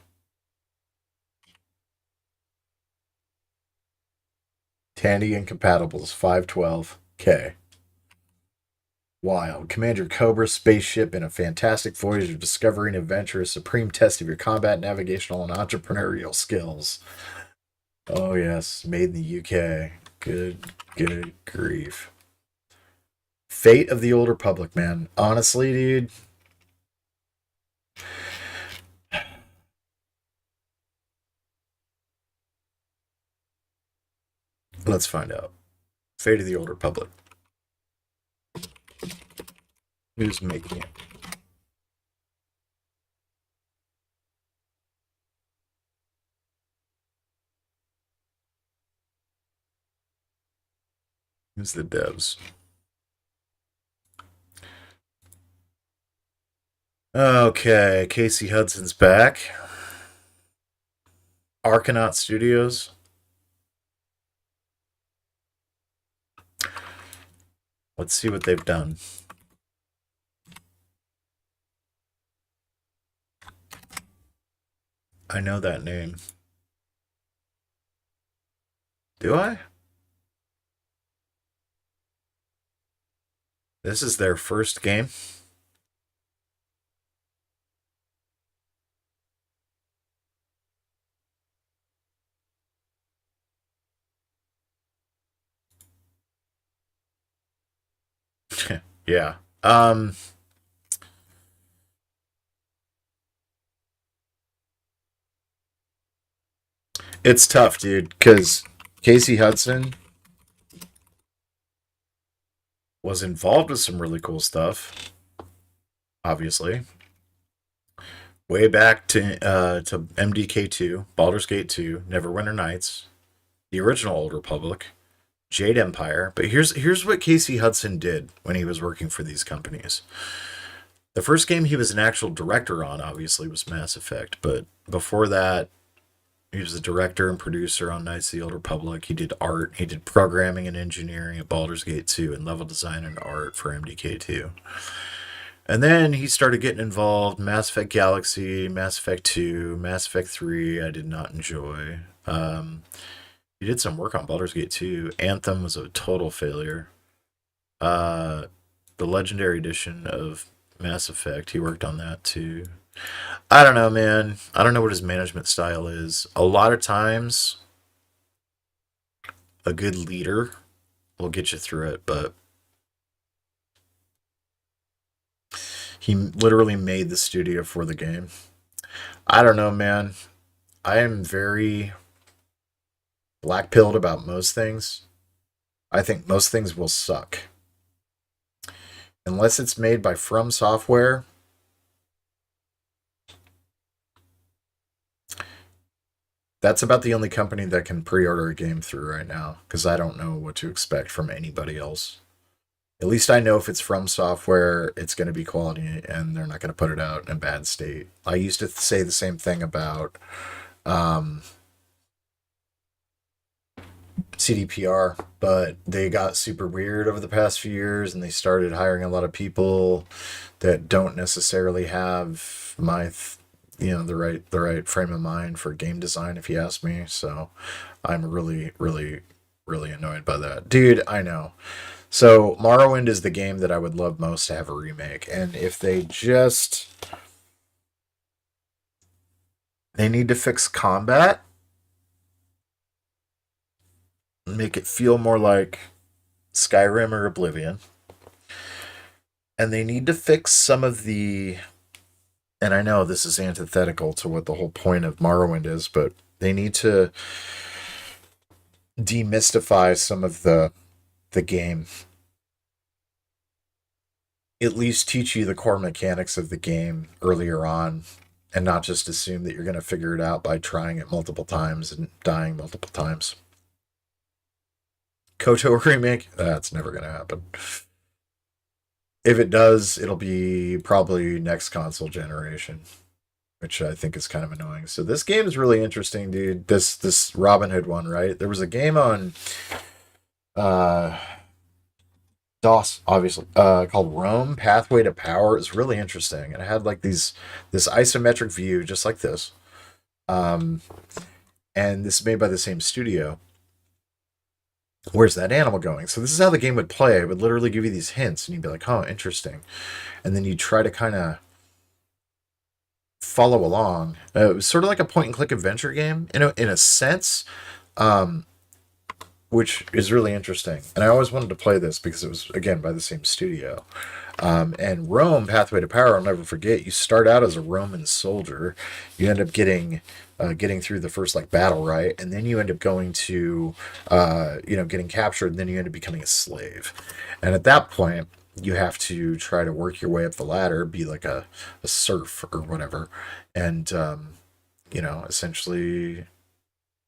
Tandy Incompatibles 512K. Wild. Command your Cobra spaceship in a fantastic voyage of discovery and adventure, a supreme test of your combat, navigational, and entrepreneurial skills. Oh, yes. Made in the UK. Good grief. Fate of the Old Republic, man. Honestly, dude. Let's find out. Fate of the Old Republic. Who's making it? Who's the devs? Okay, Casey Hudson's back. Arcanaut Studios. Let's see what they've done. I know that name. Do I? This is their first game. Yeah. It's tough, dude, because Casey Hudson was involved with some really cool stuff, obviously. Way back to MDK2, Baldur's Gate 2, Neverwinter Nights, the original Old Republic, Jade Empire. But here's what Casey Hudson did when he was working for these companies. The first game he was an actual director on, obviously, was Mass Effect. But before that, he was the director and producer on Knights of the Old Republic. He did art. He did programming and engineering at Baldur's Gate 2 and level design and art for MDK2. And then he started getting involved. Mass Effect Galaxy, Mass Effect 2, Mass Effect 3, I did not enjoy. He did some work on Baldur's Gate 2. Anthem was a total failure. The Legendary Edition of Mass Effect, he worked on that too. I don't know, man. I don't know what his management style is. A lot of times, a good leader will get you through it, but he literally made the studio for the game. I don't know, man. I am very black pilled about most things. I think most things will suck. Unless it's made by From Software, that's about the only company that can pre-order a game through right now, because I don't know what to expect from anybody else. At least I know if it's From Software, it's going to be quality, and they're not going to put it out in a bad state. I used to say the same thing about CDPR, but they got super weird over the past few years, and they started hiring a lot of people that don't necessarily have the right frame of mind for game design, if you ask me. So I'm really, really, really annoyed by that, dude. I know. So Morrowind is the game that I would love most to have a remake, and if they need to fix combat, make it feel more like Skyrim or Oblivion, and they need to fix some of the. And I know this is antithetical to what the whole point of Morrowind is, but they need to demystify some of the game. At least teach you the core mechanics of the game earlier on, and not just assume that you're going to figure it out by trying it multiple times and dying multiple times. Kotor remake? That's never going to happen. If it does, it'll be probably next console generation, which I think is kind of annoying. So this game is really interesting, dude. This Robin Hood one, right? There was a game on DOS, obviously, called Rome Pathway to Power. It's really interesting, and it had like this isometric view, just like this. Um, and this is made by the same studio. Where's that animal going? So this is how the game would play. It would literally give you these hints, and you'd be like, "Oh, interesting," and then you try to kind of follow along. It was sort of like a point and click adventure game, in a sense. Um, which is really interesting. And I always wanted to play this because it was, again, by the same studio. And Rome, Pathway to Power, I'll never forget. You start out as a Roman soldier. You end up getting through the first like battle, right? And then you end up going to, getting captured. And then you end up becoming a slave. And at that point, you have to try to work your way up the ladder, be like a serf or whatever. And, essentially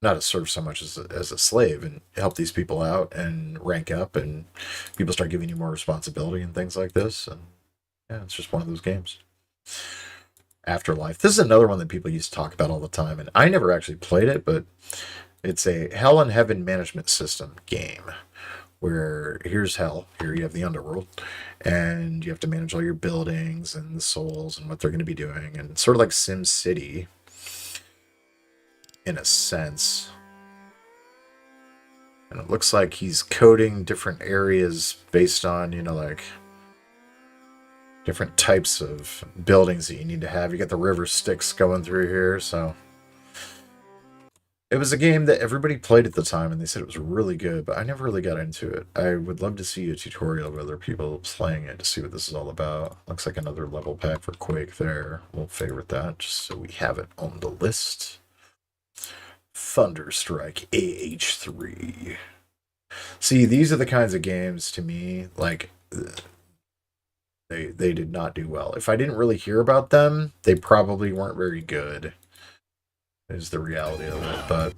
not a serf so much as a slave, and help these people out and rank up, and people start giving you more responsibility and things like this. And yeah, it's just one of those games. Afterlife. This is another one that people used to talk about all the time, and I never actually played it, but it's a hell and heaven management system game where here's hell, here you have the underworld, and you have to manage all your buildings and the souls and what they're going to be doing, and it's sort of like Sim City in a sense. And it looks like he's coding different areas based on, like different types of buildings that you need to have. You got the river Styx going through here, so it was a game that everybody played at the time, and they said it was really good, but I never really got into it. I would love to see a tutorial of other people playing it to see what this is all about. Looks like another level pack for Quake there. We'll favorite that just so we have it on the list. Thunderstrike AH3. See, these are the kinds of games to me, like, they did not do well. If I didn't really hear about them, they probably weren't very good, is the reality of it. But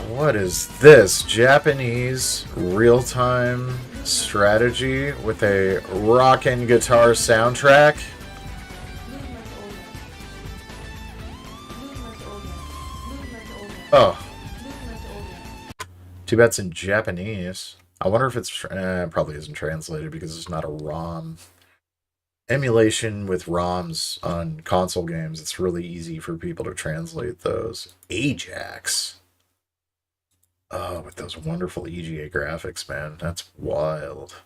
what is this? Japanese real-time strategy with a rock and guitar soundtrack? Oh. Too bad it's in Japanese. I wonder if it's probably isn't translated because it's not a ROM. Emulation with ROMs on console games, it's really easy for people to translate those. Ajax. Oh, with those wonderful EGA graphics, man. That's wild.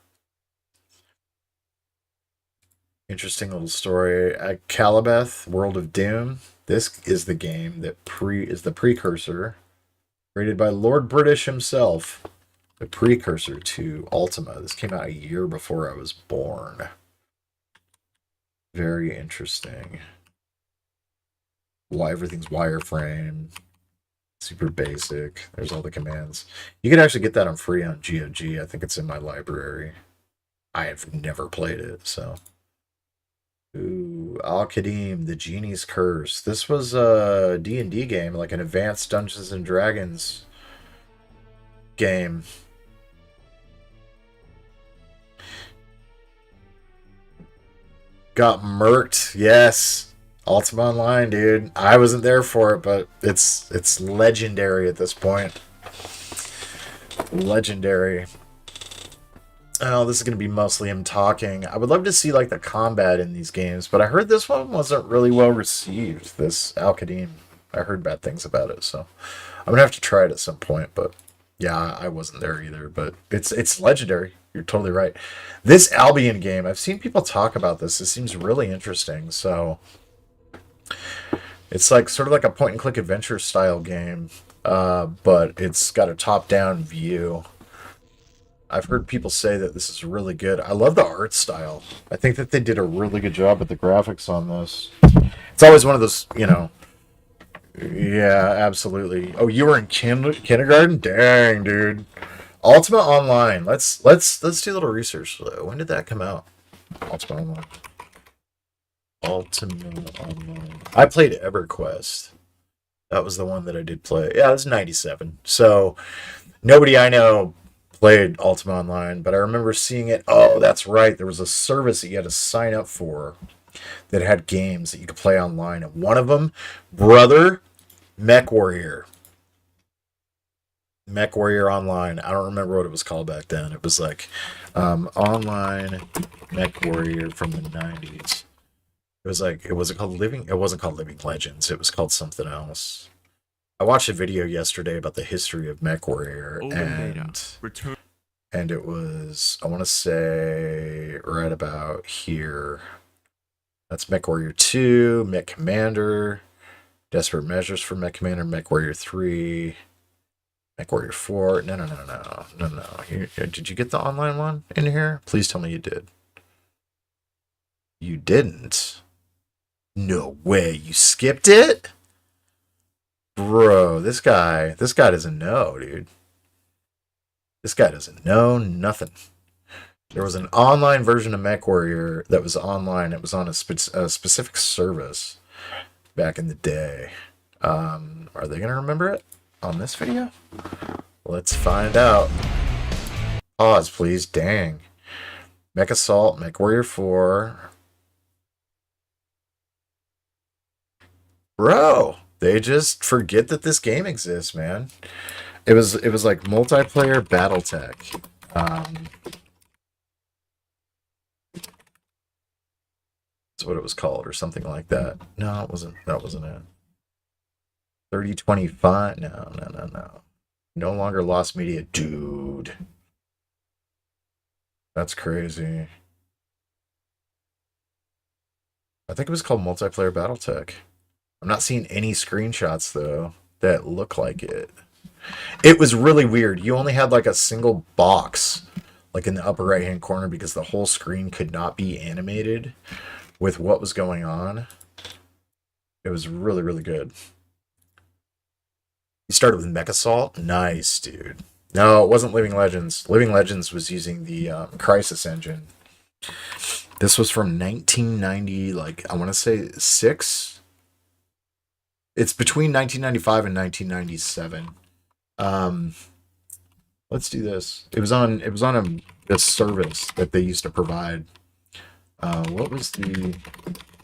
Interesting little story. Calibeth, World of Doom. This is the game that is the precursor Created by Lord British himself. The precursor to Ultima. This came out a year before I was born. Very interesting. Why everything's wireframe. Super basic. There's all the commands. You can actually get that on free on GOG. I think it's in my library. I have never played it, so. Ooh, Al-Qadim, the Genie's Curse. This was a D&D game, like an advanced Dungeons and Dragons game. Got murked, yes. Ultima Online, dude. I wasn't there for it, but it's legendary at this point. Legendary. Oh, this is going to be mostly him talking. I would love to see like the combat in these games, but I heard this one wasn't really well received. This Al-Qadim. I heard bad things about it, so I'm going to have to try it at some point, but yeah, I wasn't there either, but it's legendary. You're totally right. This Albion game, I've seen people talk about this. It seems really interesting, so it's like sort of like a point and click adventure style game, but it's got a top-down view. I've heard people say that this is really good. I love the art style. I think that they did a really good job with the graphics on this. It's always one of those, you know. Yeah, absolutely. Oh, you were in kindergarten? Dang, dude. Ultima Online. Let's do a little research. When did that come out? Ultima Online. Ultima Online. I played EverQuest. That was the one that I did play. Yeah, it was 97. So nobody I know played Ultima Online, but I remember seeing it. Oh, that's right. There was a service that you had to sign up for that had games that you could play online. And one of them, Brother, Mech Warrior. Mech Warrior Online. I don't remember what it was called back then. It was like Online Mech Warrior from the 90s. It was like, it wasn't called Living Legends. It was called something else. I watched a video yesterday about the history of Mech Warrior, and it was, I want to say, right about here. That's Mech Warrior 2, Mech Commander, Desperate Measures for Mech Commander, Mech Warrior 3, Mech Warrior 4. No. Did you get the online one in here? Please tell me you did. You didn't? No way. You skipped it? Bro, this guy doesn't know, dude. This guy doesn't know nothing. There was an online version of MechWarrior that was online. It was on a specific service back in the day. Are they going to remember it on this video? Let's find out. Pause, please. Dang. Mech Assault, MechWarrior 4. Bro, they just forget that this game exists, man. It was like multiplayer BattleTech. That's what it was called, or something like that. No, it wasn't. That wasn't it. 3025. No. No longer lost media, dude. That's crazy. I think it was called multiplayer BattleTech. I'm not seeing any screenshots though that look like it. It was really weird. You only had like a single box like in the upper right hand corner because the whole screen could not be animated with what was going on. It was really, really good. You started with Mech Assault? Nice, dude. No, it wasn't Living Legends. Living Legends was using the Crisis engine. This was from 1990, like, I want to say 6? It's between 1995 and 1997. Let's do this. It was on a service that they used to provide. What was the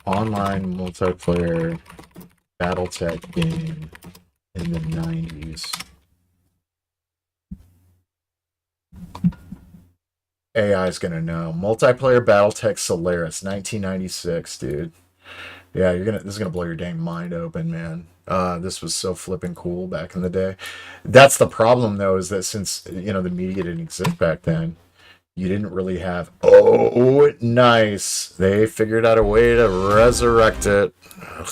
online multiplayer BattleTech game in the 90s? AI's gonna know. Multiplayer BattleTech Solaris, 1996, dude. Yeah, this is gonna blow your dang mind open, man. This was so flipping cool back in the day. That's the problem, though, is that since the media didn't exist back then, you didn't really have. Oh, nice! They figured out a way to resurrect it. Ugh.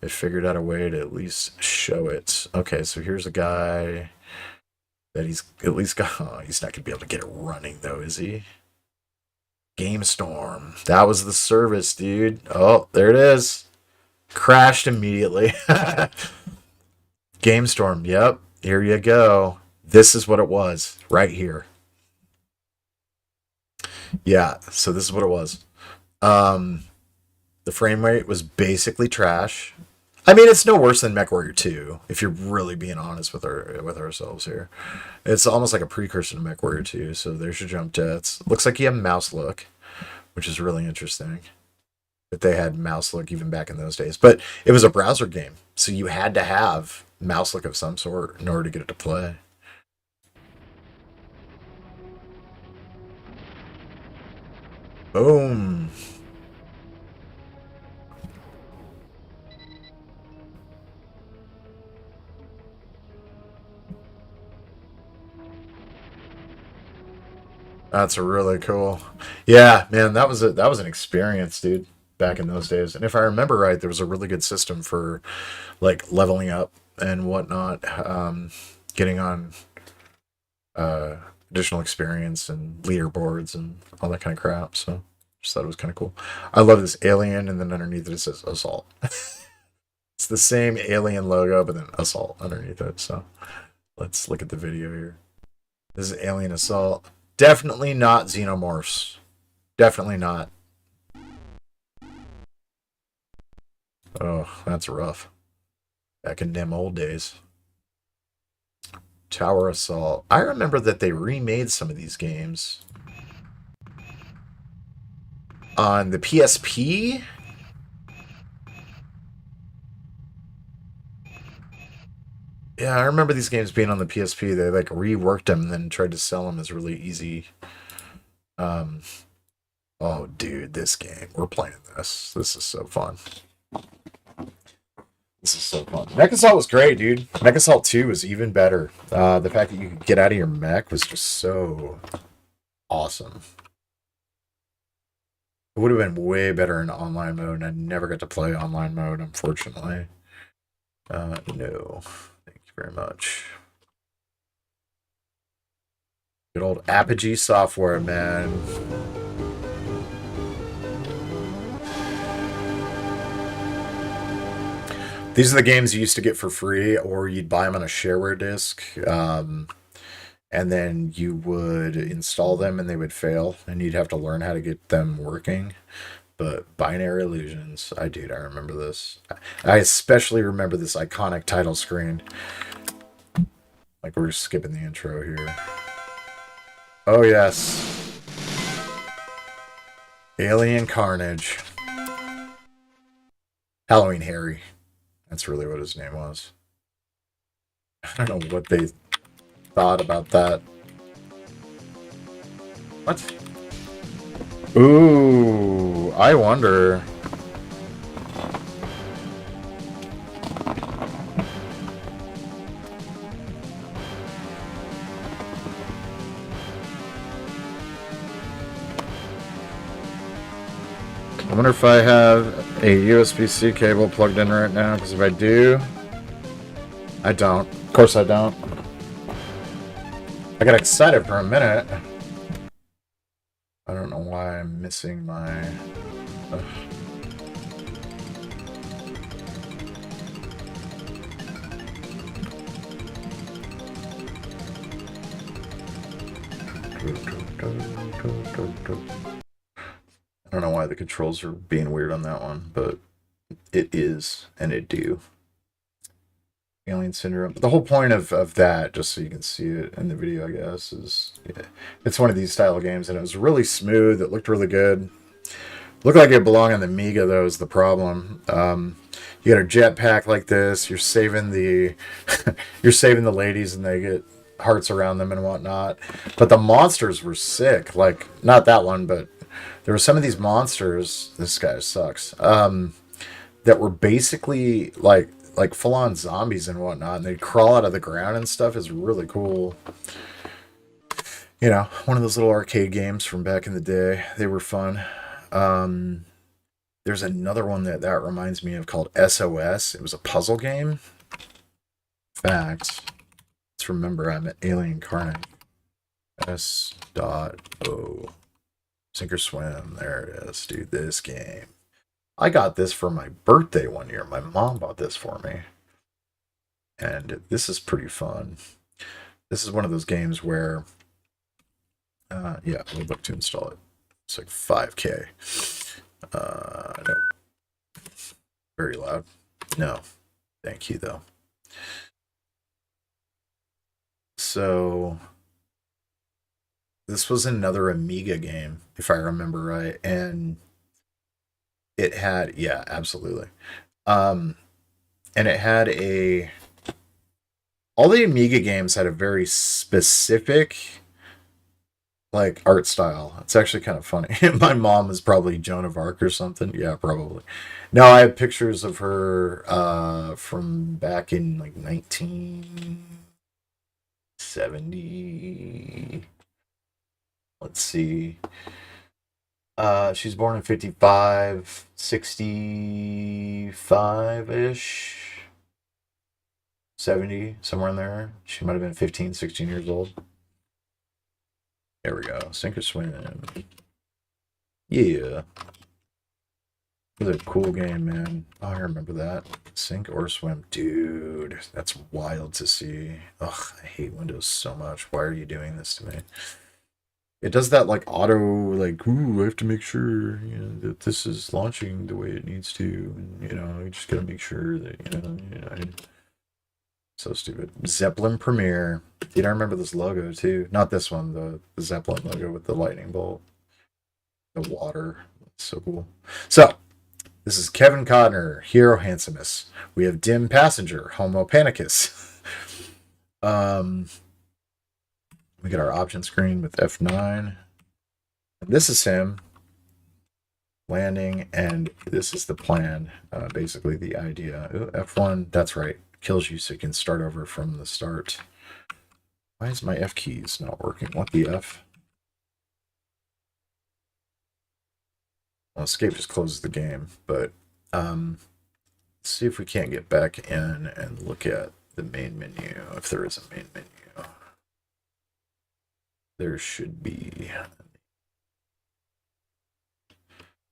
They figured out a way to at least show it. Okay, so here's a guy that he's at least got. Oh, he's not gonna be able to get it running though, is he? Game Storm. That was the service, dude. Oh, there it is. Crashed immediately. Game Storm. Yep. Here you go. This is what it was right here. Yeah. So this is what it was. The frame rate was basically trash. I mean, it's no worse than MechWarrior 2, if you're really being honest with ourselves here. It's almost like a precursor to MechWarrior 2, so there's your jump jets. Looks like you have mouse look, which is really interesting. That they had mouse look even back in those days. But it was a browser game, so you had to have mouse look of some sort in order to get it to play. Boom. That's really cool. Yeah, man, that was an experience, dude, back in those days. And if I remember right, there was a really good system for like leveling up and whatnot, getting on uh, additional experience and leaderboards and all that kind of crap. So just thought it was kind of cool. I love this alien, and then underneath it says assault. It's the same alien logo, but then assault underneath it. So let's look at the video here. This is Alien Assault. Definitely not xenomorphs. Definitely not. Oh, that's rough. Back in them old days. Tower Assault. I remember that they remade some of these games on the PSP. Yeah, I remember these games being on the PSP. They like reworked them and then tried to sell them as really easy. Um, oh, dude, this game. We're playing this. This is so fun. This is so fun. Mech Assault was great, dude. Mech Assault 2 was even better. The fact that you could get out of your mech was just so awesome. It would have been way better in online mode, and I never got to play online mode, unfortunately. No. Thank you very much. Good old Apogee Software, man. These are the games you used to get for free, or you'd buy them on a shareware disc, and then you would install them and they would fail, and you'd have to learn how to get them working. But Binary Illusions, I remember this. I especially remember this iconic title screen. Like, we're skipping the intro here. Oh, yes. Alien Carnage. Halloween Harry. That's really what his name was. I don't know what they thought about that. What? Ooh, I wonder. I wonder if I have a USB-C cable plugged in right now, because if I do, I don't. Of course I don't. I got excited for a minute. I don't know why I'm missing my... Ugh. I don't know why the controls are being weird on that one, but it is, and it do. Alien Syndrome. But the whole point of that, just so you can see it in the video, I guess, is it's one of these style of games, and it was really smooth. It looked really good. Looked like it belonged on the Amiga, though, is the problem. You got a jetpack like this. You're saving the you're saving the ladies, and they get hearts around them and whatnot. But the monsters were sick. Like, not that one, but there were some of these monsters. This guy sucks. That were basically like full-on zombies and whatnot, and they'd crawl out of the ground and stuff. Is really cool. You know, one of those little arcade games from back in the day. They were fun. There's another one that reminds me of called SOS. It was a puzzle game. In fact, let's remember I'm an alien incarnate. S.O. Sink or swim. There it is, dude. This game. I got this for my birthday one year. My mom bought this for me. And this is pretty fun. This is one of those games where, yeah, we'll look to install it. It's like 5K. No. Very loud. No. Thank you, though. So, this was another Amiga game, if I remember right. And it had, yeah, absolutely. And it had all the Amiga games had a very specific like art style. It's actually kind of funny. My mom is probably Joan of Arc or something. Yeah, probably. No, I have pictures of her from back in like 1970. Let's see. She's born in 55, 65-ish, 70, somewhere in there. She might have been 15, 16 years old. There we go. Sink or swim. Yeah. It was a cool game, man. Oh, I remember that. Sink or swim. Dude, that's wild to see. Ugh, I hate Windows so much. Why are you doing this to me? It does that like auto, like, ooh, I have to make sure, that this is launching the way it needs to. And, you just gotta make sure that, so stupid. Zeppelin Premiere. Dude, I remember this logo too. Not this one, the Zeppelin logo with the lightning bolt. The water. It's so cool. So, this is Kevin Codner, Hero Handsomus. We have Dim Passenger, Homo Panicus. We get our option screen with F9. And this is him landing, and this is the plan. Basically, the idea. Ooh, F1, that's right. Kills you so you can start over from the start. Why is my F keys not working? What the F? Well, escape just closes the game, but let's see if we can't get back in and look at the main menu, if there is a main menu. There should be.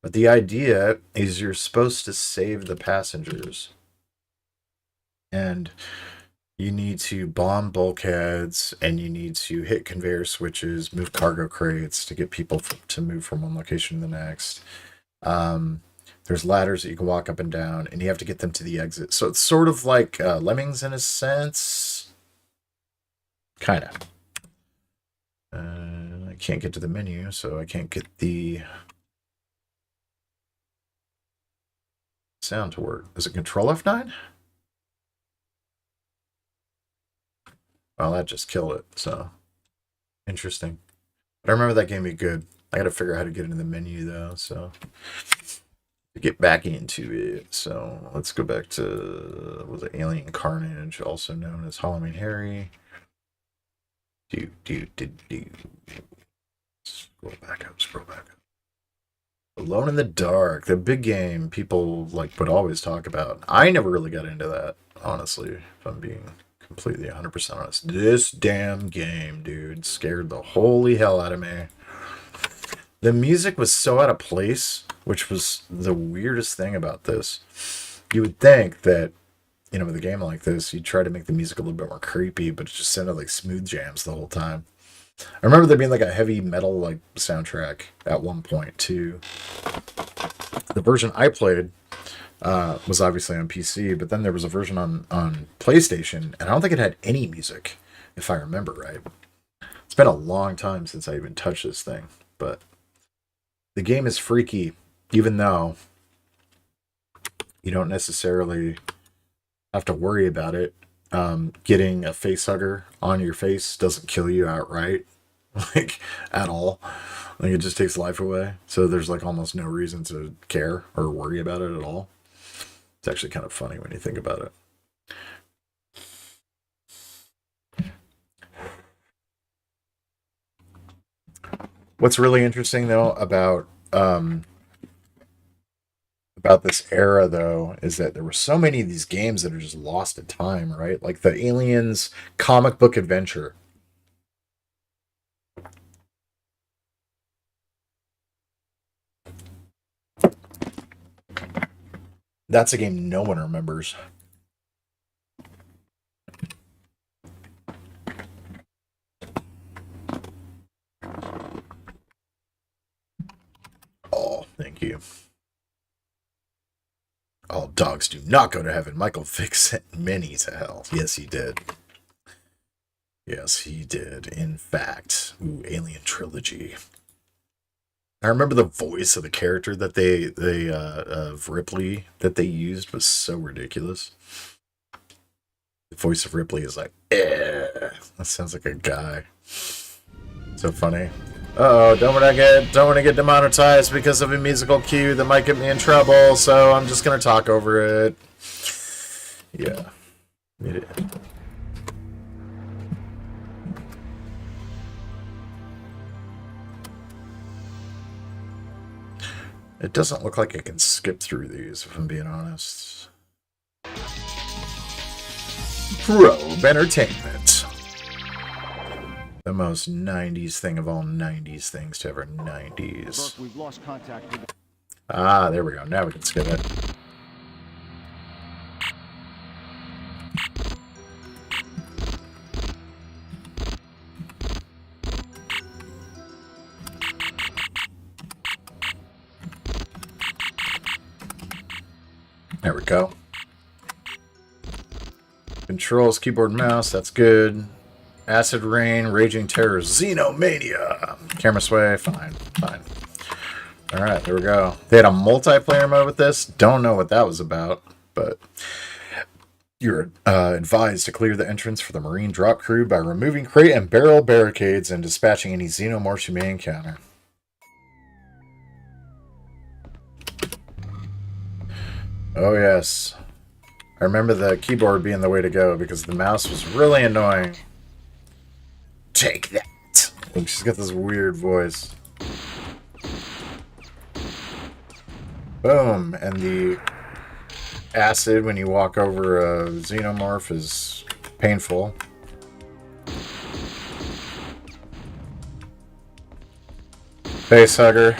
But the idea is you're supposed to save the passengers. And you need to bomb bulkheads, and you need to hit conveyor switches, move cargo crates to get people to move from one location to the next. There's ladders that you can walk up and down, and you have to get them to the exit. So it's sort of like Lemmings in a sense. Kind of. I can't get to the menu, so I can't get the sound to work. Is it Control F9? Well, that just killed it, so interesting. But I remember that game being good. I gotta figure out how to get into the menu though, so to get back into it. So let's go back to was it Alien Carnage, also known as Halloween Harry. Scroll back up, scroll back up. Alone in the Dark, the big game people like would always talk about. I never really got into that, honestly, if I'm being completely 100% honest. This damn game, dude, scared the holy hell out of me. The music was so out of place, which was the weirdest thing about this. You would think that, with a game like this, you'd try to make the music a little bit more creepy, but it just sounded like smooth jams the whole time. I remember there being like a heavy metal like soundtrack at one point too. The version I played was obviously on PC, but then there was a version on PlayStation, and I don't think it had any music, if I remember right. It's been a long time since I even touched this thing, but the game is freaky, even though you don't necessarily have to worry about it. Getting a face hugger on your face doesn't kill you outright, like at all. Like it just takes life away. So there's like almost no reason to care or worry about it at all. It's actually kind of funny when you think about it. What's really interesting though about about this era, though, is that there were so many of these games that are just lost to time, right? Like the Aliens comic book adventure. That's a game no one remembers. Oh, thank you. All dogs do not go to heaven. Michael Vick sent many to hell. Yes, he did. Yes, he did. In fact, ooh, Alien Trilogy. I remember the voice of the character that they of Ripley that they used was so ridiculous. The voice of Ripley is like, eh. That sounds like a guy. So funny. Uh-oh, don't want to get demonetized because of a musical cue that might get me in trouble, so I'm just gonna talk over it. Yeah. It doesn't look like I can skip through these, if I'm being honest. Probe Entertainment. The most 90s thing of all 90s things to ever 90s. We've lost contact with... Ah, there we go. Now we can skip it. There we go. Controls, keyboard, mouse, that's good. Acid Rain, Raging Terror, Xenomania. Camera sway, fine. Alright, there we go. They had a multiplayer mode with this. Don't know what that was about, but you're advised to clear the entrance for the Marine drop crew by removing crate and barrel barricades and dispatching any xenomorphs you may encounter. Oh yes. I remember the keyboard being the way to go because the mouse was really annoying. Take that. And she's got this weird voice. Boom. And the acid when you walk over a xenomorph is painful. Face hugger.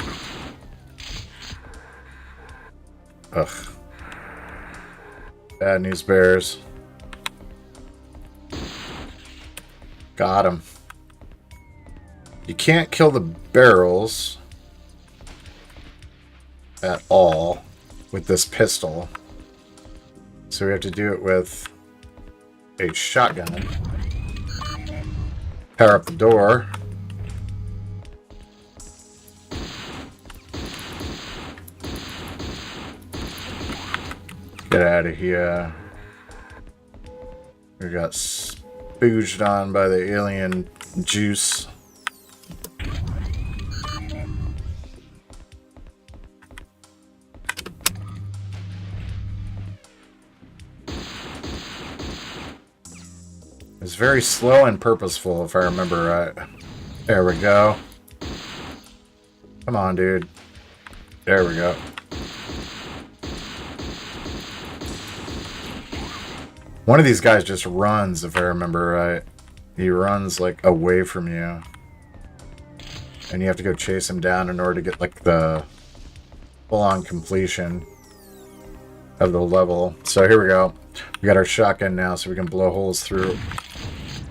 Ugh. Bad news bears. Got him. You can't kill the barrels at all with this pistol. So we have to do it with a shotgun. Power up the door. Get out of here. We got spooged on by the alien juice. It's very slow and purposeful, if I remember right. There we go. Come on, dude. There we go. One of these guys just runs, if I remember right. He runs, like, away from you. And you have to go chase him down in order to get, like, the full-on completion of the level. So here we go. We got our shotgun now, so we can blow holes through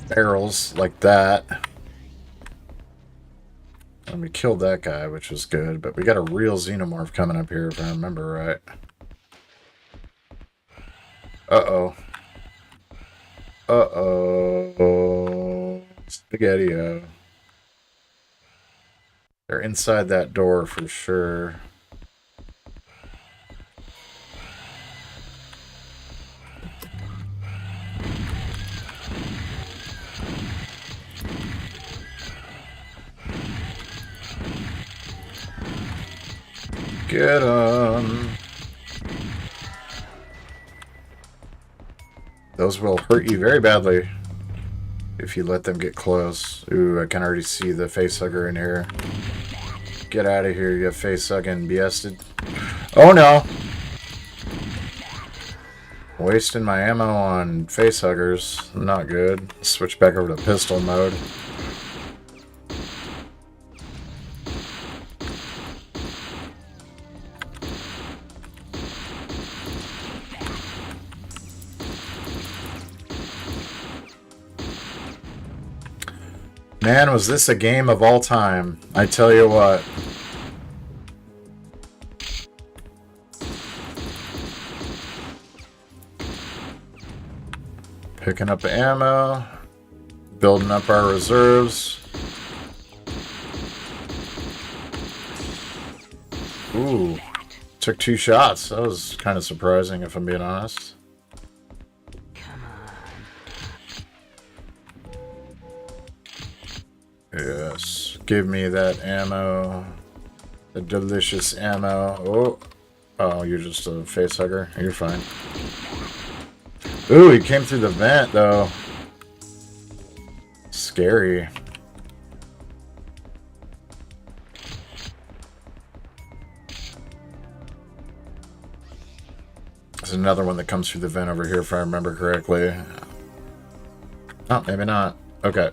barrels like that. And we killed that guy, which was good. But we got a real xenomorph coming up here, if I remember right. Uh-oh. Uh-oh. Spaghetti-o. They're inside that door for sure. Get 'em. Those will hurt you very badly if you let them get close. Ooh, I can already see the facehugger in here. Get out of here, you face-hugging BS'd. Oh no! Wasting my ammo on face huggers. Not good. Switch back over to pistol mode. Man, was this a game of all time. I tell you what. Picking up ammo. Building up our reserves. Ooh. Took 2 shots. That was kind of surprising, if I'm being honest. Yes. Give me that ammo. The delicious ammo. Oh. Oh, you're just a face hugger. You're fine. Ooh, he came through the vent, though. Scary. There's another one that comes through the vent over here, if I remember correctly. Oh, maybe not. Okay.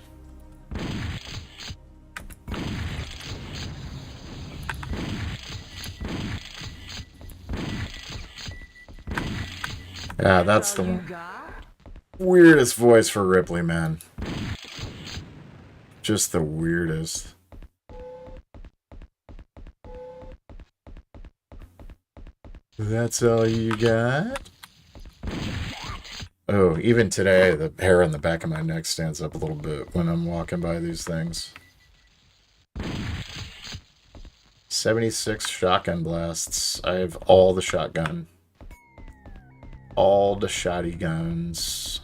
Yeah, that's the weirdest voice for Ripley, man. Just the weirdest. That's all you got? Oh, even today, the hair on the back of my neck stands up a little bit when I'm walking by these things. 76 shotgun blasts. I have all the shotgun. All the shotty guns.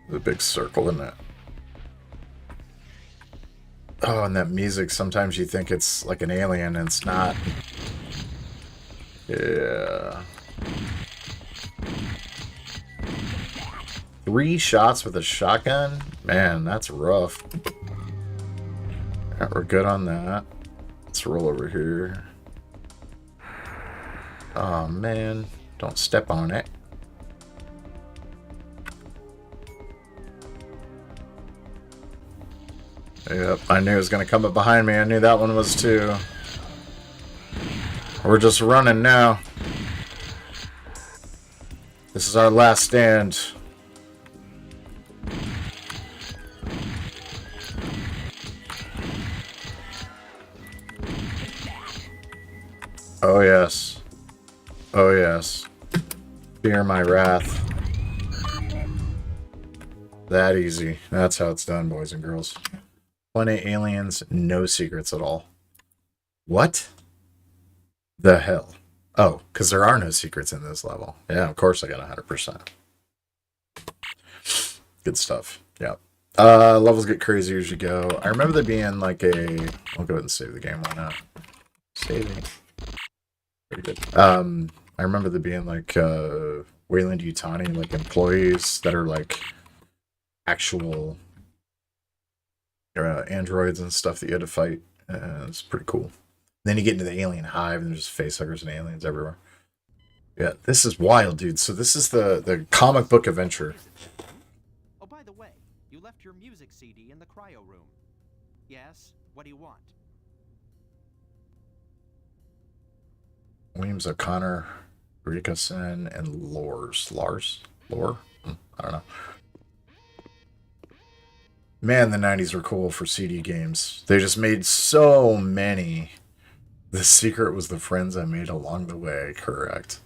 The big circle in that. Oh, and that music, sometimes you think it's like an alien and it's not. Yeah. 3 shots with a shotgun? Man, that's rough. Alright, we're good on that. Let's roll over here. Oh man, don't step on it. Yep, I knew it was going to come up behind me. I knew that one was too. We're just running now. This is our last stand. Oh yes. Oh yes. Fear my wrath. That easy. That's how it's done, boys and girls. Plenty aliens, no secrets at all. What the hell? Oh, because there are no secrets in this level. Yeah, of course I got 100%. Good stuff. Yeah. Levels get crazier as you go. I remember there being like a... I'll go ahead and save the game. Why not? Saving. Pretty good. I remember there being like Wayland Yutani, like employees that are like actual androids and stuff that you had to fight. It's pretty cool. Then you get into the alien hive, and there's just facehuggers and aliens everywhere. Yeah, this is wild, dude. So this is the comic book adventure. Oh, by the way, you left your music CD in the cryo room. Yes? What do you want? Williams O'Connor, Rika Sen, and Lars. Lore? I don't know. Man, the 90s were cool for CD games. They just made so many. The secret was the friends I made along the way, correct.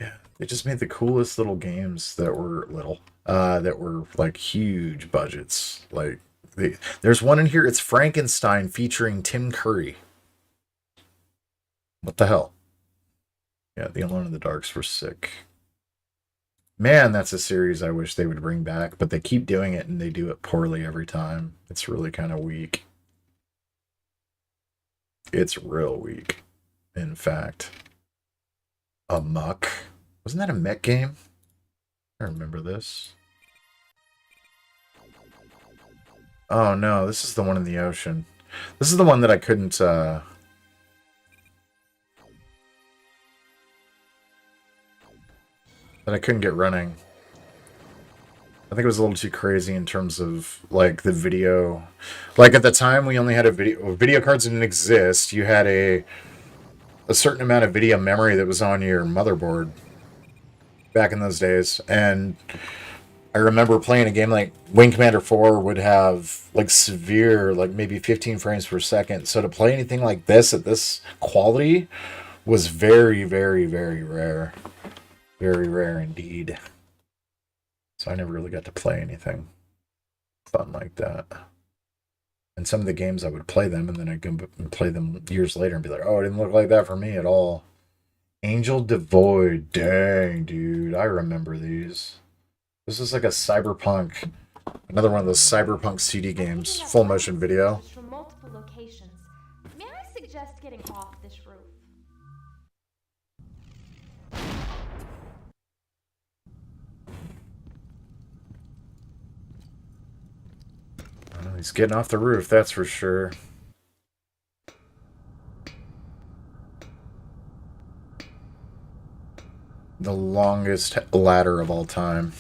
Yeah, they just made the coolest little games that were that were like huge budgets. Like, there's one in here, it's Frankenstein featuring Tim Curry. What the hell? Yeah, the Alone in the Darks were sick. Man, that's a series I wish they would bring back, but they keep doing it and they do it poorly every time. It's really kind of weak. It's real weak, in fact. Amok. Wasn't that a mech game? I remember this. Oh no, this is the one in the ocean. This is the one that I couldn't, that I couldn't get running. I think it was a little too crazy in terms of like the video. Like at the time, we only had video cards didn't exist. You had a certain amount of video memory that was on your motherboard back in those days, and I remember playing a game like Wing Commander 4 would have like severe, like maybe 15 frames per second. So to play anything like this at this quality was very, very, very rare. Very rare indeed. So I never really got to play anything fun like that. And some of the games I would play them, and then I'd go and play them years later and be like, oh, it didn't look like that for me at all. Angel Devoid. Dang, dude. I remember these. This is like a cyberpunk, another one of those cyberpunk CD games, full motion video. From multiple locations. May I suggest getting off this roof? Oh, he's getting off the roof, that's for sure. The longest ladder of all time.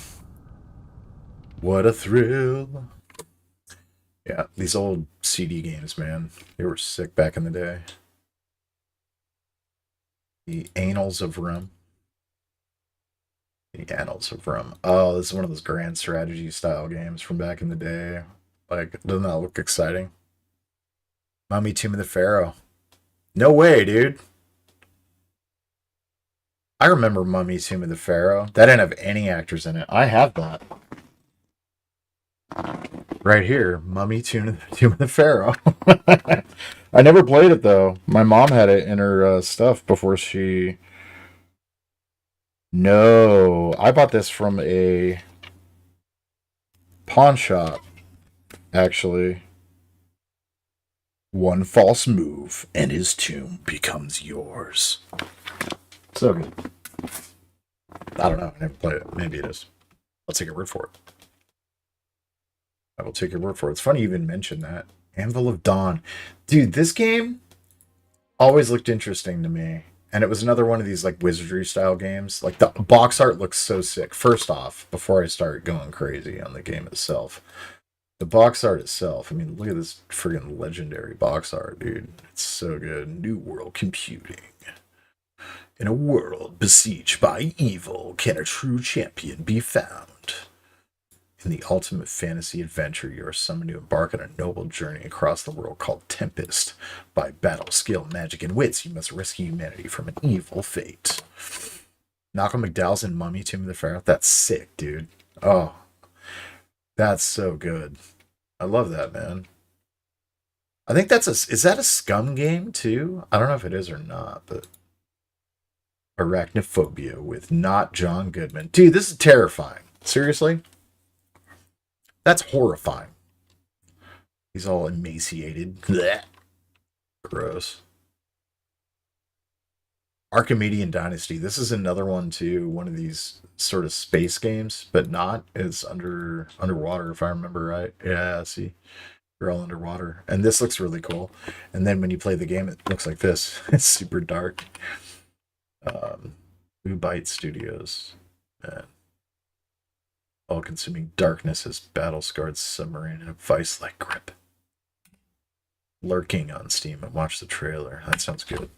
What a thrill. Yeah, these old CD games, man. They were sick back in the day. The Annals of Rum. The Annals of Rum. Oh, this is one of those grand strategy style games from back in the day. Like, doesn't that look exciting? Mummy Tomb of the Pharaoh. No way, dude. I remember Mummy Tomb of the Pharaoh. That didn't have any actors in it. I have that. Right here. Mummy Tomb of the Pharaoh. I never played it, though. My mom had it in her stuff before she... No. I bought this from a pawn shop, actually. One false move, and his tomb becomes yours. So good. I don't know. I never played it. Maybe it is. I'll take your word for it. I will take your word for it. It's funny you even mentioned that. Anvil of Dawn. Dude, this game always looked interesting to me. And it was another one of these like wizardry style games. Like the box art looks so sick. First off, before I start going crazy on the game itself, the box art itself, I mean, look at this friggin' legendary box art, dude. It's so good. New World Computing. In a world besieged by evil, can a true champion be found? In the ultimate fantasy adventure, you are summoned to embark on a noble journey across the world called Tempest. By battle, skill, magic, and wits, you must rescue humanity from an evil fate. Malcolm McDowell's in Mummy Tomb of the Pharaoh. That's sick, dude. Oh, that's so good. I love that, man. I think that's is that a Scum game too? I don't know if it is or not, but Arachnophobia with not John Goodman. Dude, this is terrifying. Seriously? That's horrifying. He's all emaciated. Blech. Gross. Archimedean Dynasty. This is another one too. One of these sort of space games, but not. It's underwater, if I remember right. Yeah, see, you're all underwater, and this looks really cool. And then when you play the game, it looks like this. It's super dark. Blue Byte Studios. Man. All-consuming darkness has battle-scarred submarine in a vice-like grip. Lurking on Steam and watch the trailer. That sounds good.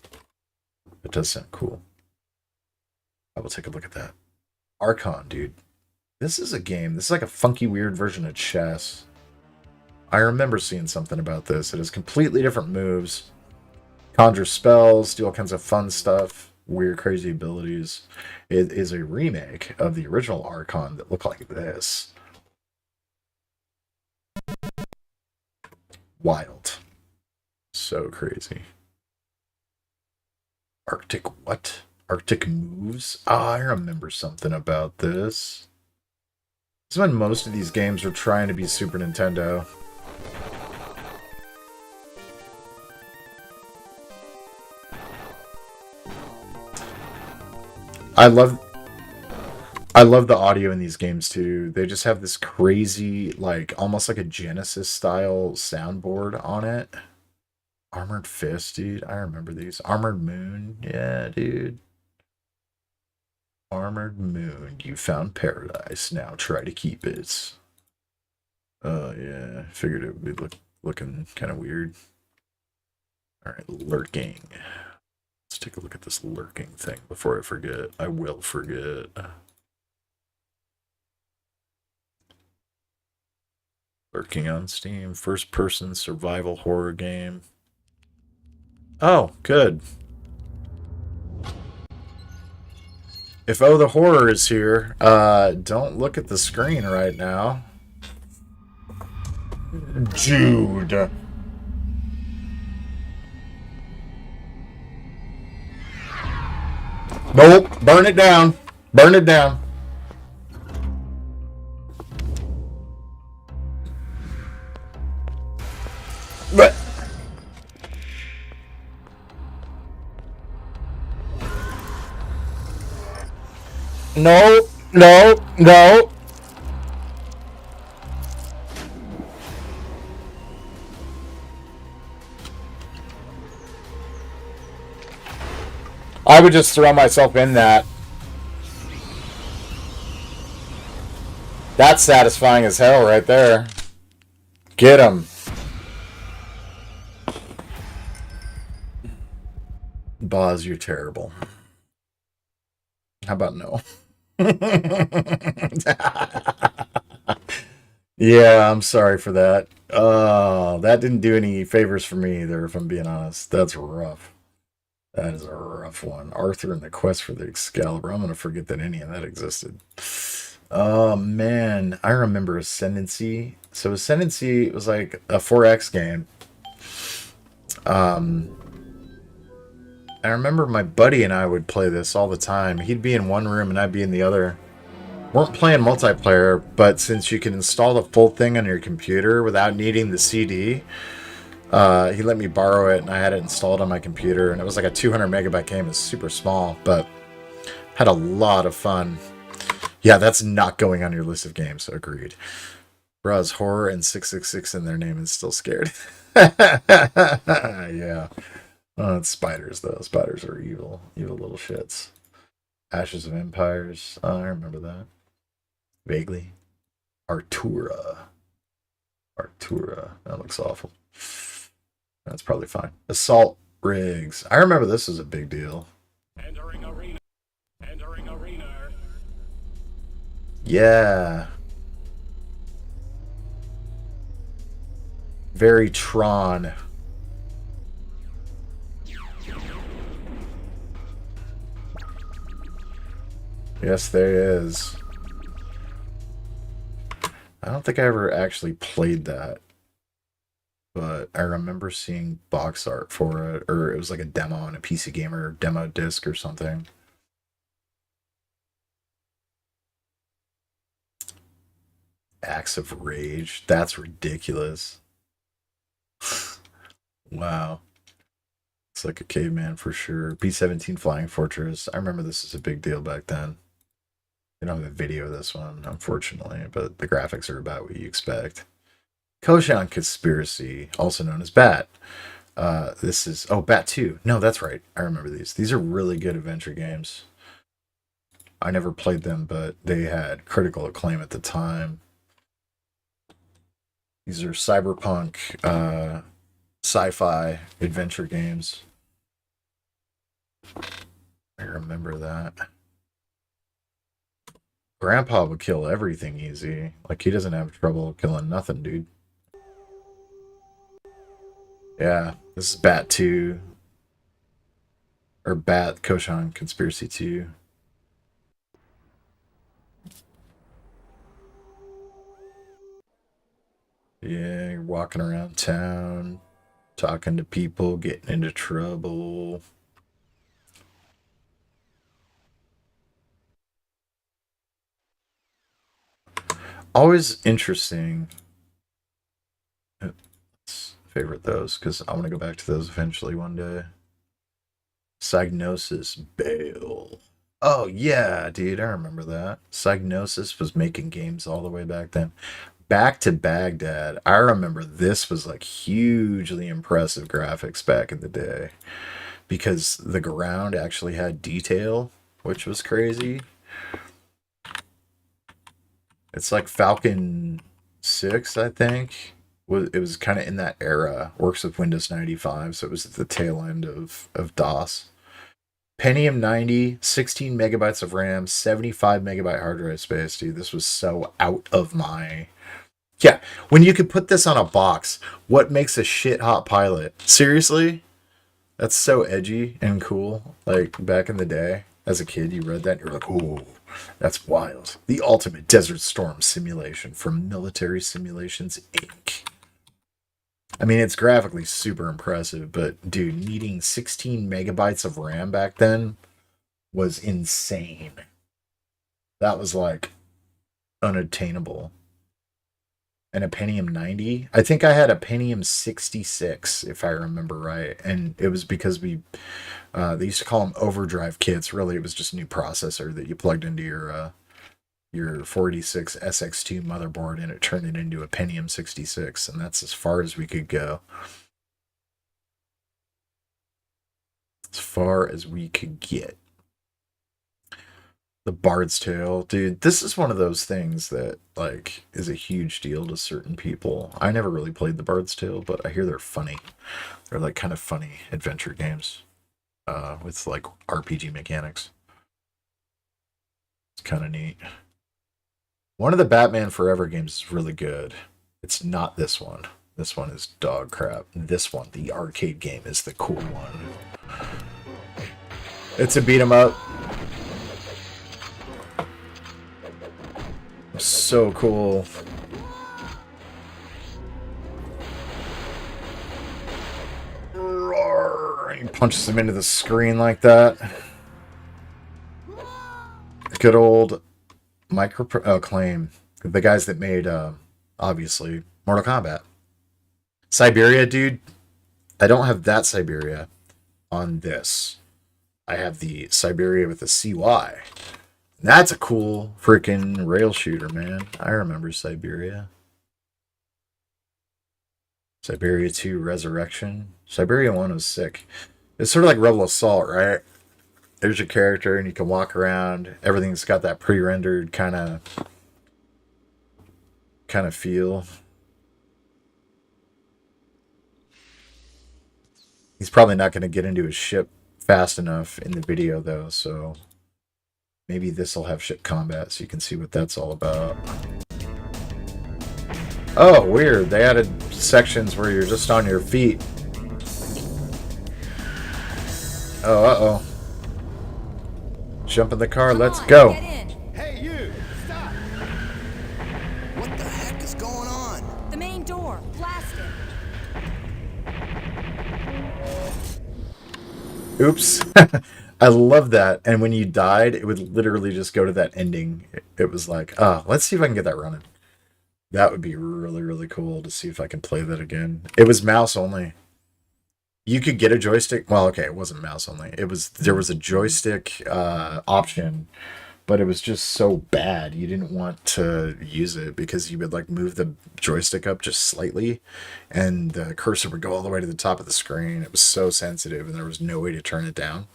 It does sound cool. I will take a look at that. Archon, dude. This is a game. This is like a funky, weird version of chess. I remember seeing something about this. It has completely different moves. Conjure spells, do all kinds of fun stuff. Weird, crazy abilities. It is a remake of the original Archon that looked like this. Wild. So crazy. Arctic what? Arctic Moves? Ah, I remember something about this. This is when most of these games were trying to be Super Nintendo. I love the audio in these games too. They just have this crazy, like, almost like a Genesis style soundboard on it. Armored Fist, dude. I remember these. Armored Moon. Yeah, dude. Armored Moon, you found paradise. Now try to keep it. Oh, yeah. Figured it would be looking kind of weird. Alright, lurking. Let's take a look at this lurking thing before I forget. I will forget. Lurking on Steam. First-person survival horror game. Oh, good. If Oh the Horror is here, don't look at the screen right now. Jude. Nope. Burn it down. Burn it down. But no, no, no. I would just throw myself in that. That's satisfying as hell right there. Get him. Boz, you're terrible. How about no? Yeah, I'm sorry for that. That didn't do any favors for me either, if I'm being honest. That's rough. That is a rough one. Arthur and the Quest for the Excalibur. I'm going to forget that any of that existed. Oh, man. I remember Ascendancy. So Ascendancy was like a 4X game. I remember my buddy and I would play this all the time. He'd be in one room and I'd be in the other. Weren't playing multiplayer, but since you can install the full thing on your computer without needing the CD, he let me borrow it and I had it installed on my computer. And it was like a 200 megabyte game. It's super small, but had a lot of fun. Yeah, that's not going on your list of games. Agreed. Bros, horror and 666 in their name and still scared. Yeah. Oh, it's spiders, though. Spiders are evil. Evil little shits. Ashes of Empires. Oh, I remember that. Vaguely. Artura. That looks awful. That's probably fine. Assault rigs. I remember this was a big deal. Entering arena. Entering arena. Yeah. Very Tron. Yes, there is. I don't think I ever actually played that. But I remember seeing box art for it, or it was like a demo on a PC Gamer demo disc or something. Acts of Rage. That's ridiculous. Wow. It's like a caveman for sure. B-17 Flying Fortress. I remember this was a big deal back then. They don't have a video of this one, unfortunately, but the graphics are about what you expect. Koshan Conspiracy, also known as Bat. This is... Oh, Bat 2. No, that's right. I remember these. These are really good adventure games. I never played them, but they had critical acclaim at the time. These are cyberpunk, sci-fi adventure games. I remember that. Grandpa would kill everything easy. Like, he doesn't have trouble killing nothing, dude. Yeah, this is Bat 2. Or Bat Koshan Conspiracy 2. Yeah, you're walking around town, talking to people, getting into trouble. Always interesting. Let's favorite those, because I want to go back to those eventually one day. Psygnosis Bale. Oh, yeah, dude, I remember that. Psygnosis was making games all the way back then. Back to Baghdad. I remember this was like hugely impressive graphics back in the day. Because the ground actually had detail, which was crazy. It's like Falcon 6, I think. It was kind of in that era. Works with Windows 95, so it was at the tail end of DOS. Pentium 90, 16 megabytes of RAM, 75 megabyte hard drive space, dude. This was so out of my... Yeah, when you could put this on a box, what makes a shit hot pilot? Seriously? That's so edgy and cool. Like, back in the day, as a kid, you read that and you're like, ooh, that's wild. The ultimate Desert Storm simulation from Military Simulations, Inc. I mean, it's graphically super impressive, but dude, needing 16 megabytes of RAM back then was insane. That was like unattainable. And a Pentium 90. I think I had a Pentium 66, if I remember right. And it was because they used to call them overdrive kits. Really, it was just a new processor that you plugged into your 486 SX2 motherboard, and it turned it into a Pentium 66. And that's as far as we could go. As far as we could get. The Bard's Tale, dude, this is one of those things that like is a huge deal to certain people. I never really played the Bard's Tale, but I hear they're funny. They're like kind of funny adventure games with like RPG mechanics. It's kind of neat. One of the Batman Forever games is really good. It's not this one. This one is dog crap. This one, the arcade game, is the cool one. It's a beat 'em up. So cool. Roar. He punches him into the screen like that. Good old Acclaim. The guys that made, obviously, Mortal Kombat. Siberia, dude. I don't have that Siberia on this. I have the Siberia with the CY. That's a cool freaking rail shooter, man. I remember Siberia. Siberia 2 Resurrection. Siberia 1 was sick. It's sort of like Rebel Assault, right? There's your character and you can walk around. Everything's got that pre-rendered kind of feel. He's probably not going to get into his ship fast enough in the video, though, so... Maybe this will have ship combat so you can see what that's all about. Oh, weird. They added sections where you're just on your feet. Oh, uh-oh. Jump in the car. Let's go. Hey, you! Stop! What the heck is going on? The main door. Blasted. Oops. I love that. And when you died, it would literally just go to that ending. It was like, let's see if I can get that running. That would be really, really cool to see if I can play that again. It was mouse only. You could get a joystick. Well, okay, it wasn't mouse only. There was a joystick option, but it was just so bad. You didn't want to use it because you would like move the joystick up just slightly and the cursor would go all the way to the top of the screen. It was so sensitive and there was no way to turn it down.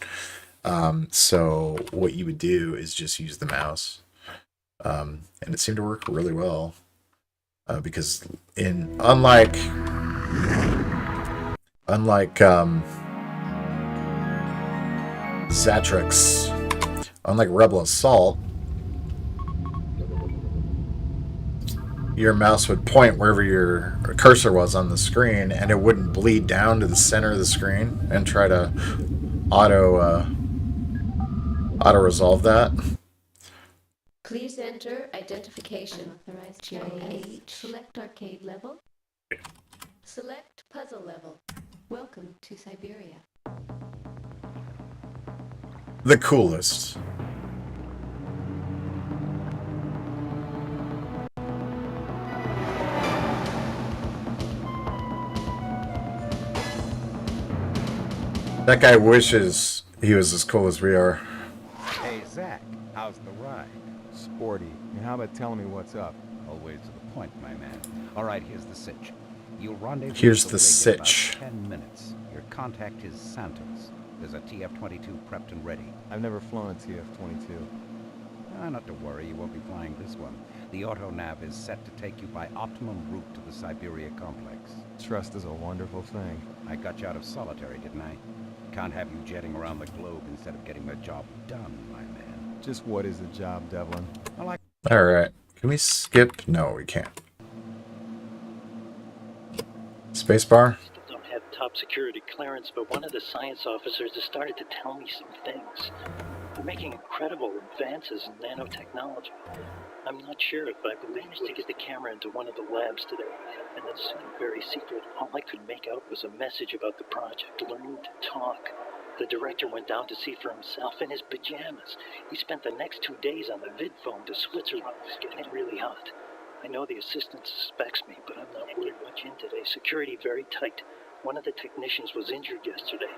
So what you would do is just use the mouse. And it seemed to work really well. Because unlike Zatrix, unlike Rebel Assault, your mouse would point wherever your cursor was on the screen and it wouldn't bleed down to the center of the screen and try to auto resolve that. Please enter identification. Authorized GIH. Select arcade level. Select puzzle level. Welcome to Siberia. The coolest. That guy wishes he was as cool as we are. Hey, Zach, how's the ride? Sporty. How about telling me what's up? Always to the point, my man. All right, here's the sitch. You'll rendezvous Here's with the rig in about sitch. 10 minutes. Your contact is Santos. There's a TF-22 prepped and ready. I've never flown a TF-22. Not to worry, you won't be flying this one. The auto-nav is set to take you by optimum route to the Siberia complex. Trust is a wonderful thing. I got you out of solitary, didn't I? Can't have you jetting around the globe instead of getting the job done, my man. Just what is the job, Devlin? Alright. Can we skip? No, we can't. Spacebar? Still don't have top security clearance, but one of the science officers has started to tell me some things. They're making incredible advances in nanotechnology. I'm not sure if I managed to get the camera into one of the labs today, and then something very secret. All I could make out was a message about the project, learning to talk. The director went down to see for himself in his pajamas. He spent the next 2 days on the vid phone to Switzerland. It was getting really hot. I know the assistant suspects me, but I'm not really much in today. Security very tight. One of the technicians was injured yesterday.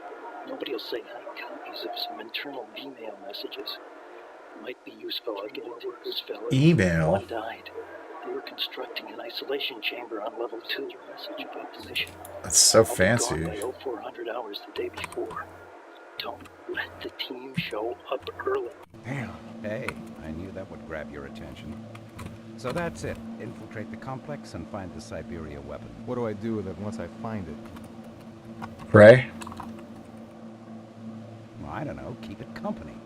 Nobody will say I had copies of some internal email messages. Might be useful. I'll get into this fella. Email? One died. They were constructing an isolation chamber on level 2. Message about position. That's so I'll be fancy. gone by 0400 hours the day before. Don't let the team show up early. Damn. Hey, I knew that would grab your attention. So that's it. Infiltrate the complex and find the Siberia weapon. What do I do with it once I find it? Pray? Well, I don't know. Keep it company.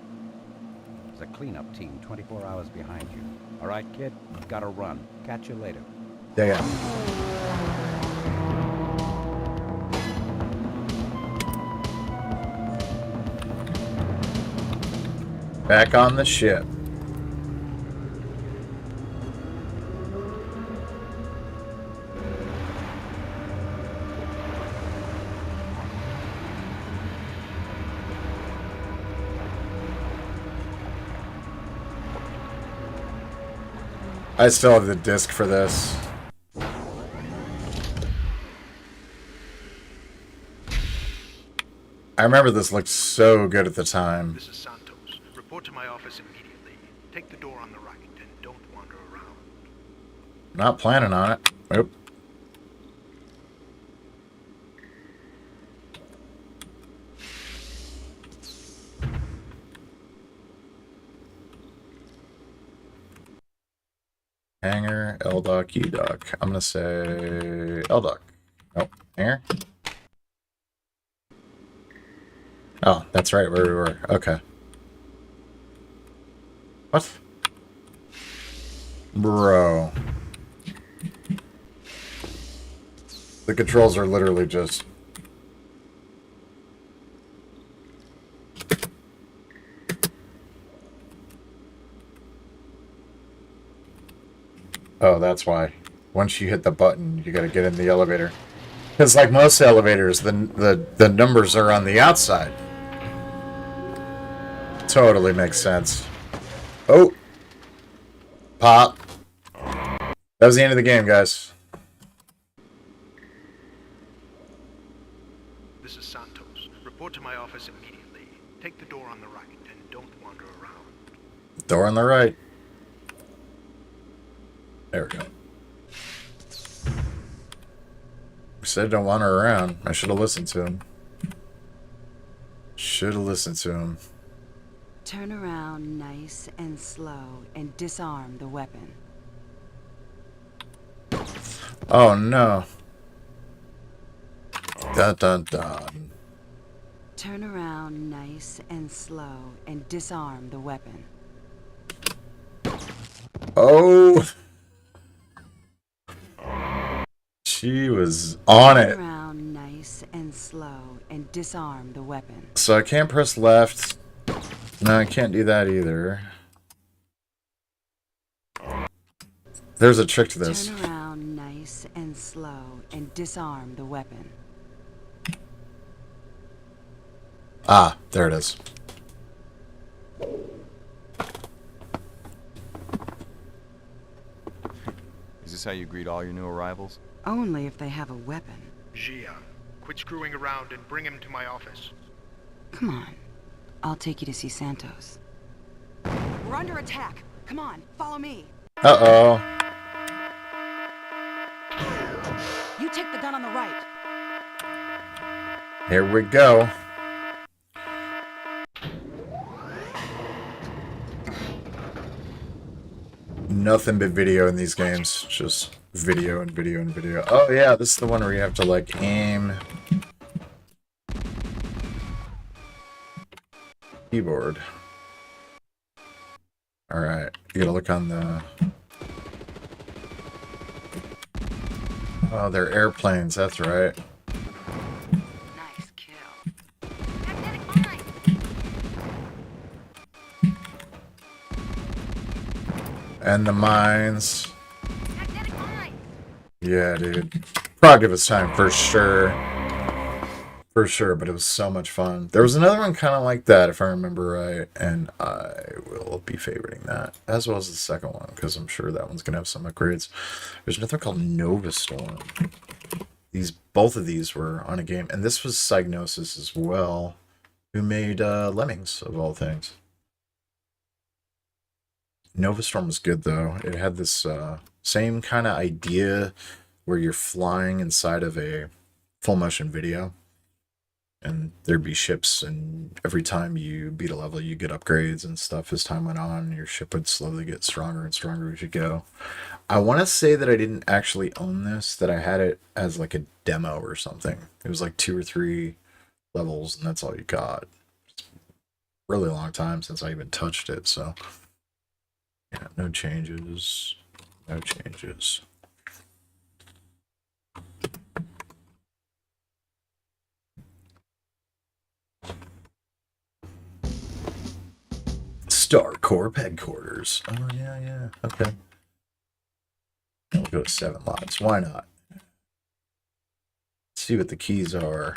There's a cleanup team 24 hours behind you. All right, kid? Gotta run. Catch you later. Yeah. Back on the ship. I still have the disc for this. I remember this looked so good at the time. This is Santos. Report to my office immediately. Take the door on the right and don't wander around. Not planning on it. Nope. Hanger, L-Dock, U-Dock. I'm gonna say L-Dock. Nope. Hanger? Oh, that's right, where we were. Okay. What? Bro. The controls are literally just... Oh, that's why. Once you hit the button, you gotta get in the elevator. Because like most elevators, the numbers are on the outside. Totally makes sense. Oh! Pop. That was the end of the game, guys. This is Santos. Report to my office immediately. Take the door on the right and don't wander around. Door on the right. There we go. He said don't wander around. I should have listened to him. Should have listened to him. Turn around nice and slow and disarm the weapon. Oh no. Dun dun dun. Turn around nice and slow and disarm the weapon. Oh. She was on it. Turn around nice and slow and disarm the weapon. So I can't press left. No, I can't do that either. There's a trick to this. Turn around nice and slow and disarm the weapon. Ah, there it is. Is this how you greet all your new arrivals? Only if they have a weapon. Gia, quit screwing around and bring him to my office. Come on. I'll take you to see Santos. We're under attack. Come on, follow me. Uh-oh. You take the gun on the right. Here we go. Nothing but video in these games. Just video and video and video. Oh yeah, this is the one where you have to like aim keyboard. Alright, you gotta look on the... Oh, they're airplanes, that's right. Nice kill. And the mines. Yeah, dude. Product of its time, for sure. For sure, but it was so much fun. There was another one kind of like that, if I remember right, and I will be favoriting that, as well as the second one, because I'm sure that one's going to have some upgrades. There's another called Nova Storm. Both of these were on a game, and this was Psygnosis as well, who made Lemmings, of all things. Nova Storm was good, though. It had this same kind of idea where you're flying inside of a full-motion video. And there'd be ships, and every time you beat a level, you get upgrades and stuff as time went on. Your ship would slowly get stronger and stronger as you go. I want to say that I didn't actually own this, that I had it as like a demo or something. It was like 2 or 3 levels, and that's all you got. It's a really long time since I even touched it, so... Yeah, no changes. No changes. Star Corp headquarters. Oh, yeah. Okay. We'll go to 7 lives. Why not? Let's see what the keys are.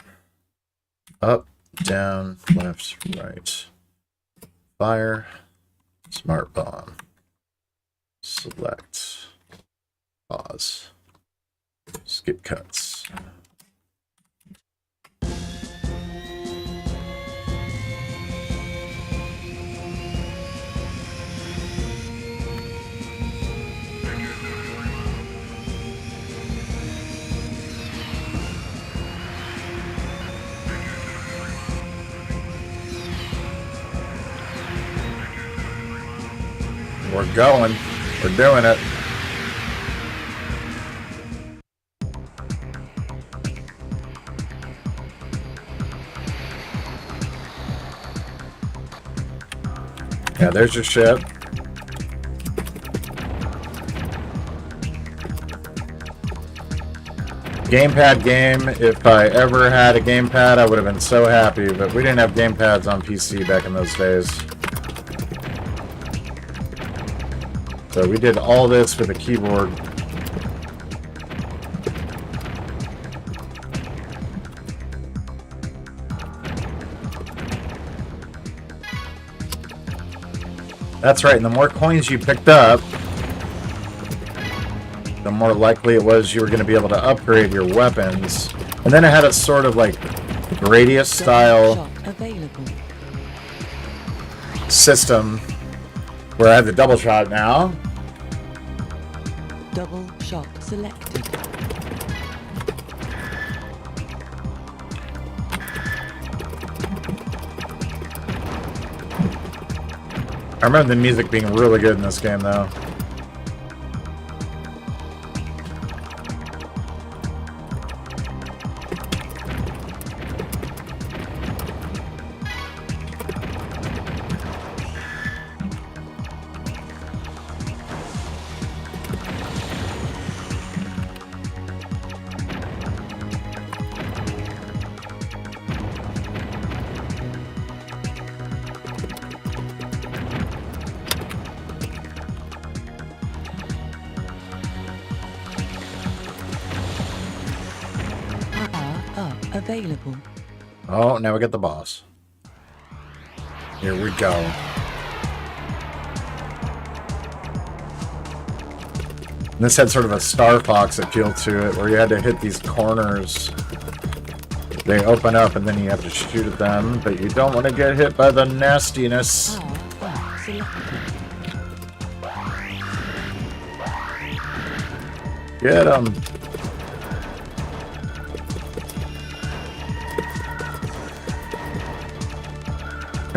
Up, down, left, right. Fire. Smart bomb. Select. Pause. Skip cuts. We're going. We're doing it. Yeah, there's your ship. Gamepad game. If I ever had a gamepad, I would have been so happy, but we didn't have gamepads on PC back in those days. So we did all this with a keyboard. That's right, and the more coins you picked up, the more likely it was you were going to be able to upgrade your weapons. And then it had a sort of like Gradius style system where I have the double shot now. Double shot selected. I remember the music being really good in this game, though. Available. Oh, now we got the boss. Here we go. And this had sort of a Star Fox appeal to it, where you had to hit these corners. They open up and then you have to shoot at them, but you don't want to get hit by the nastiness. Get him.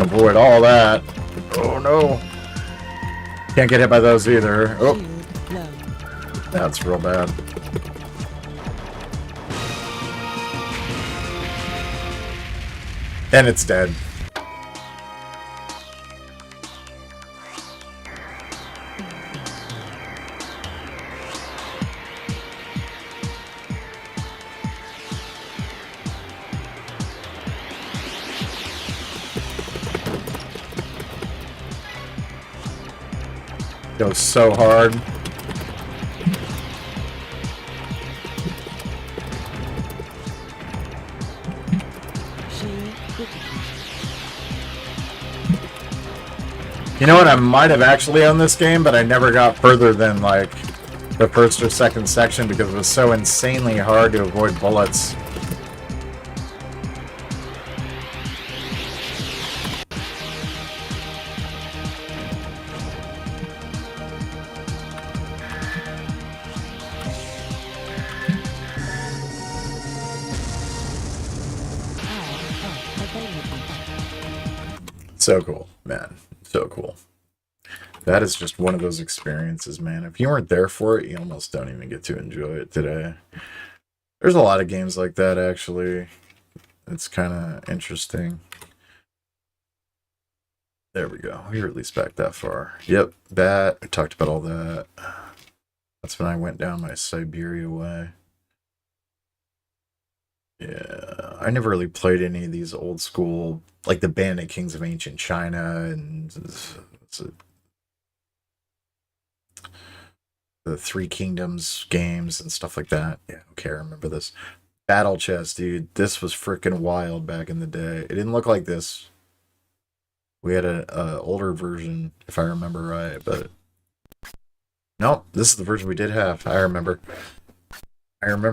Avoid all that. Oh no. Can't get hit by those either. Oh, Shield low. that's real bad. And it's dead. Goes so hard. Shield critical. You know what? I might have actually owned this game, but I never got further than like the first or second section because it was so insanely hard to avoid bullets. So cool, man. So cool. That is just one of those experiences, man. If you weren't there for it, you almost don't even get to enjoy it today. There's a lot of games like that, actually. It's kind of interesting. There we go. We were at least back that far. Yep, that. I talked about all that. That's when I went down my Siberia way. Yeah, I never really played any of these old school, like the Bandit Kings of Ancient China and the Three Kingdoms games and stuff like that. Yeah, okay, I remember this. Battle Chess, dude. This was freaking wild back in the day. It didn't look like this. We had a older version, if I remember right, but nope, this is the version we did have. I remember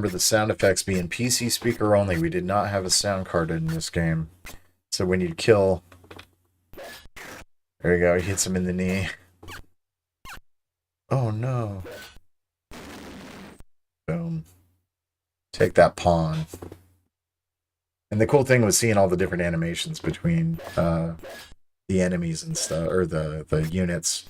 the sound effects being PC speaker only. We did not have a sound card in this game. So when you kill... There you go, he hits him in the knee. Oh no. Boom. Take that pawn. And the cool thing was seeing all the different animations between the enemies and stuff, or the units.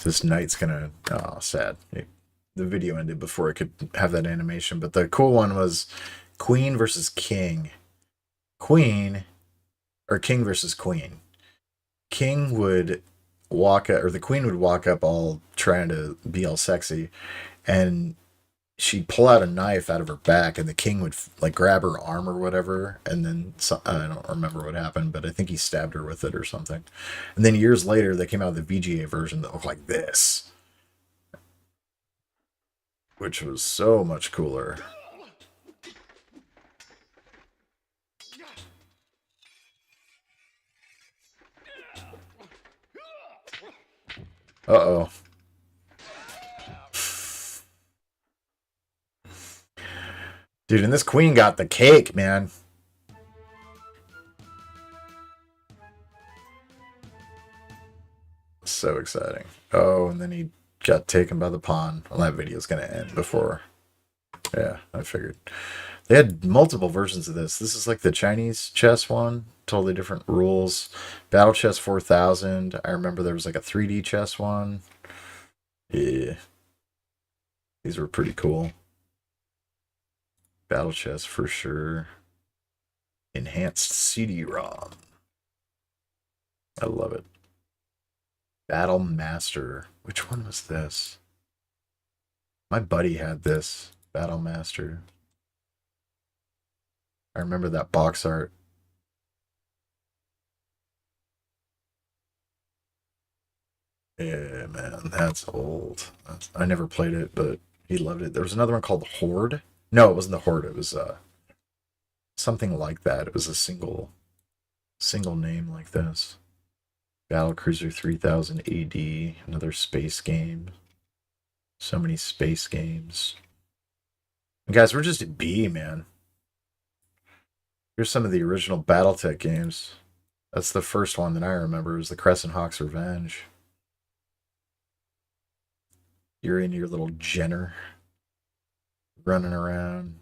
This knight's gonna... Oh, sad. The video ended before it could have that animation. But the cool one was Queen versus King. Queen, or King versus Queen. King would walk up, or the Queen would walk up all trying to be all sexy, and she'd pull out a knife out of her back, and the King would like grab her arm or whatever, and then I don't remember what happened, but I think he stabbed her with it or something. And then years later, they came out with the VGA version that looked like this, which was so much cooler. Uh-oh. Dude, and this Queen got the cake, man. So exciting. Oh, and then he got taken by the pawn. Well, that video's gonna end before... Yeah, I figured. They had multiple versions of this. This is like the Chinese chess one. Totally different rules. Battle Chess 4000. I remember there was like a 3D chess one. Yeah. These were pretty cool. Battle Chess for sure. Enhanced CD-ROM. I love it. Battle Master. Which one was this? My buddy had this. Battle Master. I remember that box art. Yeah, man, that's old. I never played it, but he loved it. There was another one called Horde. No, it wasn't the Horde. It was something like that. It was a single name like this. Battlecruiser 3000 AD. Another space game. So many space games. And guys, we're just at B, man. Here's some of the original Battletech games. That's the first one that I remember, is the Crescent Hawk's Revenge. You're in your little Jenner, running around.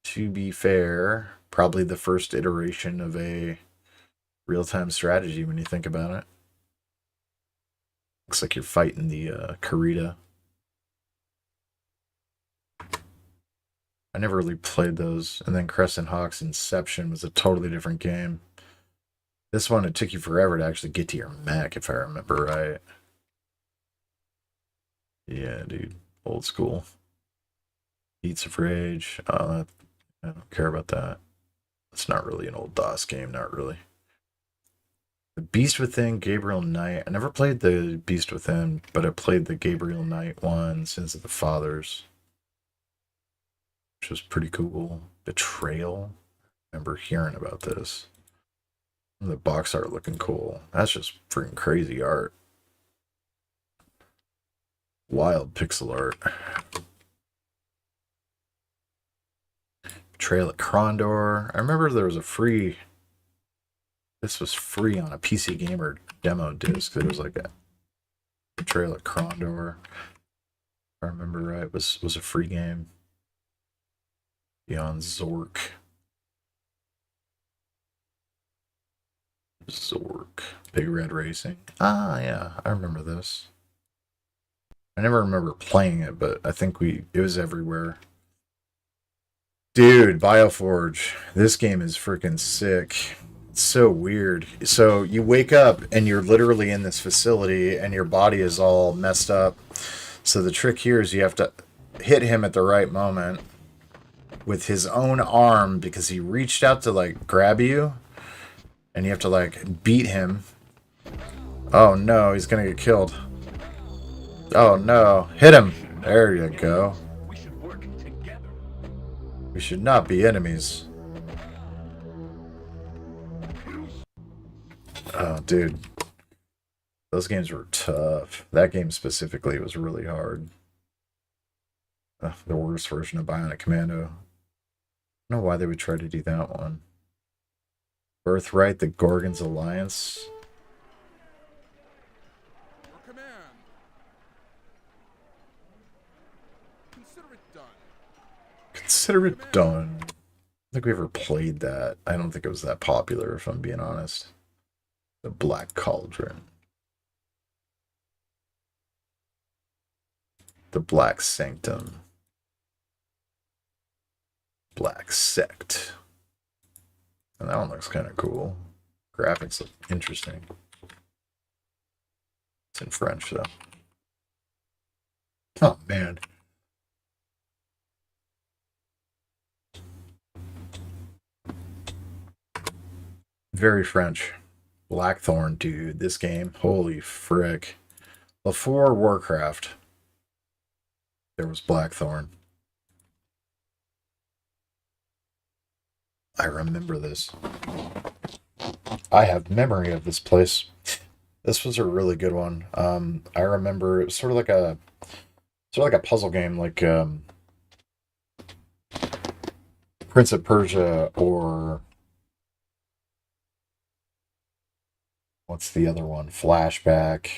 To be fair, probably the first iteration of a Real-time strategy when you think about it. Looks like you're fighting the Karita. I never really played those. And then Crescent Hawk's Inception was a totally different game. This one, it took you forever to actually get to your mech, if I remember right. Yeah, dude. Old school. Beats of Rage. I don't care about that. It's not really an old DOS game, not really. The Beast Within, Gabriel Knight. I never played the Beast Within, but I played the Gabriel Knight one, Sins of the Fathers, which was pretty cool. Betrayal. I remember hearing about this. The box art looking cool. That's just freaking crazy art. Wild pixel art. Betrayal at Krondor. I remember there was a free... This was free on a PC Gamer demo disc. There was like a Betrayal at Krondor. If I remember right, was a free game. Beyond Zork. Zork. Big Red Racing. Ah, yeah, I remember this. I never remember playing it, but I think it was everywhere. Dude, Bioforge. This game is freaking sick. It's so weird. So you wake up and you're literally in this facility and your body is all messed up. So the trick here is you have to hit him at the right moment with his own arm because he reached out to like grab you. And you have to, like, beat him. Oh, no. He's gonna get killed. Oh, no. Hit him. There you go. We should work together. We should not be enemies. Oh, dude. Those games were tough. That game specifically was really hard. The worst version of Bionic Commando. I don't know why they would try to do that one. Birthright, the Gorgon's Alliance. For command. Consider it done. Consider it done. I don't think we ever played that. I don't think it was that popular, if I'm being honest. The Black Cauldron. The Black Sanctum. Black Sect. And that one looks kind of cool. Graphics look interesting. It's in French, though. Oh, man. Very French. Blackthorn, dude. This game. Holy frick. Before Warcraft, there was Blackthorn. I remember this. I have memory of this place. This was a really good one. I remember it was sort of like a puzzle game, like Prince of Persia, or what's the other one? Flashback.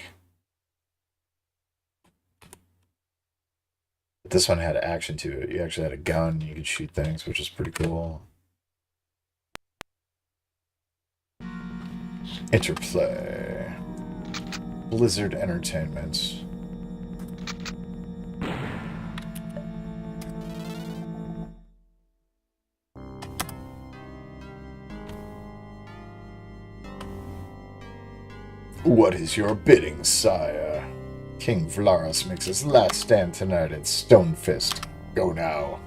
But this one had action to it. You actually had a gun. You could shoot things, which is pretty cool. Interplay. Blizzard Entertainment. What is your bidding, sire? King Vlaros makes his last stand tonight at Stonefist. Go now.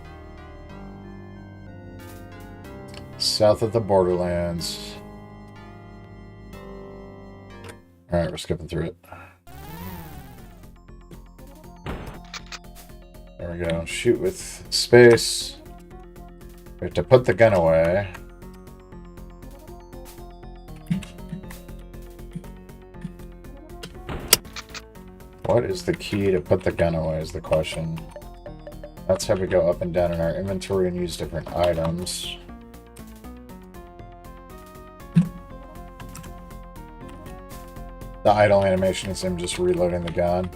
South of the Borderlands. Alright, we're skipping through it. There we go. Shoot with space. We have to put the gun away. What is the key to put the gun away is the question. That's how we go up and down in our inventory and use different items. The idle animation is him just reloading the gun.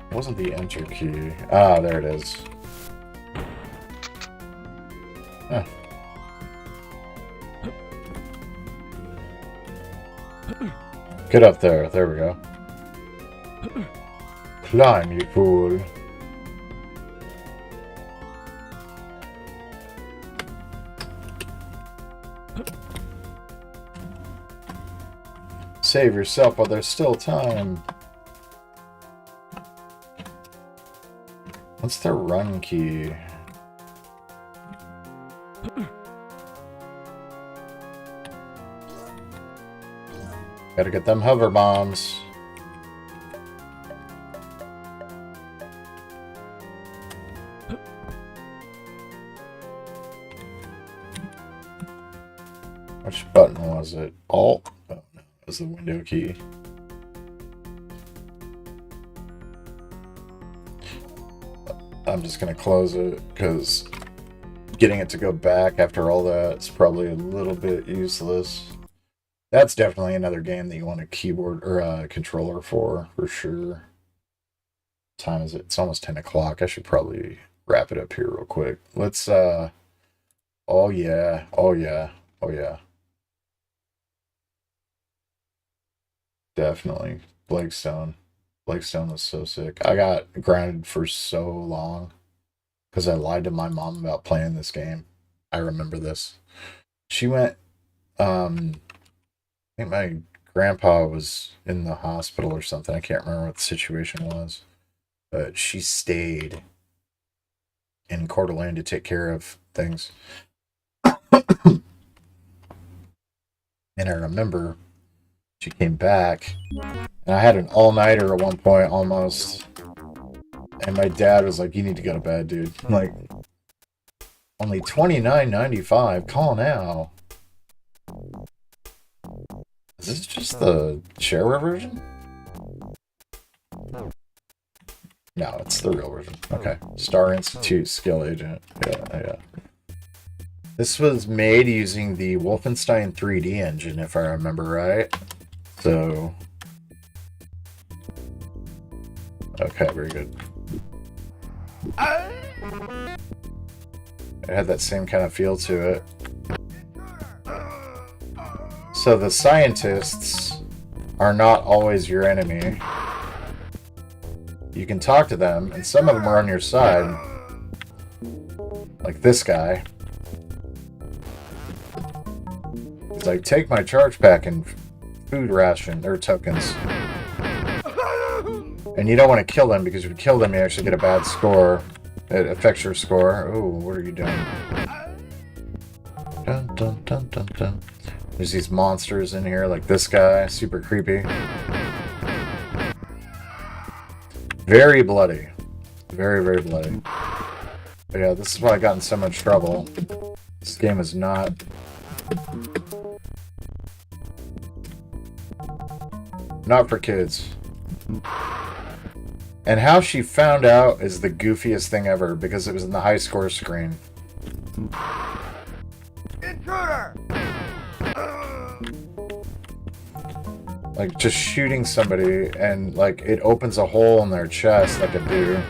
It wasn't the enter key. Ah, there it is. Huh. Get up there. There we go. Climb, you fool. Save yourself while there's still time. What's the run key? Gotta get them hover bombs. Which button was it? Alt? Oh, no, it was the window key. I'm just gonna close it because getting it to go back after all that is probably a little bit useless. That's definitely another game that you want a keyboard or a controller for sure. What time is it? It's almost 10 o'clock. I should probably wrap it up here real quick. Let's oh yeah. Oh yeah. Oh yeah. Definitely. Blakestone. Blakestone was so sick. I got grounded for so long because I lied to my mom about playing this game. I remember this. She went I think my grandpa was in the hospital or something. I can't remember what the situation was. But she stayed in Coeur d'Alene to take care of things. And I remember she came back, and I had an all-nighter at one point almost. And my dad was like, "You need to go to bed, dude." I'm like, only $29.95. Call now. Is this just the shareware version? No, it's the real version. Okay. Star Institute Skill Agent. Yeah. This was made using the Wolfenstein 3D engine, if I remember right. So... okay, very good. It had that same kind of feel to it. So the scientists are not always your enemy. You can talk to them, and some of them are on your side. Like this guy. He's like, take my charge pack and food ration, or tokens. And you don't want to kill them, because if you kill them, you actually get a bad score. It affects your score. Oh, what are you doing? Dun, dun, dun, dun, dun. There's these monsters in here, like this guy, super creepy. Very bloody. Very, very bloody. But yeah, this is why I got in so much trouble. This game is not... not for kids. And how she found out is the goofiest thing ever, because it was in the high score screen. Intruder! Like, just shooting somebody, and, like, it opens a hole in their chest like a deer.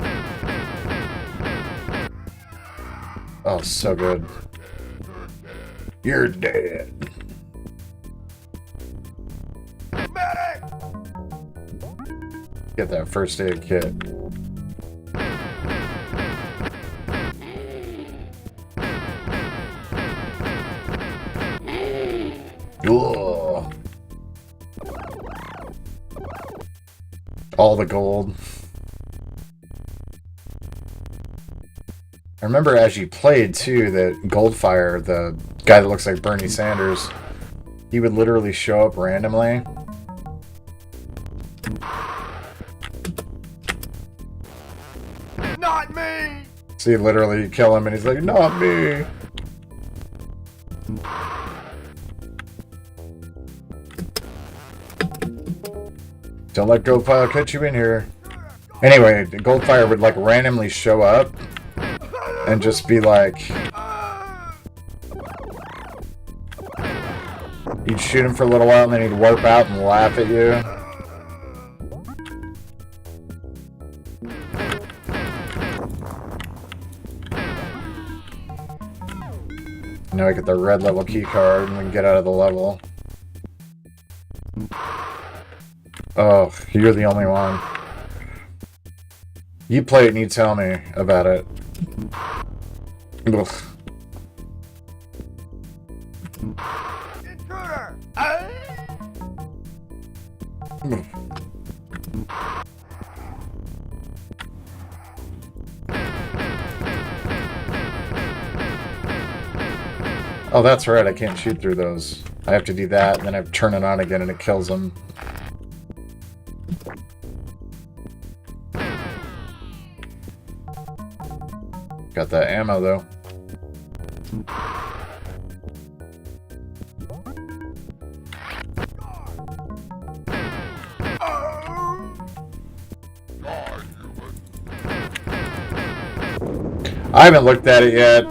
Oh, so good. You're dead. Medic! Get that first aid kit. Ugh. All the gold. I remember as you played too that Goldfire, the guy that looks like Bernie Sanders, he would literally show up randomly. Not me! So you literally kill him and he's like, not me! Don't let Goldfire catch you in here. Anyway, Goldfire would like randomly show up and just be like... you'd shoot him for a little while and then he'd warp out and laugh at you. Now I get the red level key card and we can get out of the level. Oh, you're the only one. You play it and you tell me about it. Ugh. Intruder! Oh, that's right. I can't shoot through those. I have to do that, and then I have to turn it on again, and it kills them. Got that ammo, though. I haven't looked at it yet.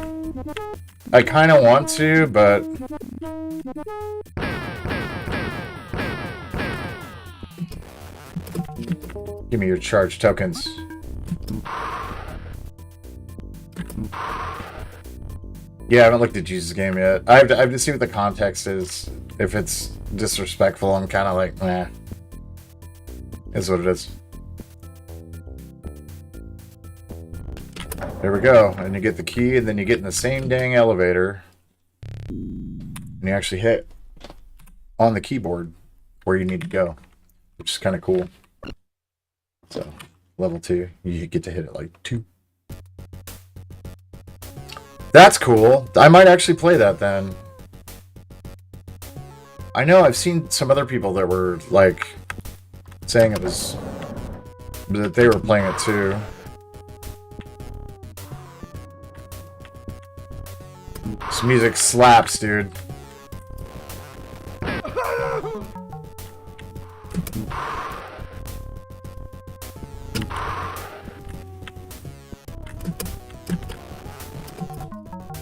I kind of want to, but... Give me your charge tokens. Yeah, I haven't looked at Jesus' game yet. I have to see what the context is. If it's disrespectful, I'm kind of like, meh. Is what it is. There we go. And you get the key, and then you get in the same dang elevator. And you actually hit on the keyboard where you need to go. Which is kind of cool. So, level 2. You get to hit it like 2. That's cool. I might actually play that then. I know I've seen some other people that were like saying it was that they were playing it too. This music slaps, dude.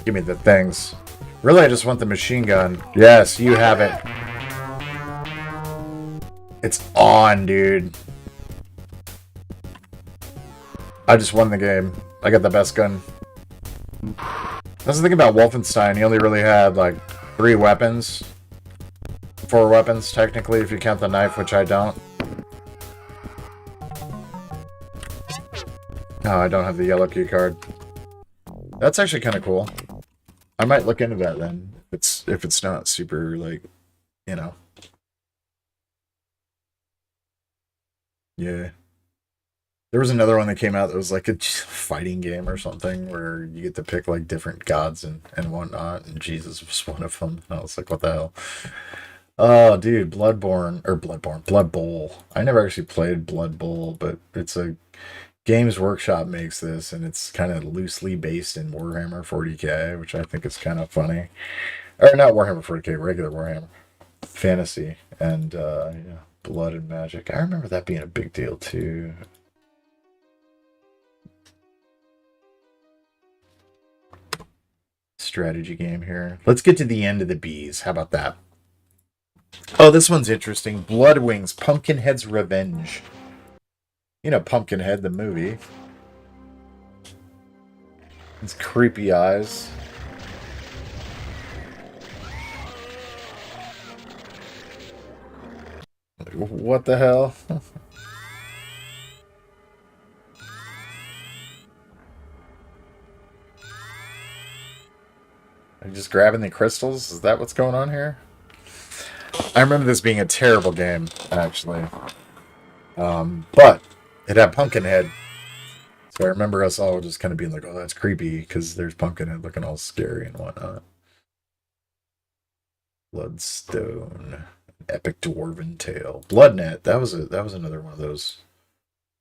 Give me the things. Really, I just want the machine gun. Yes, you have it. It's on, dude. I just won the game. I got the best gun. That's the thing about Wolfenstein. You only really had, like, 3 weapons. 4 weapons, technically, if you count the knife, which I don't. Oh, I don't have the yellow key card. That's actually kind of cool. I might look into that then. If it's not super, like, you know. Yeah. There was another one that came out that was like a fighting game or something where you get to pick like different gods and whatnot, and Jesus was one of them. I was like, what the hell? Oh, dude, Blood Bowl. I never actually played Blood Bowl, but it's a Games Workshop makes this, and it's kind of loosely based in Warhammer 40k, which I think is kind of funny. Or not Warhammer 40k, regular Warhammer Fantasy, and yeah, Blood and Magic. I remember that being a big deal too. Strategy game here. Let's get to the end of the bees. How about that? Oh, this one's interesting. Blood Wings, Pumpkinhead's Revenge. You know Pumpkinhead, the movie. His creepy eyes. What the hell? Are you just grabbing the crystals? Is that what's going on here? I remember this being a terrible game, actually. But it had Pumpkinhead. So I remember us all just kind of being like, oh, that's creepy, because there's Pumpkinhead looking all scary and whatnot. Bloodstone. Epic Dwarven Tale. Bloodnet. That was another one of those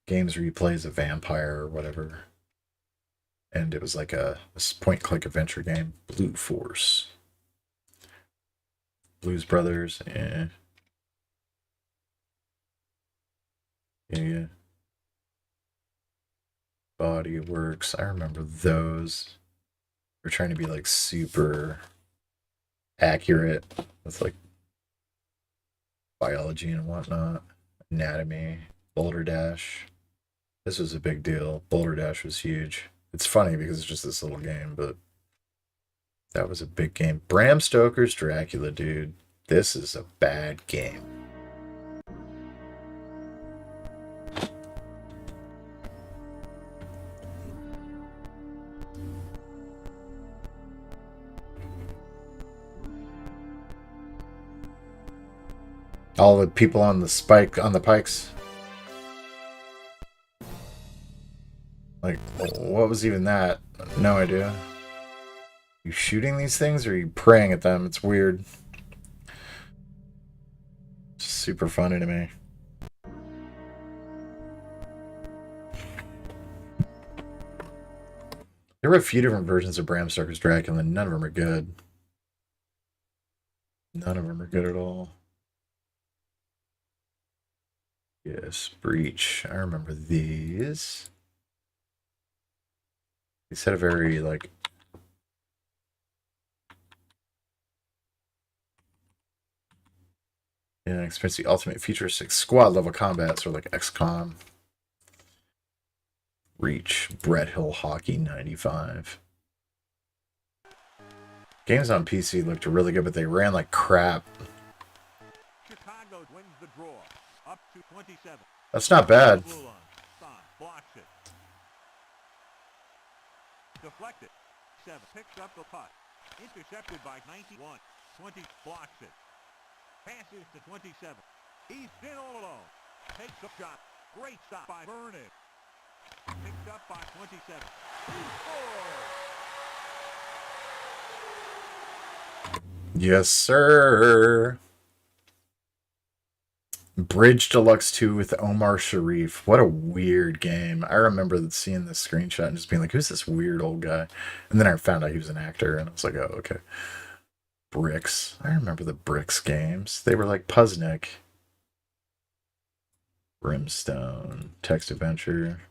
games where you play as a vampire or whatever. And it was like a point-click adventure game. Blue Force. Blues Brothers. Yeah. Body Works. I remember those. We're trying to be like super accurate with like biology and whatnot. Anatomy. Boulder Dash. This was a big deal. Boulder Dash was huge. It's funny because it's just this little game, but that was a big game. Bram Stoker's Dracula, dude. This is a bad game. all the people on the pikes. Like, what was even that? No idea. You shooting these things or are you praying at them? It's weird. Super funny to me. There were a few different versions of Bram Stoker's Dracula, and none of them are good. None of them are good at all. Yes, Breach. I remember these. These had a very, like... Yeah, experience the ultimate futuristic squad level combat, sort of like XCOM. Reach, Brett Hill Hockey 95. Games on PC looked really good, but they ran like crap. Chicago wins the draw. Up to 27. That's not bad. Blocks it. Deflected. 7 picks up the puck. Intercepted by 91. 20 blocks it. Passes to 27. He's in all alone. Takes the shot. Great stop by Vernon. Picked up by 27. He scores! Yes, sir. Bridge Deluxe 2 with Omar Sharif. What a weird game. I remember seeing this screenshot and just being like, who's this weird old guy? And then I found out he was an actor, and I was like, oh, okay. Bricks. I remember the Bricks games. They were like Puznik. Brimstone. Text Adventure.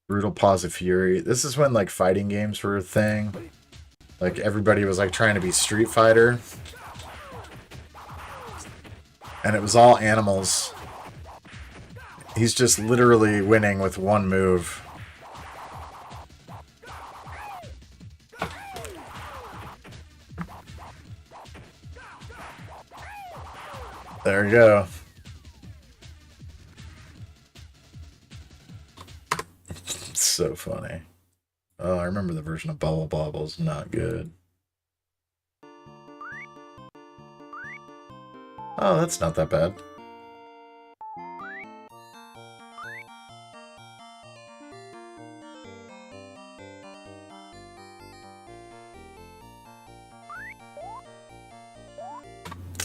Brutal Paws of Fury. This is when like fighting games were a thing. Like everybody was like trying to be Street Fighter. And it was all animals. He's just literally winning with one move. There you go. It's so funny. Oh, I remember the version of Bubble Bobbles. Not good. Oh, that's not that bad.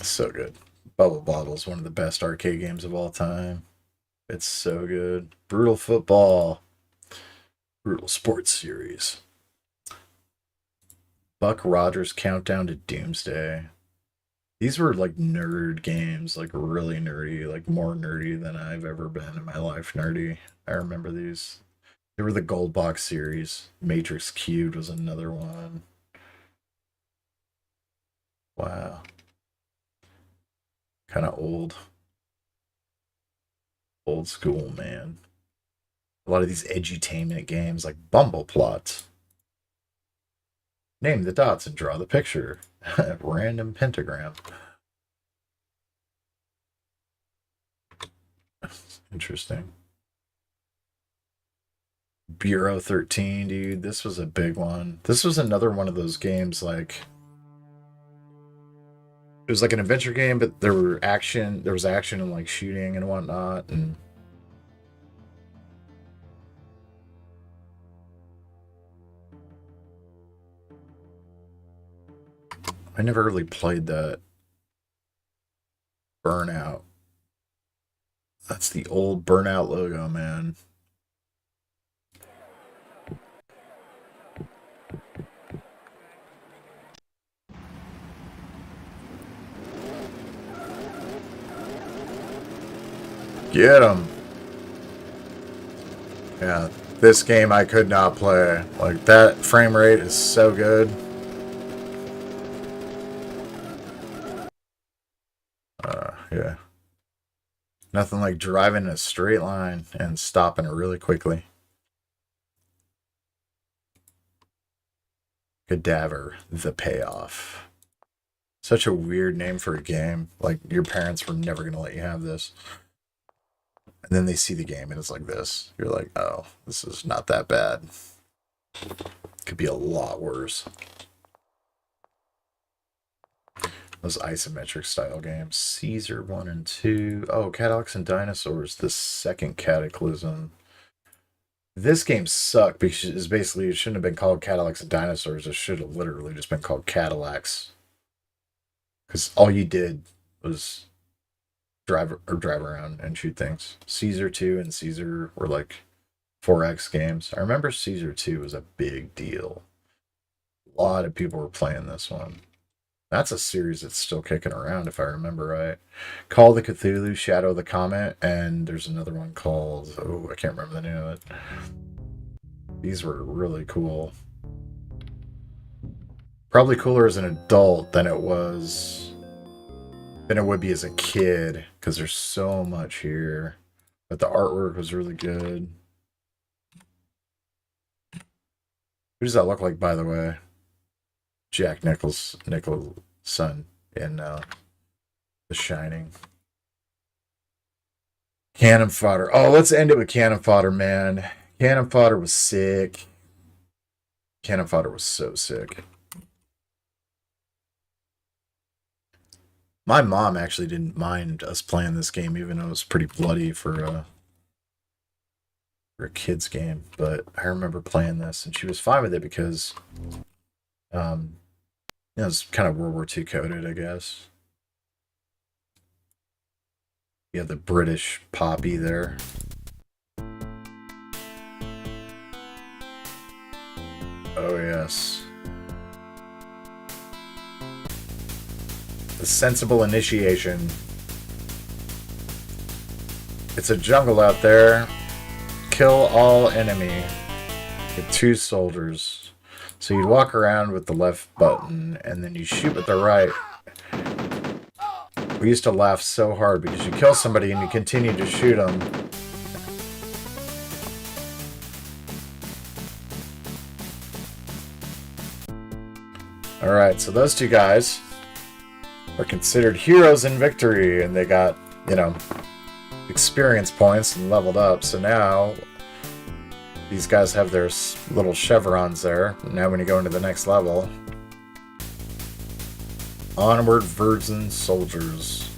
So good. Bubble Bobble's one of the best arcade games of all time. It's so good. Brutal Football. Brutal Sports Series. Buck Rogers Countdown to Doomsday. These were like nerd games, like really nerdy, like more nerdy than I've ever been in my life. Nerdy. I remember these. They were the Gold Box series. Matrix Cubed was another one. Wow. Kind of old. Old school, man. A lot of these edutainment games like Bumble Plots. Name the dots and draw the picture. Random pentagram. Interesting. Bureau 13, dude. This was a big one. This was another one of those games like... It was like an adventure game, but there was action and like shooting and whatnot, and... I never really played that. Burnout. That's the old Burnout logo, man. Get him. Yeah, this game I could not play. Like, that frame rate is so good. Yeah. Nothing like driving in a straight line and stopping it really quickly. Cadaver, the payoff. Such a weird name for a game. Like, your parents were never going to let you have this. And then they see the game and it's like this. You're like, oh, this is not that bad. Could be a lot worse. Those isometric style games. Caesar 1 and 2. Oh, Cadillacs and Dinosaurs, the second Cataclysm. This game sucked because basically it shouldn't have been called Cadillacs and Dinosaurs. It should have literally just been called Cadillacs. Because all you did was drive around and shoot things. Caesar 2 and Caesar were like 4X games. I remember Caesar 2 was a big deal. A lot of people were playing this one. That's a series that's still kicking around, if I remember right. Call of the Cthulhu, Shadow of the Comet, and there's another one called... Oh, I can't remember the name of it. These were really cool. Probably cooler as an adult than it would be as a kid, because there's so much here. But the artwork was really good. Who does that look like, by the way? Jack Nicholson in The Shining. Cannon Fodder. Oh, let's end it with Cannon Fodder, man. Cannon Fodder was sick. Cannon Fodder was so sick. My mom actually didn't mind us playing this game, even though it was pretty bloody for a kid's game. But I remember playing this, and she was fine with it because it was kind of World War II coded, I guess. You have the British poppy there. Oh, yes. The sensible initiation. It's a jungle out there. Kill all enemy. With 2 soldiers. So you'd walk around with the left button, and then you shoot with the right. We used to laugh so hard because you kill somebody and you continue to shoot them. Alright, so those 2 guys are considered heroes in victory, and they got, you know, experience points and leveled up. So now these guys have their little chevrons there. Now when you go into the next level, onward, virgin soldiers.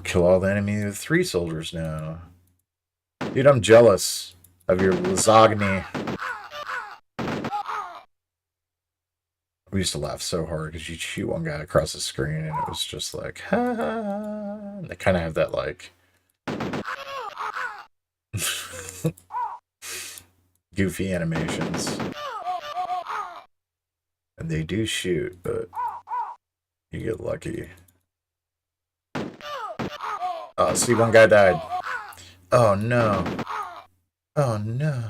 Kill all the enemy with 3 soldiers now. Dude, I'm jealous of your lasagna. We used to laugh so hard because you'd shoot one guy across the screen and it was just like, ha ha ha. And they kind of have that like goofy animations. And they do shoot, but you get lucky. Oh, see, one guy died. Oh no. Oh no.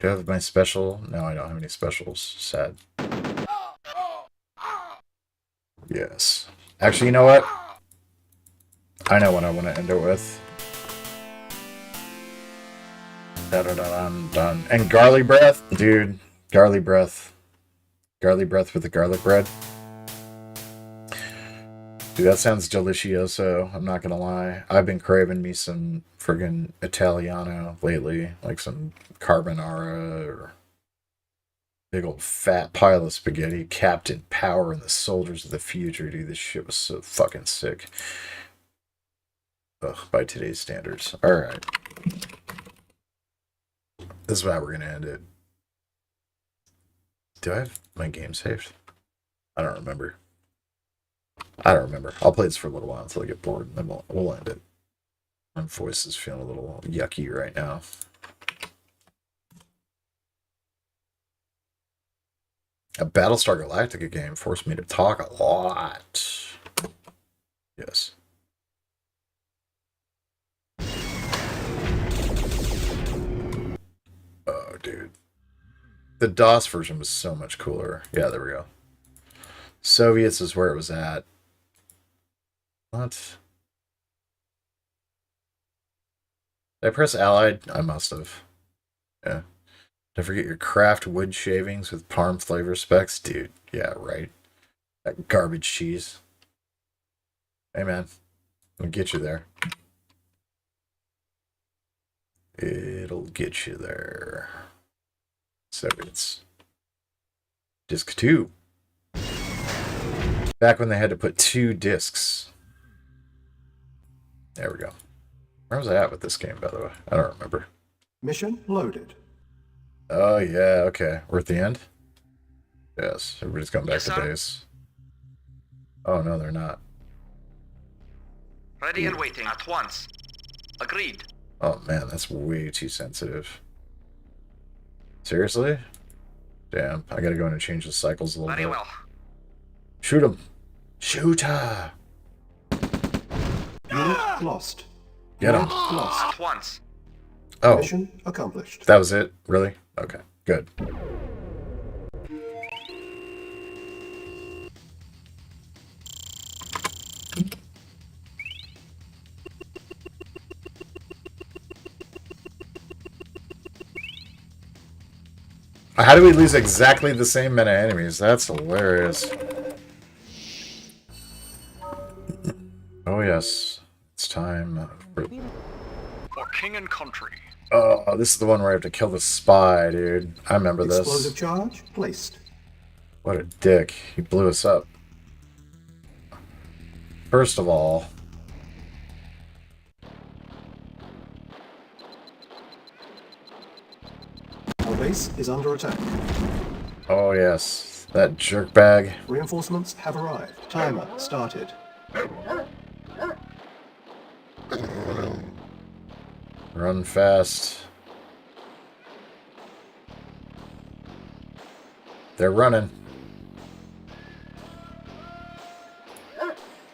Do I have my special? No, I don't have any specials. Sad. Yes. Actually, you know what? I know what I want to end it with. Dun. And garlic breath? Dude, garlic breath. Garlic breath with the garlic bread. Dude, that sounds delicioso. I'm not gonna lie. I've been craving me some friggin' Italiano lately. Like some carbonara or big old fat pile of spaghetti. Captain Power and the Soldiers of the Future. Dude, this shit was so fucking sick. Ugh, by today's standards. Alright. This is how we're gonna end it. Do I have my game saved? I don't remember. I'll play this for a little while until I get bored, and then we'll end it. My voice is feeling a little yucky right now. A Battlestar Galactica game forced me to talk a lot. Yes. Oh, dude. The DOS version was so much cooler. Yeah, there we go. Soviets is where it was at. What? Did I press Allied? I must have. Yeah. Don't forget your craft wood shavings with Parm flavor specs. Dude, yeah, right. That garbage cheese. Hey, man. I'll get you there. It'll get you there. So it's disc 2. Back when they had to put 2 discs. There we go. Where was I at with this game, by the way? I don't remember. Mission loaded. Oh, yeah, okay. We're at the end? Yes, everybody's going back to base. Oh, no, they're not. Ready and waiting at once. Agreed. Oh, man, that's way too sensitive. Seriously? Damn, I gotta go in and change the cycles a little Very bit. well. Shoot him! Shoot her! Unit lost. Get him! Unit lost. At once. Oh, Mission accomplished. that was it? Really? Okay, good. How do we lose exactly the same amount of enemies? That's hilarious. Oh yes, it's time for... For king and country. Oh, this is the one where I have to kill the spy, dude. I remember this. Explosive charge placed. What a dick. He blew us up. First of all... Our base is under attack. Oh yes, that jerkbag. Reinforcements have arrived. Timer started. Run fast. They're running.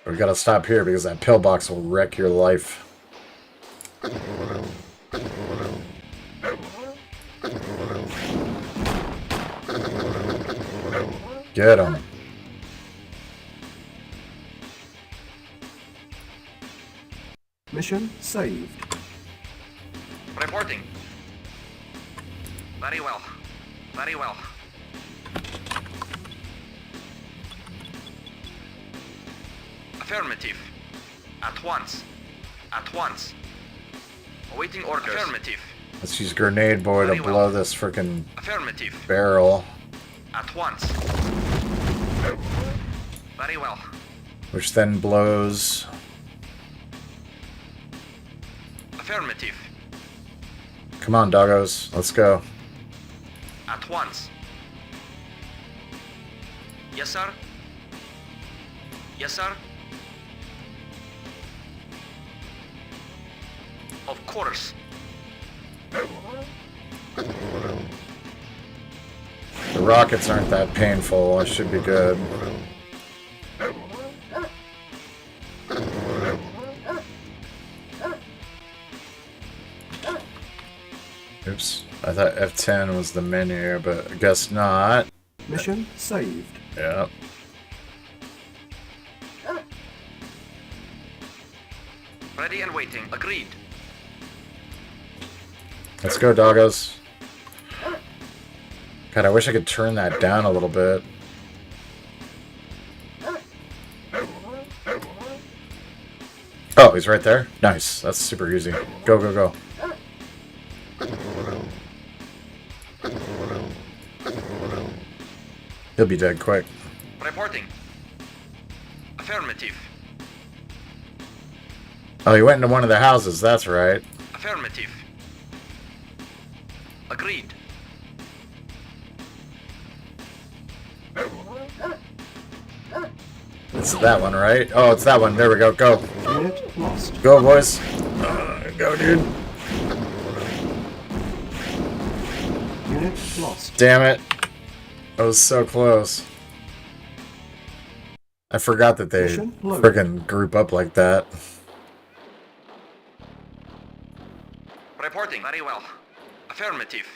We gotta stop here because that pillbox will wreck your life. Get him. Mission saved. Reporting. Very well. Very well. Affirmative. At once. At once. Awaiting orders. Affirmative. Let's use Grenade Boy to Very well. blow this freaking Affirmative. barrel. At once. Very well. Which then blows... Affirmative. Come on, doggos. Let's go. At once. Yes, sir. Yes, sir. Of course. The rockets aren't that painful. I should be good. Oops. I thought F10 was the menu, but I guess not. Mission saved. Yeah. Ready and waiting. Agreed. Let's go, doggos. God, I wish I could turn that down a little bit. Oh, he's right there? Nice. That's super easy. Go, go, go. He'll be dead quick. Reporting. Affirmative. Oh, he went into one of the houses. That's right. Affirmative. Agreed. It's that one, right? Oh, it's that one. There we go. Go. Unit lost. Go, boys. Go, dude. Unit lost. Damn it. I was so close. I forgot that they Mission loaded. freaking group up like that. Reporting. Very well. Affirmative.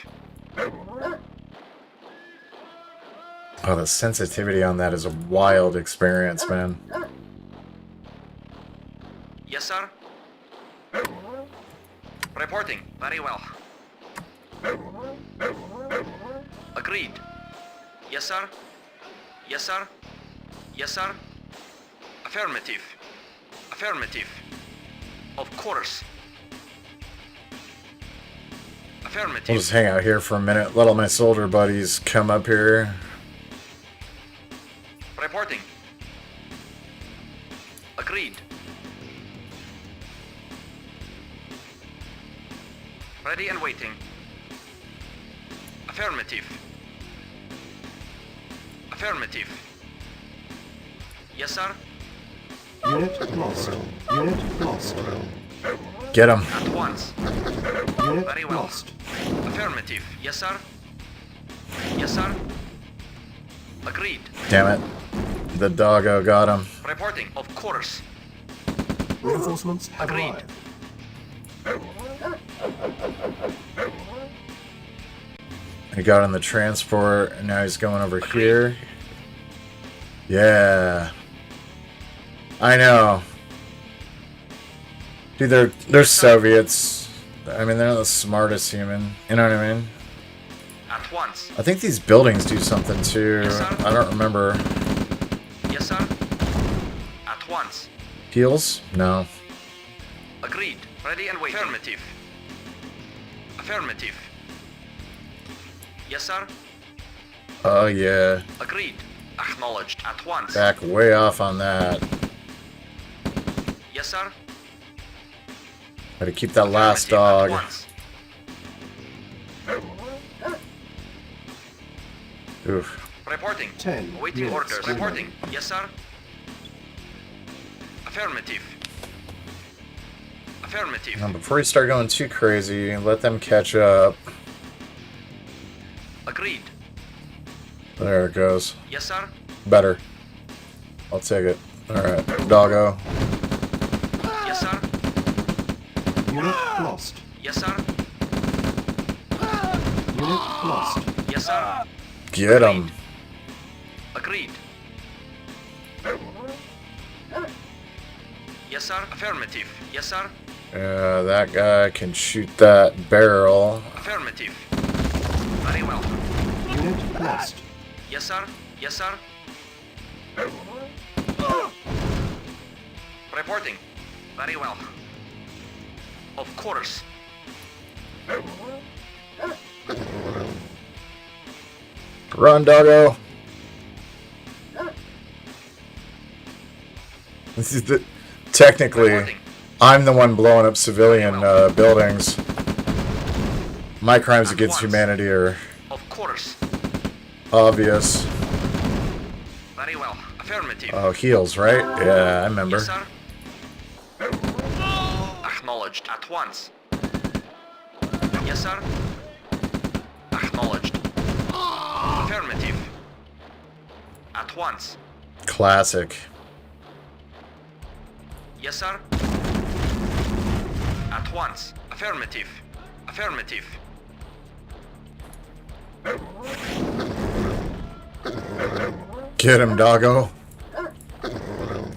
Oh, the sensitivity on that is a wild experience, man. Yes, sir. Reporting. Very well. Agreed. Yes, sir. Yes, sir. Yes, sir. Affirmative. Affirmative. Of course. Affirmative. We'll just hang out here for a minute. Let all my soldier buddies come up here. Reporting. Agreed. Ready and waiting. Affirmative. Affirmative. Yes, sir. Unit lost. Unit lost. Get him. At once. Unit Very well. lost. Affirmative. Yes, sir. Yes, sir. Agreed. Damn it. The doggo got him. Reporting. Of course. Reinforcements have Agreed. arrived. He got on the transport, and now he's going over here. Yeah. I know. Dude, they're Soviets. I mean, they're not the smartest human. You know what I mean? At once. I think these buildings do something too. Yes, sir. I don't remember. Yes, sir. At once. Heals? No. Agreed. Ready and waiting. Affirmative. Affirmative. Yes, sir. Oh, yeah. Agreed. Acknowledged. At once. Back way off on that. Yes, sir. Gotta keep that last dog. At once. Oof. Reporting. 10 Awaiting units orders. remaining. Reporting. Yes, sir. Affirmative. Affirmative. Now, before you start going too crazy, let them catch up. Agreed. There it goes. Yes, sir. Better. I'll take it. Alright, doggo. Yes, sir. Unit lost. Yes, sir. Unit lost. Yes, sir. Get him. Agreed. Yes, sir. Affirmative. Yes, sir. Yeah, that guy can shoot that barrel. Affirmative. Very well. Unit lost. Yes, sir. Yes, sir. Reporting. Very well. Of course. Run, doggo. This is technically, Reporting. I'm the one blowing up civilian buildings. My crimes At against once. humanity are Of course. obvious. Very well. Affirmative. Oh, heals, right? Yeah, I remember. Yes, sir. Acknowledged. At once. Yes, sir. Acknowledged. Affirmative. At once. Classic. Yes, sir. At once. Affirmative. Affirmative. Get him, doggo.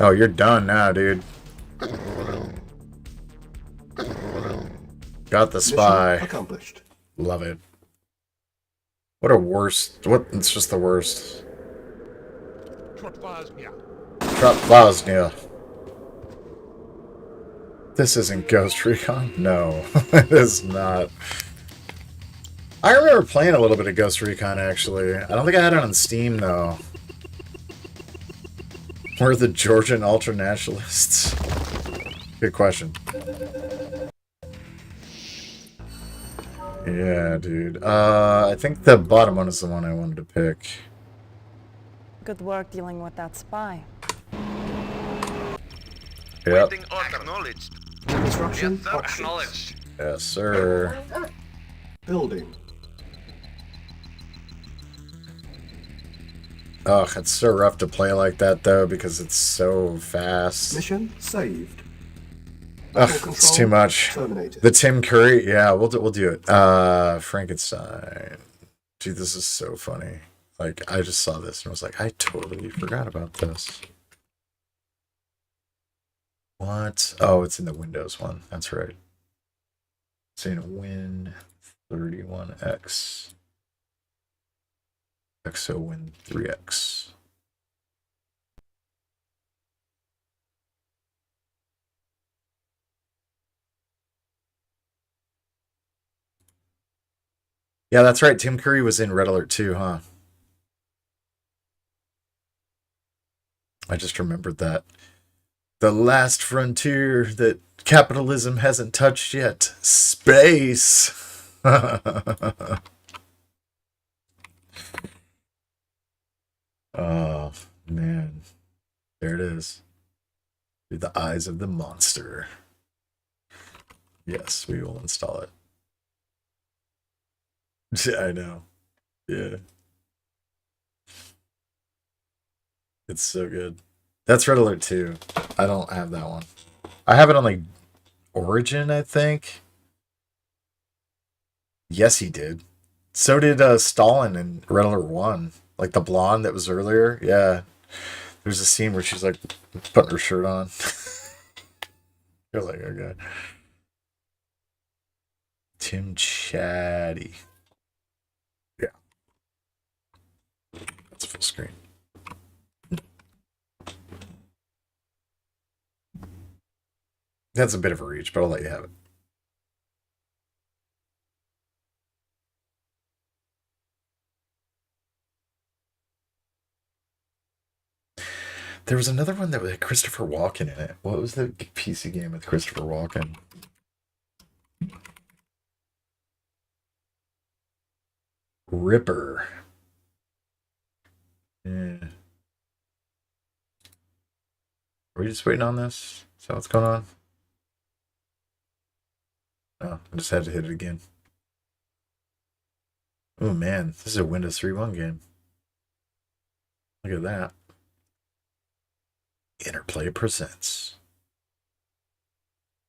Oh, you're done now, dude. Got the spy. Mission accomplished. Love it. What a worst. What? It's just the worst. Trotvaznia. This isn't Ghost Recon? No, it is not. I remember playing a little bit of Ghost Recon, actually. I don't think I had it on Steam, though. We're the Georgian ultranationalists. Good question. Yeah, dude. I think the bottom one is the one I wanted to pick. Good work dealing with that spy. Yep. Acknowledged. Construction options. Acknowledged. Yes, sir. Building. Ugh, it's so rough to play like that, though, because it's so fast. Mission saved. Ugh, Control it's too much. terminated. The Tim Curry, yeah, we'll do it. Frankenstein. Dude, this is so funny. Like, I just saw this and was like, I totally forgot about this. What? Oh, it's in the Windows one. That's right. It's in Win 31X. XO Win 3X. Yeah, that's right. Tim Curry was in Red Alert 2, huh? I just remembered that. The last frontier that capitalism hasn't touched yet. Space! Oh, man. There it is. Through the eyes of the monster. Yes, we will install it. I know. Yeah. It's so good. That's Red Alert 2. I don't have that one. I have it on like Origin, I think. Yes, he did. So did Stalin in Red Alert 1. Like the blonde that was earlier. Yeah. There's a scene where she's like putting her shirt on. You're like, okay. Tim Chatty. Yeah. That's full screen. That's a bit of a reach, but I'll let you have it. There was another one that had Christopher Walken in it. What was the PC game with Christopher Walken? Ripper. Yeah. Are we just waiting on this? Is that what's going on? Oh, I just had to hit it again. Oh man, this is a Windows 3.1 game. Look at that. Interplay presents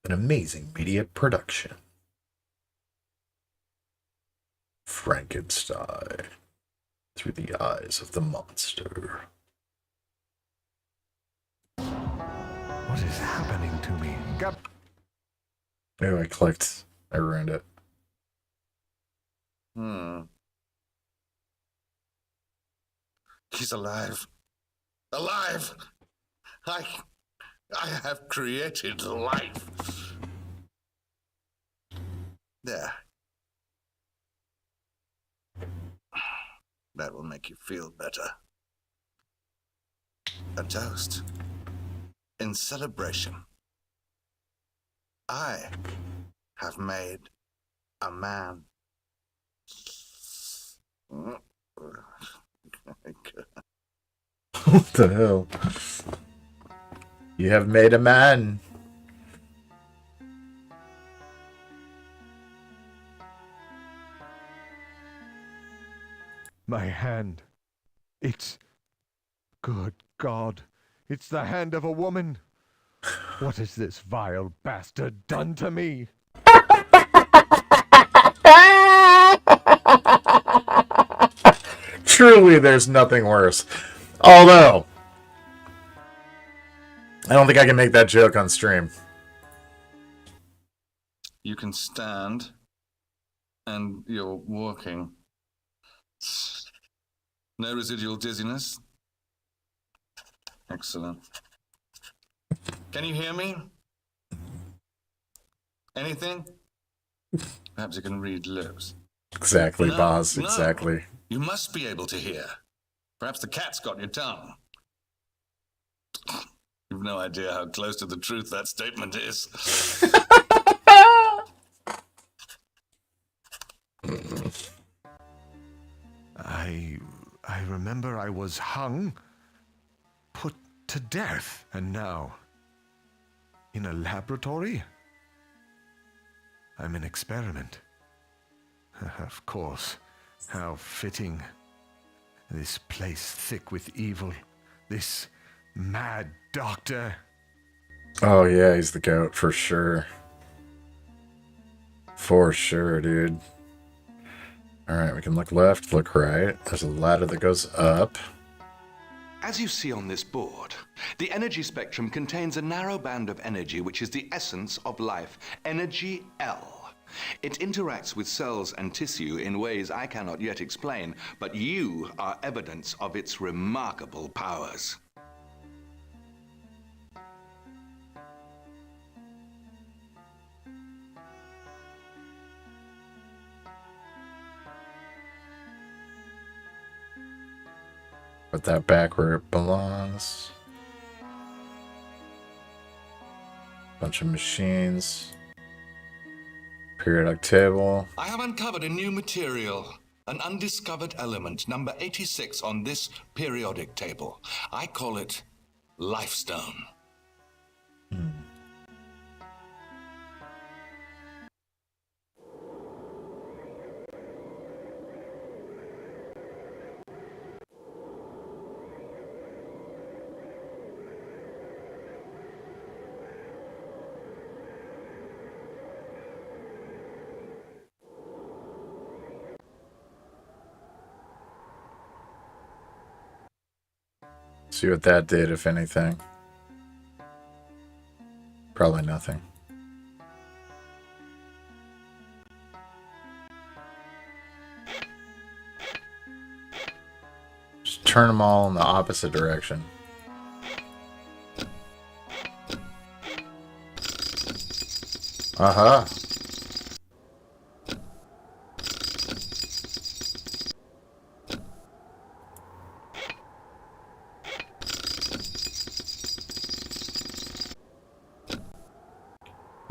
an amazing media production. Frankenstein through the eyes of the monster. What is happening to me? Oh, I clicked. I ruined it. He's alive. Alive! I have created life. There. That will make you feel better. A toast. In celebration. I have made a man. What the hell? You have made a man. My hand. It's... Good God. It's the hand of a woman. What has this vile bastard done to me? Truly, there's nothing worse. Although, I don't think I can make that joke on stream. You can stand, and you're walking. No residual dizziness? Excellent. Can you hear me? Anything? Perhaps you can read lips. Exactly, boss. Exactly. You must be able to hear. Perhaps the cat's got your tongue. You've no idea how close to the truth that statement is. I remember I was hung, put to death, and now, in a laboratory? I'm an experiment. Of course, how fitting. This place thick with evil, this mad doctor. Oh yeah, he's the goat for sure. For sure, dude. Alright, we can look left, look right. There's a ladder that goes up. As you see on this board, the energy spectrum contains a narrow band of energy which is the essence of life, energy L. It interacts with cells and tissue in ways I cannot yet explain, but you are evidence of its remarkable powers. Put that back where it belongs. Bunch of machines. Periodic table. I have uncovered a new material, an undiscovered element, number 86 on this periodic table. I call it Lifestone. See what that did, if anything. Probably nothing. Just turn them all in the opposite direction. Aha.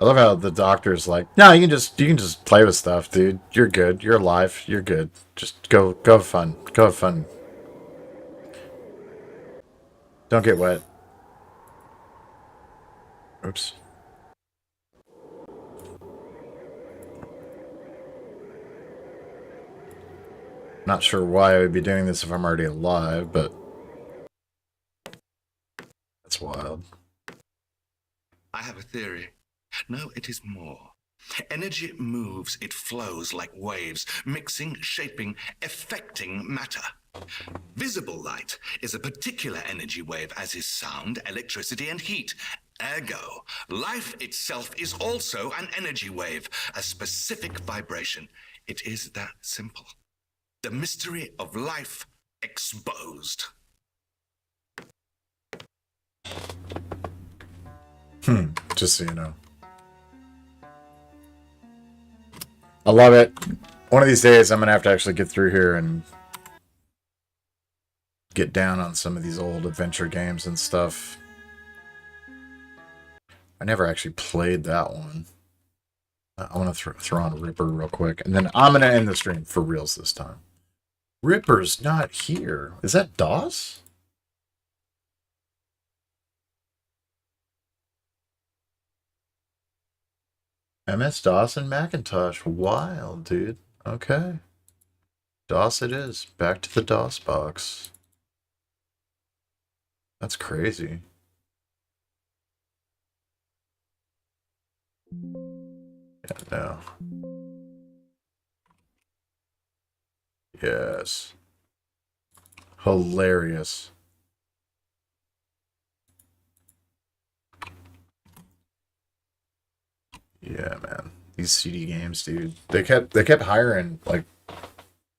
I love how the doctor's like, no, you can just play with stuff, dude. You're good. You're alive. You're good. Just go have fun. Go have fun. Don't get wet. Oops. Not sure why I would be doing this if I'm already alive, but that's wild. I have a theory. No, it is more. Energy moves, it flows like waves, mixing, shaping, affecting matter. Visible light is a particular energy wave, as is sound, electricity, and heat. Ergo, life itself is also an energy wave, a specific vibration. It is that simple. The mystery of life exposed. Just so you know. I love it. One of these days, I'm going to have to actually get through here and get down on some of these old adventure games and stuff. I never actually played that one. I want to throw on Ripper real quick, and then I'm going to end the stream for reals this time. Ripper's not here. Is that DOS? MS-DOS and Macintosh. Wild, dude. Okay. DOS it is. Back to the DOS box. That's crazy. Yeah, no. Yes. Hilarious. Yeah, man. These CD games, dude. They kept hiring like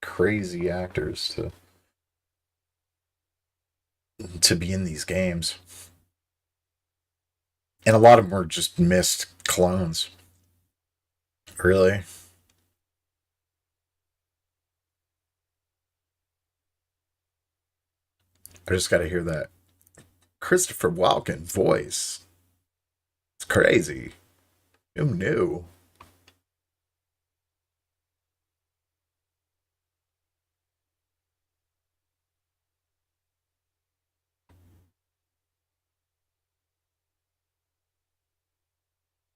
crazy actors to be in these games. And a lot of them were just missed clones. Really? I just got to hear that Christopher Walken voice. It's crazy. Who knew?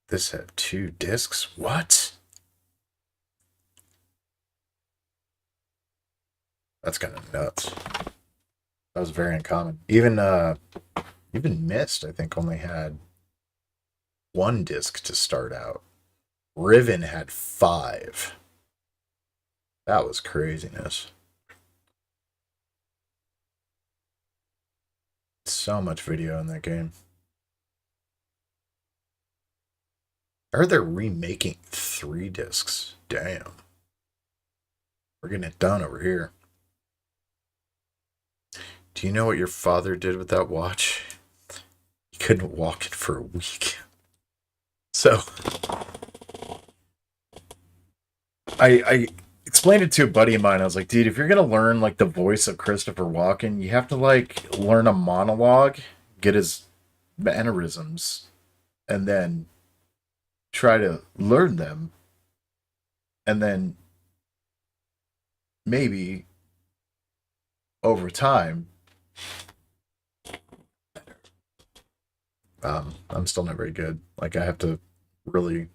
This had 2 discs? What? That's kind of nuts. That was very uncommon. Even Myst, I think, only had 1 disc to start out. Riven had 5. That was craziness. So much video in that game. I heard they're remaking 3 discs. Damn. We're getting it done over here. Do you know what your father did with that watch? He couldn't walk it for a week. So, I explained it to a buddy of mine. I was like, dude, if you're gonna learn like the voice of Christopher Walken, you have to like learn a monologue, get his mannerisms, and then try to learn them, and then maybe over time, I'm still not very good. Like, I have to really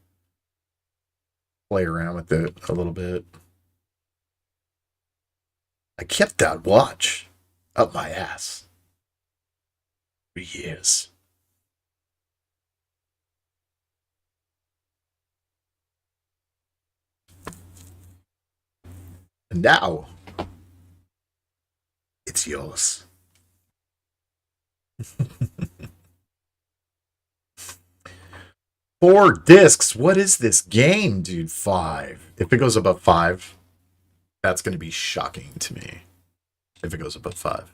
play around with it a little bit. I kept that watch up my ass for years. And now, it's yours. 4 discs? What is this game, dude? 5. If it goes above 5, that's going to be shocking to me. If it goes above 5.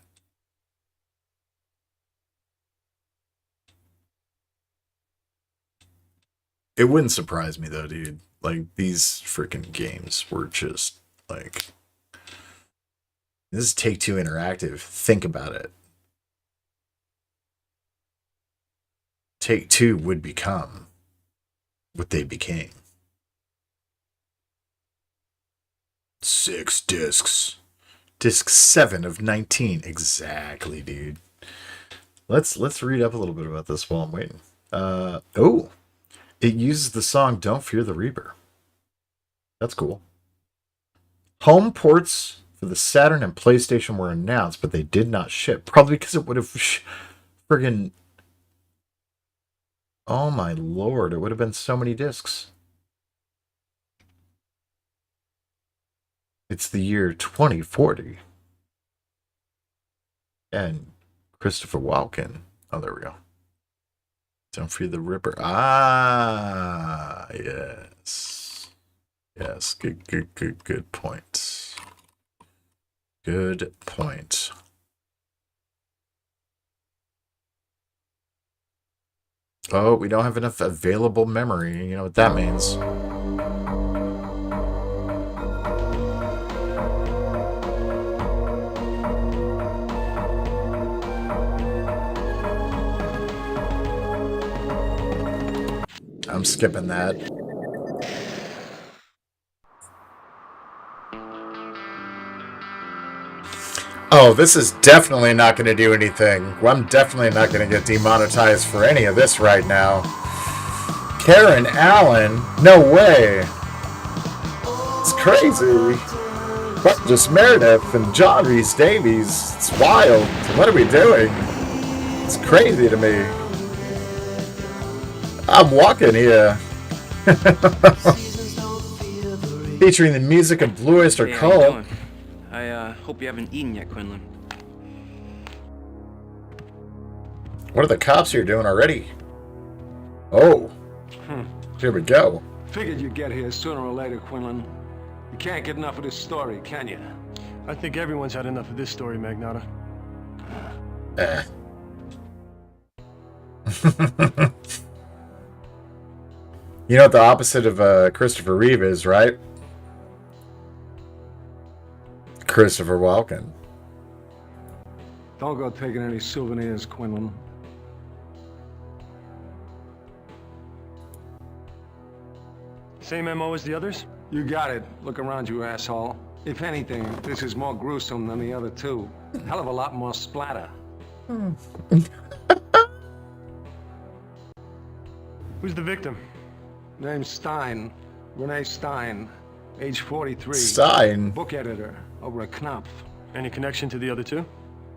It wouldn't surprise me, though, dude. Like, these freaking games were just, like... This is Take-Two Interactive. Think about it. Take-Two would become what they became. 6 discs. Disc 7 of 19. Exactly, dude. Let's read up a little bit about this while I'm waiting. Oh. It uses the song Don't Fear the Reaper. That's cool. Home ports for the Saturn and PlayStation were announced, but they did not ship. Probably because it would have friggin'... Oh my lord, it would have been so many discs. It's the year 2040. And Christopher Walken. Oh, there we go. Don't Fear the Ripper. Ah, yes. Yes, good point. Good point. Oh, we don't have enough available memory. You know what that means. I'm skipping that. Oh, this is definitely not going to do anything. Well, I'm definitely not going to get demonetized for any of this right now. Karen Allen? No way. It's crazy. Just Meredith and John Rhys Davies. It's wild. What are we doing? It's crazy to me. I'm walking here. Featuring the music of Blue Oyster Cult. I hope you haven't eaten yet, Quinlan. What are the cops here doing already? Oh. Here we go. Figured you'd get here sooner or later, Quinlan. You can't get enough of this story, can you? I think everyone's had enough of this story, Magnata. You know what the opposite of Christopher Reeve is, right? Christopher Walken. Don't go taking any souvenirs, Quinlan. Same MO as the others? You got it. Look around you, asshole. If anything, this is more gruesome than the other two. Hell of a lot more splatter. Who's the victim? Name's Stein. Renee Stein. Age 43. Stein? Book editor over at Knopf. Any connection to the other two?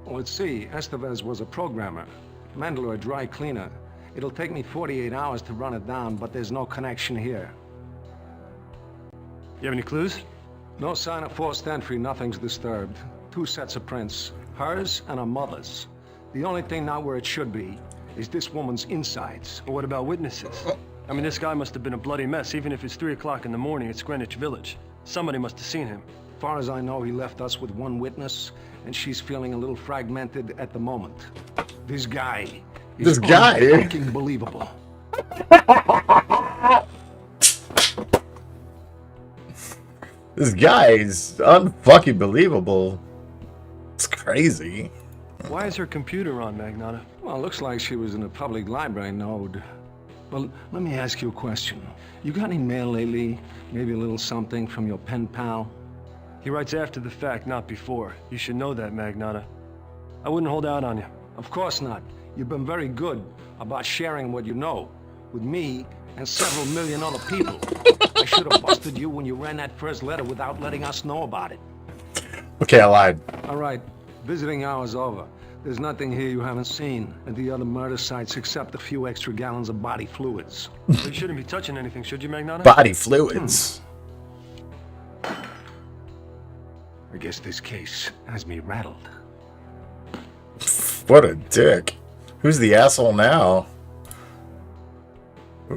Well, let's see. Estevez was a programmer. Mendler a dry cleaner. It'll take me 48 hours to run it down, but there's no connection here. You have any clues? No sign of forced entry, nothing's disturbed. 2 sets of prints, hers and her mother's. The only thing not where it should be is this woman's insides. But what about witnesses? I mean, this guy must have been a bloody mess, even if it's 3 o'clock in the morning. It's Greenwich Village. Somebody must have seen him. As far as I know, he left us with 1 witness, and she's feeling a little fragmented at the moment. This guy is fucking believable. This guy is unfucking believable. It's crazy. Why is her computer on, Magnata? Well, looks like she was in a public library node. Well, let me ask you a question. You got any mail lately? Maybe a little something from your pen pal? He writes after the fact, not before. You should know that, Magnata. I wouldn't hold out on you. Of course not. You've been very good about sharing what you know with me and several million other people. I should have busted you when you ran that first letter without letting us know about it. Okay, I lied. All right, visiting hour's over. There's nothing here you haven't seen at the other murder sites except a few extra gallons of body fluids. You shouldn't be touching anything, should you, Magnata? Body fluids. I guess this case has me rattled. What a dick. Who's the asshole now?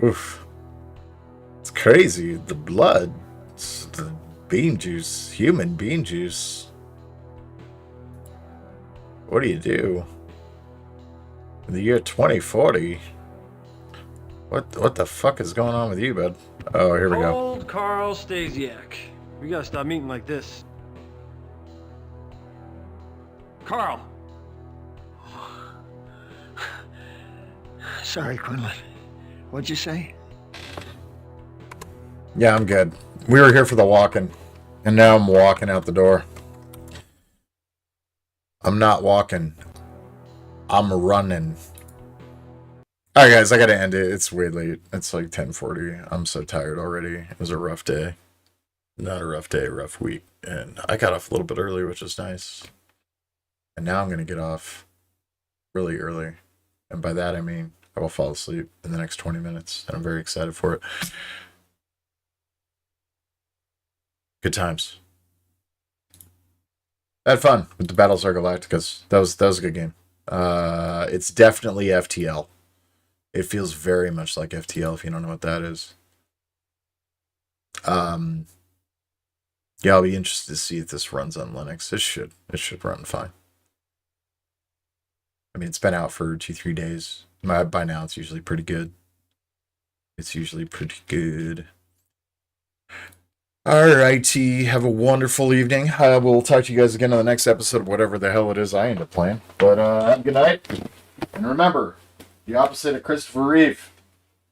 Oof. It's crazy. The blood. It's the bean juice. Human bean juice. What do you do? In the year 2040? What the fuck is going on with you, bud? Oh, here we go. Old Carl Stasiak. We gotta stop meeting like this. Carl! Sorry, Quinlan. What'd you say? Yeah, I'm good. We were here for the walking, and now I'm walking out the door. I'm not walking. I'm running. Alright, guys, I gotta end it. It's way late. It's like 10:40. I'm so tired already. It was a rough day. Not a rough day, a rough week. And I got off a little bit early, which is nice. And now I'm gonna get off really early. And by that, I mean I will fall asleep in the next 20 minutes. And I'm very excited for it. Good times. I had fun with the Battlestar Galacticas. That was a good game. It's definitely FTL. It feels very much like FTL if you don't know what that is. Yeah, I'll be interested to see if this runs on Linux. It should run fine. I mean, it's been out for 2-3 days. By now, it's usually pretty good. Alrighty, have a wonderful evening. I will talk to you guys again on the next episode of whatever the hell it is I end up playing. But have a good night. And remember, the opposite of Christopher Reeve.